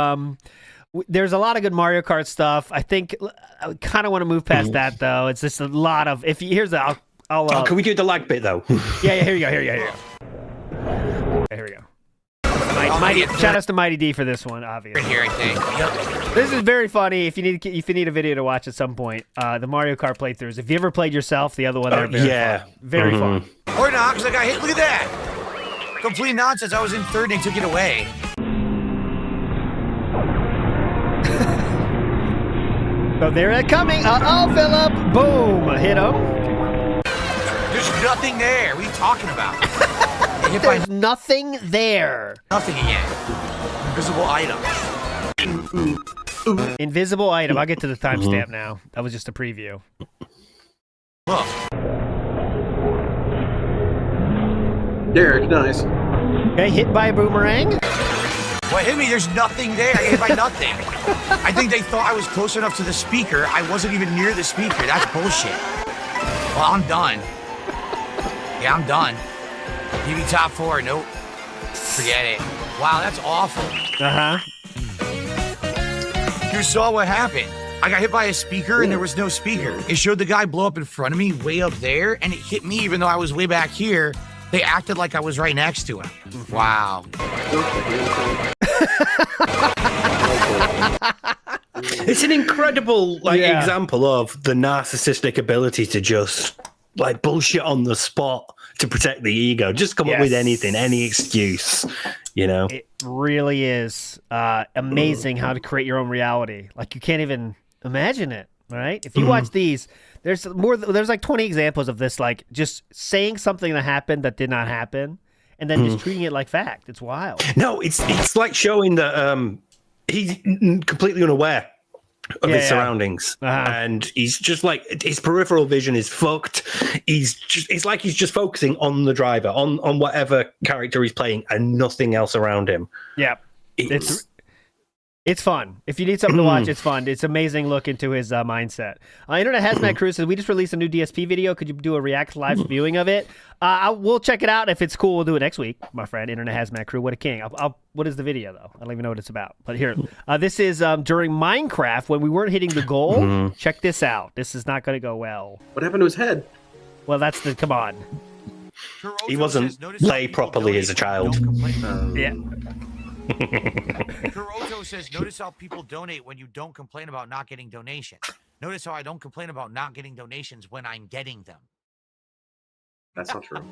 there's a lot of good Mario Kart stuff. I think I kind of want to move past that, though. It's just a lot of. Here's the. I'll can we do the lag bit though? Yeah. Here you go. Okay, here we go. Mighty, shout outs to Mighty D for this one, obviously. Right here, I think. Yep. This is very funny. If you need a video to watch at some point, the Mario Kart playthroughs. If you ever played yourself, the other one, they're very fun. Very fun. Or not, because I got hit. Look at that. Complete nonsense. I was in third and they took it away. So they're coming. Uh-oh, Philip. Boom. Hit him. There's nothing there. What are you talking about? There's nothing there. Nothing again. Invisible item. Invisible item. I'll get to the timestamp now. That was just a preview. Look. Derek, nice. Okay, hit by a boomerang. What hit me? There's nothing there. I hit by nothing. I think they thought I was close enough to the speaker. I wasn't even near the speaker. That's bullshit. Well, I'm done. Yeah, I'm done. TV top 4. Nope. Forget it. Wow, that's awful. Uh-huh. You saw what happened. I got hit by a speaker and there was no speaker. It showed the guy blow up in front of me way up there, and it hit me even though I was way back here. They acted like I was right next to him. Wow. It's an incredible example of the narcissistic ability to just like bullshit on the spot to protect the ego. Just come up with anything, any excuse, you know. It really is amazing how to create your own reality. Like you can't even imagine it, right? If you watch these, there's like 20 examples of this, like just saying something that happened that did not happen and then just treating it like fact. It's wild. No, it's like showing that he's completely unaware of his surroundings, and he's just like his peripheral vision is fucked. It's like he's just focusing on the driver, on whatever character he's playing, and nothing else around him. Yeah, it's fun. If you need something to watch, it's fun. It's amazing look into his mindset. Internet Hazmat Crew says, we just released a new DSP video. Could you do a react live viewing of it? We'll check it out. If it's cool, we'll do it next week, my friend. Internet Hazmat Crew, what a king. What is the video, though? I don't even know what it's about. But here, this is during Minecraft when we weren't hitting the goal. Check this out. This is not going to go well. What happened to his head? Well, come on. He wasn't play properly as a child. Yeah. Kuroto says, notice how people donate when you don't complain about not getting donations. Notice how I don't complain about not getting donations when I'm getting them. That's not true.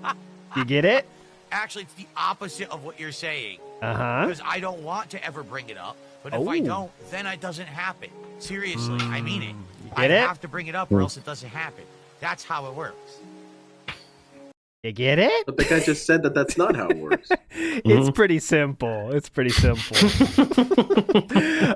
You get it? Actually, it's the opposite of what you're saying. Because I don't want to ever bring it up, but if I don't, then it doesn't happen. Seriously, I mean it. I have to bring it up or else it doesn't happen. That's how it works. You get it? But the guy just said that that's not how it works. It's pretty simple.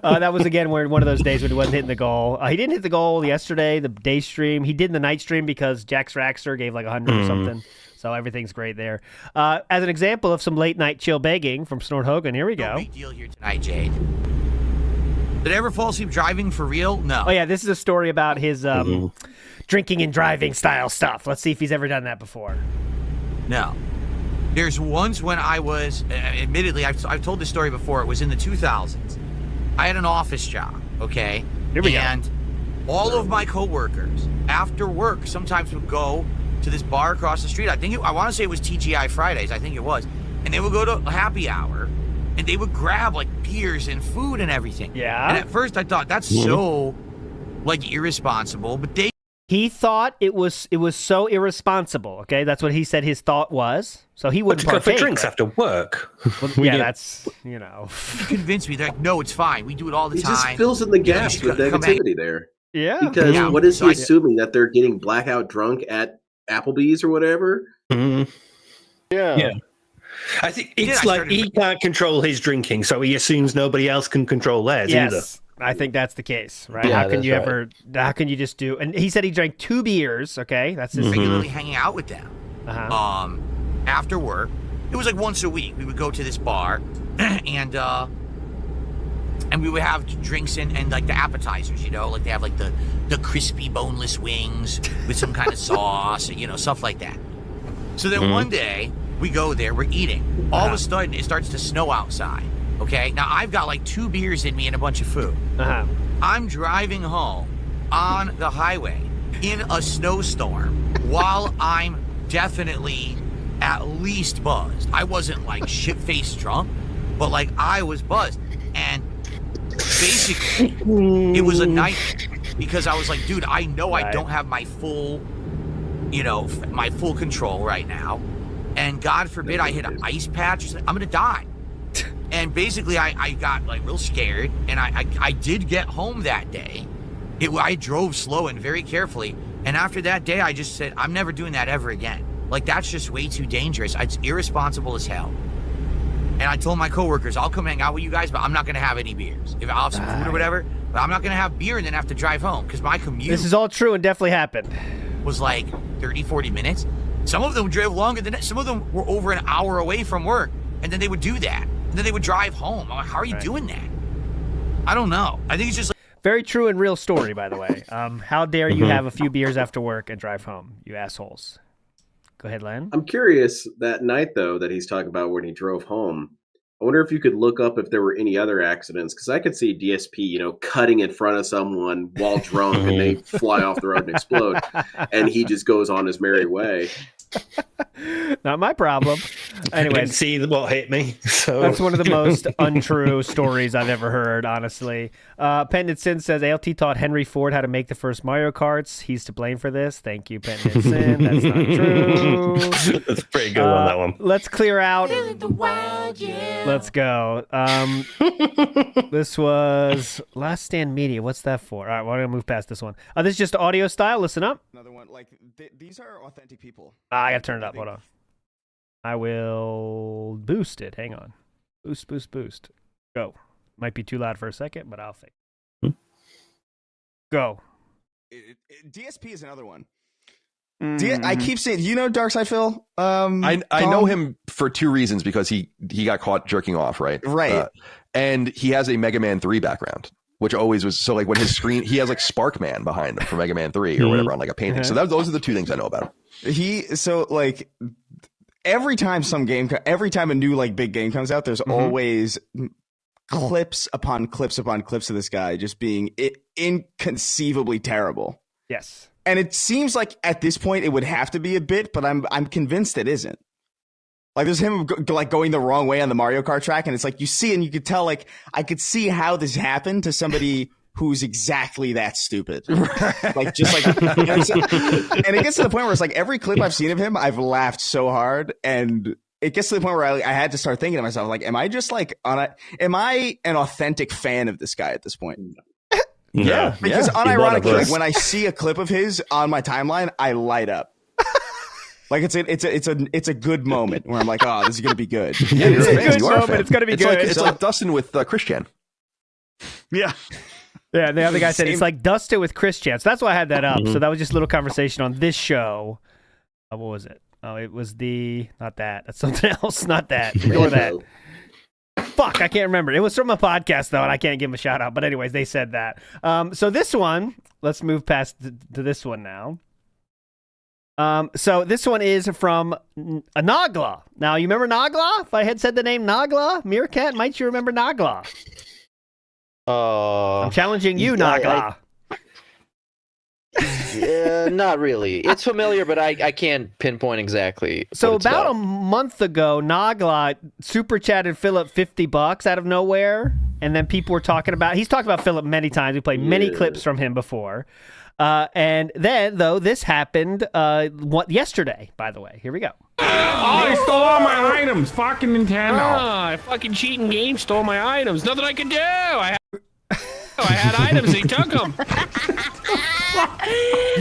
That was, again, one of those days when he wasn't hitting the goal. He didn't hit the goal yesterday, the day stream. He did in the night stream because Jax Raxer gave like 100 or something. So everything's great there. As an example of some late night chill begging from Snort Hogan, here we go. No big deal here tonight, Jade. Did I ever fall asleep driving for real? No. Oh, yeah, this is a story about his drinking and driving style stuff. Let's see if he's ever done that before. No. There's once when I was, admittedly, I've told this story before. It was in the 2000s. I had an office job, okay? Here we go. And all of my coworkers, after work, sometimes would go to this bar across the street. I want to say it was TGI Fridays. I think it was. And they would go to happy hour, and they would grab, like, beers and food and everything. Yeah. And at first I thought, that's so, like, irresponsible. But he thought it was so irresponsible. Okay, that's what he said his thought was. So he wouldn't go for partake, drinks right? after work. Well, yeah, that's You convinced me. They're like, no, it's fine. We do it all the He time. just fills in the gaps with negativity there. Yeah. Because what is he assuming, that they're getting blackout drunk at Applebee's or whatever? Yeah. I think it's he can't control his drinking, so he assumes nobody else can control theirs either. I think that's the case, right? Yeah, how can you that's ever? How can you just do? And he said he drank 2 beers. Okay, that's his regularly hanging out with them. After work, it was like once a week. We would go to this bar, and we would have drinks and like the appetizers. You know, like they have like the crispy boneless wings with some kind of sauce, stuff like that. So then one day we go there, we're eating. All of a sudden, it starts to snow outside. Okay, now I've got like 2 beers in me and a bunch of food. I'm driving home on the highway in a snowstorm while I'm definitely at least buzzed. I wasn't like shit-faced drunk, but like I was buzzed. And basically, it was a nightmare because I was like, dude, I know I don't have my full, my full control right now. And God forbid I hit an ice patch, I'm gonna die. And basically, I got like real scared, and I did get home that day. I drove slow and very carefully, and after that day, I just said, I'm never doing that ever again. Like, that's just way too dangerous. It's irresponsible as hell. And I told my coworkers, I'll come hang out with you guys, but I'm not going to have any beers. If I'll have some food or whatever, but I'm not going to have beer and then have to drive home, because my commute... This is all true and definitely happened. ...was like 30, 40 minutes. Some of them drove longer than that. Some of them were over an hour away from work, and then they would do that. And then they would drive home. I'm like, how are you doing that? I don't know. I think it's just like... Very true and real story, by the way. How dare you have a few beers after work and drive home, you assholes. Go ahead, Len. I'm curious, that night, though, that he's talking about when he drove home, I wonder if you could look up if there were any other accidents, because I could see DSP, cutting in front of someone while drunk and they fly off the road and explode, and he just goes on his merry way. Not my problem. Anyways, I didn't see what hit me. So that's one of the most untrue stories I've ever heard, honestly. Pendant Sin says ALT taught Henry Ford how to make the first Mario Karts. He's to blame for this. Thank you, Pendant Sin. That's not true. That's pretty good on that one. Let's clear out. Let's go. This was Last Stand Media. What's that for? All right, we're going to move past this one. This is just audio style. Listen up. Another one. Like, these are authentic people. I got to turn it up. Hold on. I will boost it. Hang on. Boost. Go. Might be too loud for a second, but I'll fix it. Go. DSP is another one. I keep saying, Darkside Phil? I know him for two reasons, because he got caught jerking off, right? Right. And he has a Mega Man 3 background, which always was, so like when his screen, he has like Sparkman behind him for Mega Man 3 or whatever on like a painting. So those are the two things I know about him. Every time a new like big game comes out, there's always clips upon clips upon clips of this guy just being inconceivably terrible. Yes. And it seems like at this point it would have to be a bit, but I'm convinced it isn't. Like there's him like going the wrong way on the Mario Kart track, and it's like you see, and you could tell, like I could see how this happened to somebody who's exactly that stupid. Like just like, and it gets to the point where it's like every clip I've seen of him, I've laughed so hard, and it gets to the point where I had to start thinking to myself, like, am I just like am I an authentic fan of this guy at this point? Yeah, because unironically, like when I see a clip of his on my timeline, I light up. Like it's a good moment where I'm like, oh, this is gonna be good. Yeah, it's a good moment. It's gonna be good. It's like Dustin with Christian. Yeah. Yeah, the other guy said it's like Dustin with Christian. So that's why I had that up. So that was just a little conversation on this show. What was it? Oh, it was not that. That's something else. Not that. Ignore that. Fuck, I can't remember. It was from a podcast, though, and I can't give him a shout out. But anyways, they said that. So this one, let's move past to this one now. So this one is from Nagla. Now, you remember Nagla? If I had said the name Nagla, Meerkat, might you remember Nagla? I'm challenging you, Nagla. Yeah, not really. It's familiar, but I can't pinpoint exactly. So about a month ago, Nagla super chatted Philip $50 out of nowhere, and then people were talking about. He's talked about Philip many times. We played many clips from him before, and then though this happened yesterday. By the way, here we go. Oh, he stole all my items. Fucking Nintendo. I fucking cheating game stole my items. Nothing I could do. I had items. He took them.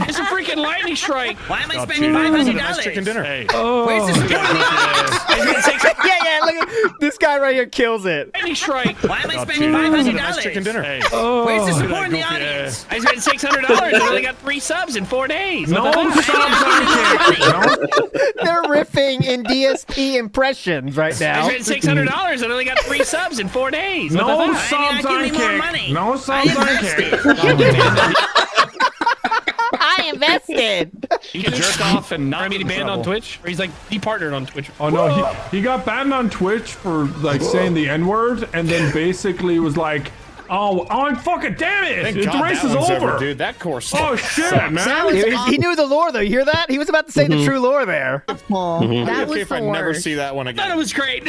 It's a freaking lightning strike. Why am I spending $500? Nice chicken dinner. Hey. Where's the support in the audience? Yeah, look at this guy right here kills it. Lightning strike. Why am I spending $500? Nice chicken dinner. Hey. Where's the support in the audience? I spent $600 and only got 3 subs in 4 days. No subs on kick. They're riffing in DSP impressions right now. I spent $600 and only got 3 subs in 4 days. No subs on kick. No subs on kick. I invested. He can jerk off and not be banned on Twitch, or he's like departnered on Twitch. Oh no, he got banned on Twitch for like saying the N-word, and then basically was like, oh, fucking damn it! The race is over, dude. That course. Oh shit, man! He knew the lore though. You hear that? He was about to say the true lore there. That was if I never see that one I again. thought it was great.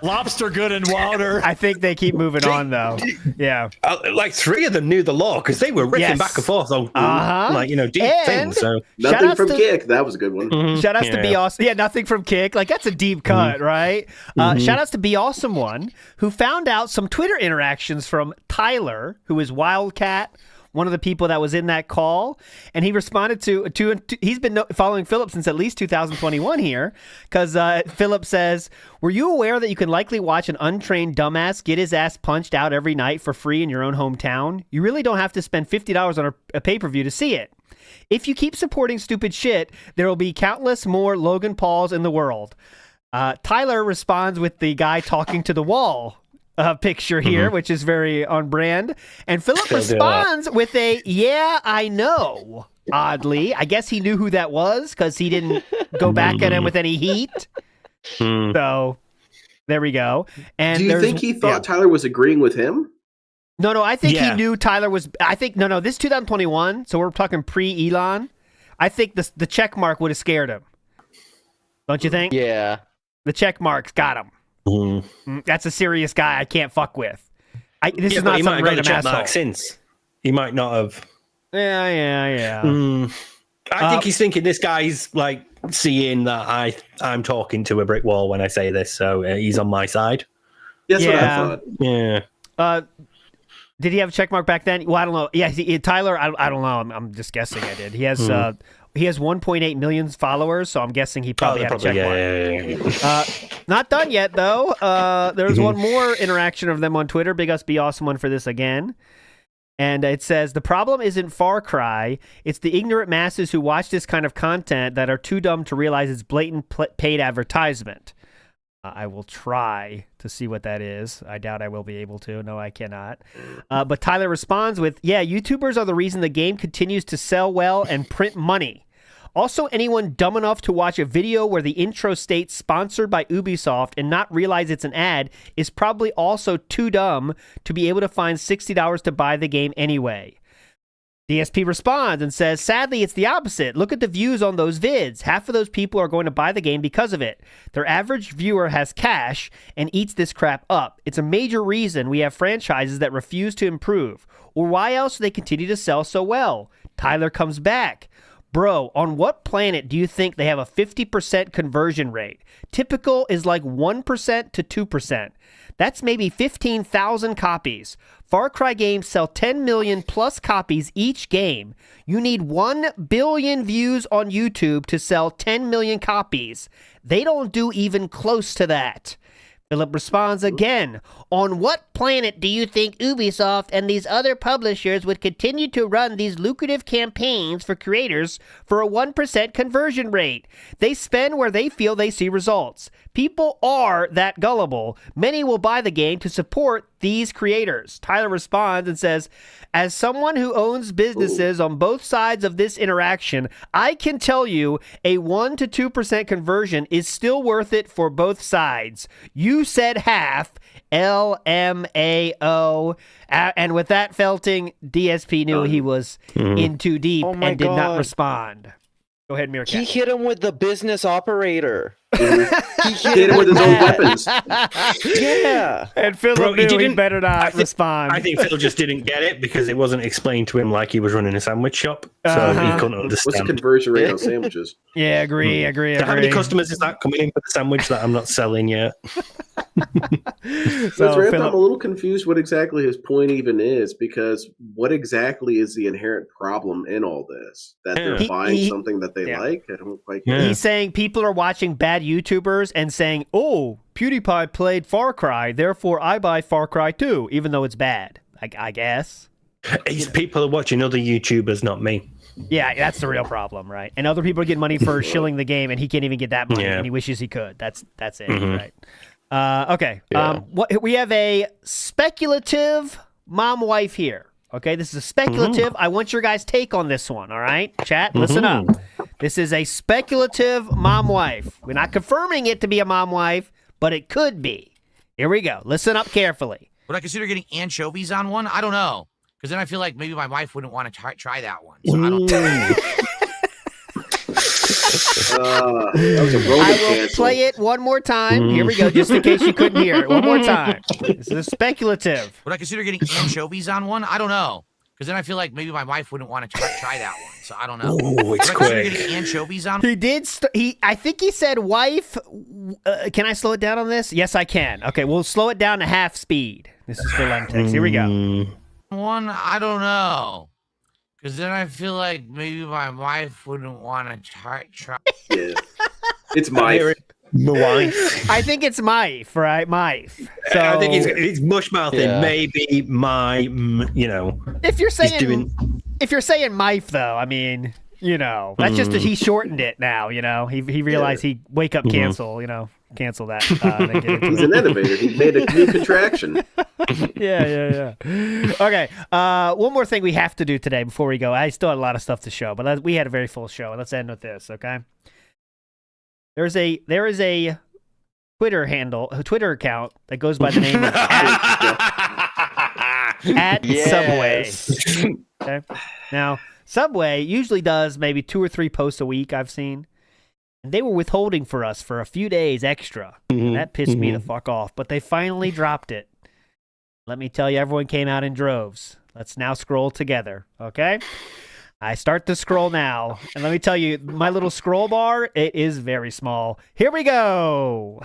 Lobster good and wilder. I think they keep moving on though. Yeah. Like 3 of them knew the law because they were riffing back and forth on like deep things. So nothing from Kick. That was a good one. Shout outs to Be Awesome. Yeah, nothing from Kick. Like that's a deep cut, right? Shout outs to Be Awesome One, who found out some Twitter interactions from Tyler, who is Wildcat, one of the people that was in that call, and he responded to he's been following Philip since at least 2021 here, because Philip says, were you aware that you can likely watch an untrained dumbass get his ass punched out every night for free in your own hometown? You really don't have to spend $50 on a pay-per-view to see it. If you keep supporting stupid shit, there will be countless more Logan Pauls in the world. Tyler responds with the guy talking to the wall picture here, which is very on brand. And Philip responds with a, yeah, I know. Oddly, I guess he knew who that was because he didn't go back at him with any heat. So There we go. And do you think he thought Tyler was agreeing with him? No, I think he knew Tyler was. I think no, this is 2021, so we're talking pre-Elon. I think the check mark would have scared him. Don't you think? Yeah. The check marks got him. That's a serious guy I can't fuck with. This is not some random asshole. Since he might not have. Yeah. I think he's thinking this guy's like seeing that I'm talking to a brick wall when I say this, so he's on my side. That's what I thought. Yeah. Did he have a check mark back then? Well, I don't know. Yeah, Tyler, I don't know. I'm just guessing. I did. He has 1.8 million followers, so I'm guessing he probably had a check mark. Yeah. Not done yet, though. There's one more interaction of them on Twitter. Big us be awesome one for this again. And it says, the problem isn't Far Cry. It's the ignorant masses who watch this kind of content that are too dumb to realize it's blatant paid advertisement. I will try to see what that is. I doubt I will be able to. No, I cannot. But Tyler responds with, yeah, YouTubers are the reason the game continues to sell well and print money. Also, anyone dumb enough to watch a video where the intro states sponsored by Ubisoft and not realize it's an ad is probably also too dumb to be able to find $60 to buy the game anyway. DSP responds and says, sadly, it's the opposite. Look at the views on those vids. Half of those people are going to buy the game because of it. Their average viewer has cash and eats this crap up. It's a major reason we have franchises that refuse to improve. Or why else do they continue to sell so well? Tyler comes back. Bro, on what planet do you think they have a 50% conversion rate? Typical is like 1% to 2%. That's maybe 15,000 copies. Far Cry games sell 10 million plus copies each game. You need 1 billion views on YouTube to sell 10 million copies. They don't do even close to that. Philip responds again. On what planet do you think Ubisoft and these other publishers would continue to run these lucrative campaigns for creators for a 1% conversion rate? They spend where they feel they see results. People are that gullible. Many will buy the game to support these creators. Tyler responds and says, as someone who owns businesses on both sides of this interaction, I can tell you a 1 to 2% conversion is still worth it for both sides. You said half, LMAO. And with that felting, DSP knew he was in too deep and did not respond. Go ahead, Meerkat. He hit him with the business operator. He hit him with his own weapons. Yeah. And Phil knew he better not respond. I think Phil just didn't get it because it wasn't explained to him like he was running a sandwich shop. So he couldn't understand. What's the conversion rate on sandwiches? Yeah, agree. How many customers is that coming in for the sandwich that I'm not selling yet? So I'm a little confused what exactly his point even is, because what exactly is the inherent problem in all this? That they're buying something that they like? I don't quite get it. He's saying people are watching bad YouTubers and saying, oh, PewDiePie played Far Cry, therefore I buy Far Cry 2, even though it's bad, I guess. It's people are watching other YouTubers, not me. Yeah, that's the real problem, right? And other people are getting money for shilling the game, and he can't even get that money, and he wishes he could. That's it, right? Okay. Yeah. We have a speculative mom-wife here. Okay, this is a speculative. I want your guys' take on this one, all right? Chat, listen up. This is a speculative mom-wife. We're not confirming it to be a mom-wife, but it could be. Here we go. Listen up carefully. Would I consider getting anchovies on one? I don't know. Because then I feel like maybe my wife wouldn't want to try that one. So I don't I will play it one more time. Here we go, just in case you couldn't hear it. One more time. This is speculative. Would I consider getting anchovies on one? I don't know. Because then I feel like maybe my wife wouldn't want to try that one. So I don't know. Oh, it's quick. Getting anchovies on? He did. I think he said wife. Can I slow it down on this? Yes, I can. Okay, we'll slow it down to half speed. This is for Lemtex. Here we go. One, I don't know. Because then I feel like maybe my wife wouldn't want to try. Yeah. It's my wife. I think it's Mife, right? Mife. So I think he's mushmouthing. Maybe my, If you're saying Mife, though, I mean, that's just that he shortened it now. He realized he wake up cancel. Cancel that. He's an innovator. He made a new contraction. Yeah. Okay. One more thing we have to do today before we go. I still had a lot of stuff to show, but we had a very full show. Let's end with this, okay? There is a Twitter account that goes by the name of at Subway. Okay. Now, Subway usually does maybe 2 or 3 posts a week, I've seen. And they were withholding for us for a few days extra. And that pissed me the fuck off. But they finally dropped it. Let me tell you, everyone came out in droves. Let's now scroll together, okay? I start to scroll now. And let me tell you, my little scroll bar, it is very small. Here we go.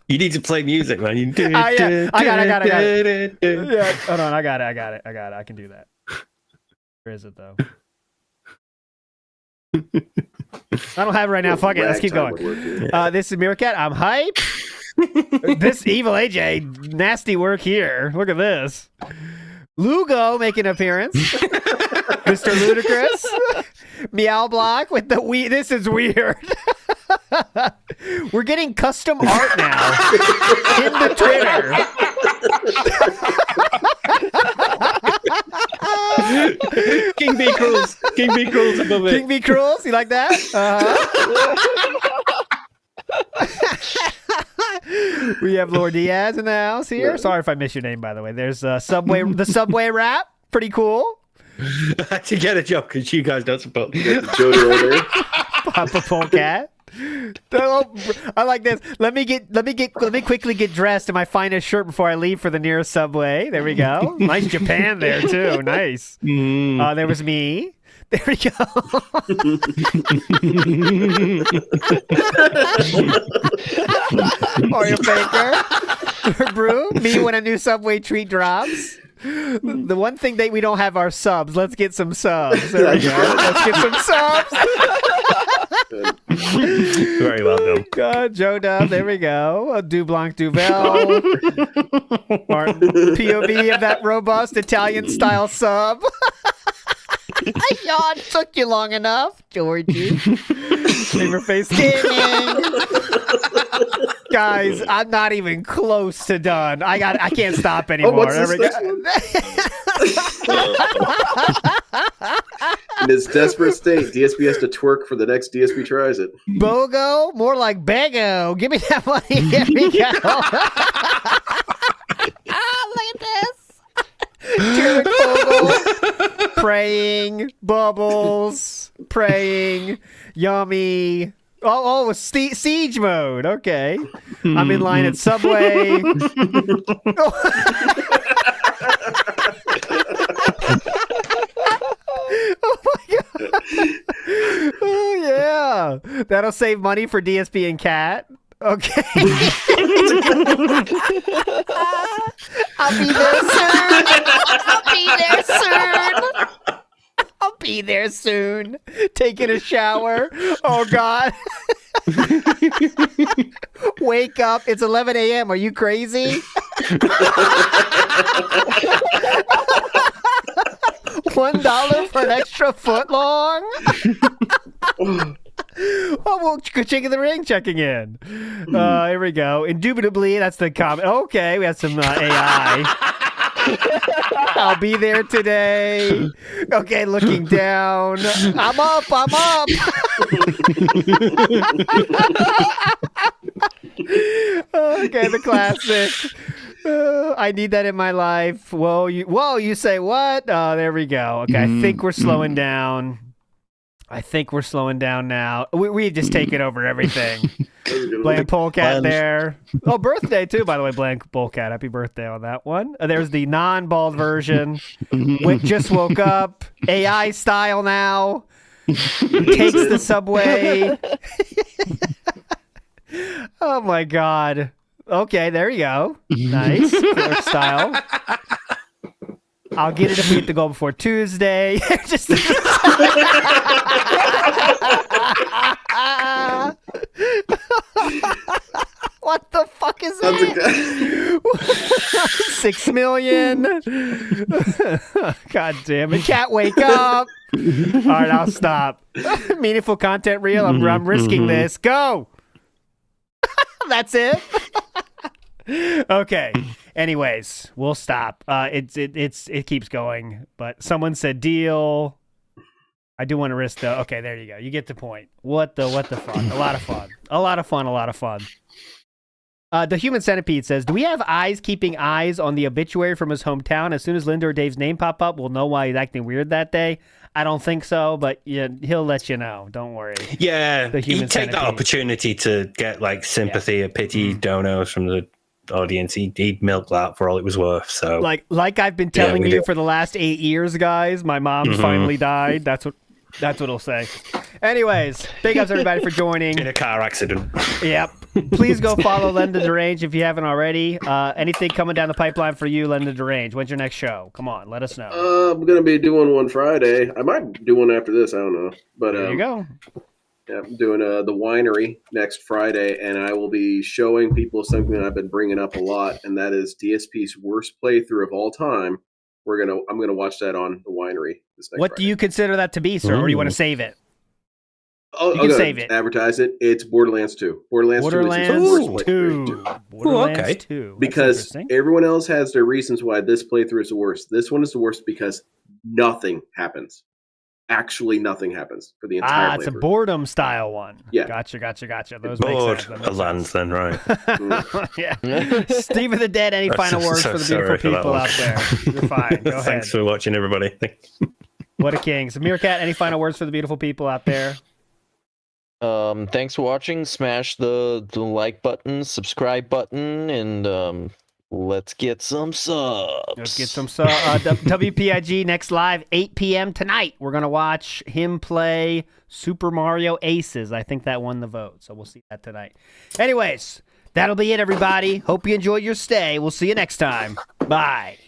You need to play music, man. I got it. Yeah, hold on, I got it. I can do that. Where is it, though? I don't have it right now. Fuck it. Let's keep going. This is Meerkat. I'm hype. This Evil AJ, nasty work here. Look at this. Lugo making an appearance. Mr. Ludacris. Meow Block with the This is weird. We're getting custom art now in the Twitter. King B. Cruels. King B. Cruels above it. King B. Cruels? You like that? We have Lord Diaz in the house here. Sorry if I missed your name, by the way. There's the Subway rap. Pretty cool. I had to get a job because you guys don't support Jody over. Papa Polecat. I like this. Let me quickly get dressed in my finest shirt before I leave for the nearest Subway. There we go. Nice Japan there too. Nice. There was me. There we go. Oreo Faker. Brew. Me when a new Subway treat drops. The one thing that we don't have are subs. Let's get some subs. There we go. Let's get some subs. Very welcome. Joe Dub, there we go. Dublanc Duvel. Martin, POV of that robust Italian style sub. Sean, took you long enough, Georgie. Face Gaming. Guys, I'm not even close to done. I can't stop anymore. In his desperate state, DSP has to twerk for the next DSP tries it. Bogo? More like Bego. Give me that money. Here we go. Look at this. Jared Fogle. Praying. Bubbles. Praying. Yummy. Oh, siege mode. Okay. I'm in line at Subway. Oh my god. Oh yeah. That'll save money for DSP and Cat. Okay. I'll be there soon. I'll be there soon. Taking a shower. Oh god. Wake up. It's 11 a.m. Are you crazy? $1 for an extra foot long? Oh, well, Kaching in the ring checking in. Here we go. Indubitably, that's the comment. Okay, we have some AI. I'll be there today. Okay, looking down. I'm up. Okay, the classic. I need that in my life. Whoa, you say what? There we go. Okay, I think we're slowing down. Now. We've just taken over everything. Blank Polecat there. Oh, birthday too, by the way, Blank Polecat. Happy birthday on that one. There's the non-bald version. Just woke up. AI style now. Takes the Subway. Oh my god. Okay, there you go. Nice. Killer style. I'll get it if we get to go before Tuesday. Just what the fuck is that? 6 million. God damn it. Cat, wake up. All right, I'll stop. Meaningful content reel. I'm risking this. Go. That's it. Okay. Anyways, we'll stop. It keeps going. But someone said deal. I do want to risk though. Okay, there you go. You get the point. What the fun? A lot of fun. A lot of fun. A lot of fun. The Human Centipede says, "Do we have eyes keeping eyes on the obituary from his hometown? As soon as Linda or Dave's name pop up, we'll know why he's acting weird that day." I don't think so, but yeah, he'll let you know. Don't worry. Yeah, The Human he'd take that Centipede. opportunity to get like sympathy or pity donors from the audience. He'd milk that for all it was worth. So, like I've been telling you for the last 8 years, guys. My mom finally died. That's what it'll say. Anyways, big ups everybody for joining. In a car accident. Yep. Please go follow Lenda Derange if you haven't already. Anything coming down the pipeline for you, Lenda Derange? When's your next show? Come on, let us know. I'm going to be doing one Friday. I might do one after this. I don't know. But there you go. Yeah, I'm doing the winery next Friday, and I will be showing people something that I've been bringing up a lot, and that is DSP's worst playthrough of all time. I'm gonna watch that on the winery this next What Friday. do you consider that to be, sir? Or do you want to save it? You can save it. Advertise it. It's Borderlands 2. Borderlands 2 is his worst playthrough. Borderlands 2. Because everyone else has their reasons why this playthrough is the worst. This one is the worst because nothing happens. Actually, nothing happens for the entire playthrough. It's a boredom style one. Yeah. Gotcha. Those make sense. Lands then, right? Yeah. Steve of the Dead, any final words for the beautiful people out there? You're fine. Go ahead. Thanks for watching, everybody. What a king. So, Meerkat, any final words for the beautiful people out there? Thanks for watching. Smash the like button, subscribe button, and let's get some subs. Let's get some subs. WPIG next live 8 p.m. tonight. We're gonna watch him play Super Mario Aces. I think that won the vote, so we'll see that tonight. Anyways, that'll be it, everybody. Hope you enjoyed your stay. We'll see you next time. Bye.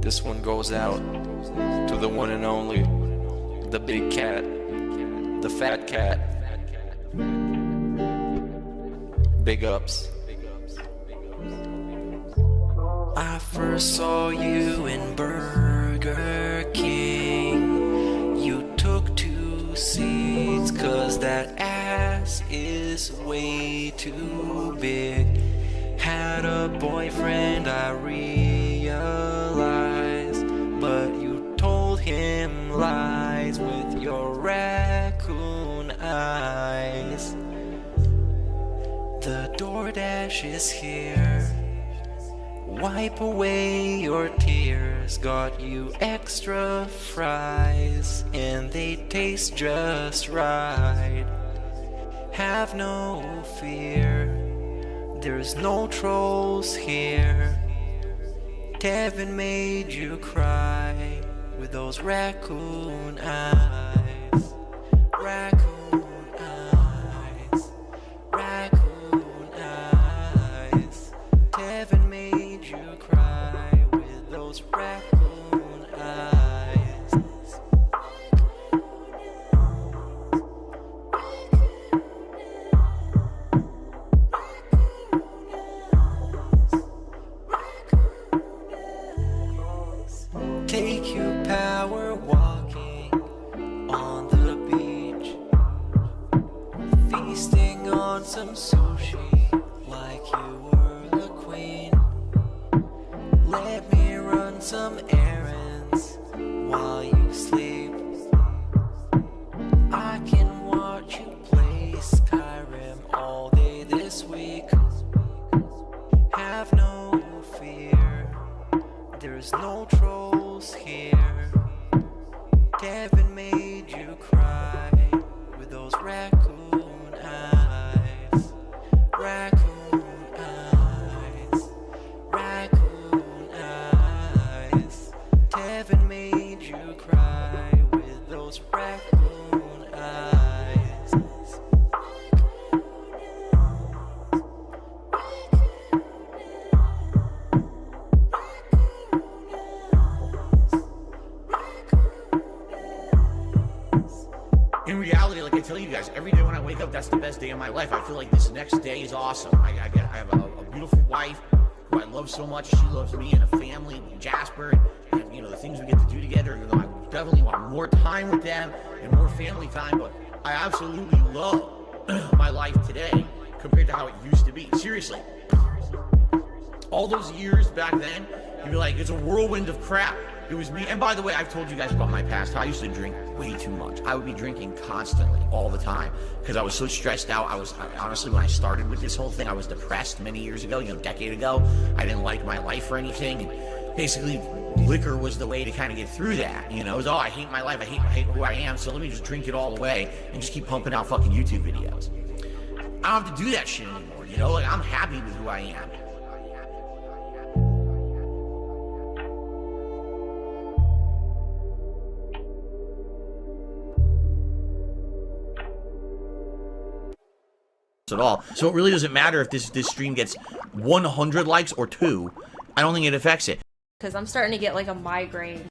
This one goes out to the one and only, the big cat, the fat cat. Big ups. I first saw you in Burger King. You took 2 seats 'cause that ass is way too big. Had a boyfriend, I realized, but you told him lies with your raccoon eyes. The DoorDash is here. Wipe away your tears. Got you extra fries, and they taste just right. Have no fear, there's no trolls here. Kevin made you cry with those raccoon eyes. Raccoon eyes. Raccoon eyes. Kevin made you cry with those raccoon eyes. Take you power walking on the beach, feasting on some sushi like you were the queen. Let me run some errands while you sleep. I can watch you play Skyrim all day this week. Have no fear, there's no trolls here. Kevin made you cry with those raccoon eyes. Raccoon eyes. Raccoon eyes. Kevin made you cry with those raccoon eyes. In reality, like I tell you guys, every day when I wake up, that's the best day of my life. I feel like this next day is awesome. I have a beautiful wife. who I love so much. She loves me and a family, Jasper, and you know, the things we get to do together. You know, I definitely want more time with them and more family time, but I absolutely love my life today compared to how it used to be. Seriously. All those years back then, you'd be like, it's a whirlwind of crap. It was me. And by the way, I've told you guys about my past. I used to drink way too much. I would be drinking constantly, all the time, because I was so stressed out. Honestly, when I started with this whole thing, I was depressed many years ago, you know, a decade ago. I didn't like my life or anything. And basically, liquor was the way to kind of get through that. You know, it was, oh, I hate my life. I hate who I am. So let me just drink it all away and just keep pumping out fucking YouTube videos. I don't have to do that shit anymore. You know, like, I'm happy with who I am. At all. So it really doesn't matter if this stream gets 100 likes or 2. I don't think it affects it. Because I'm starting to get like a migraine.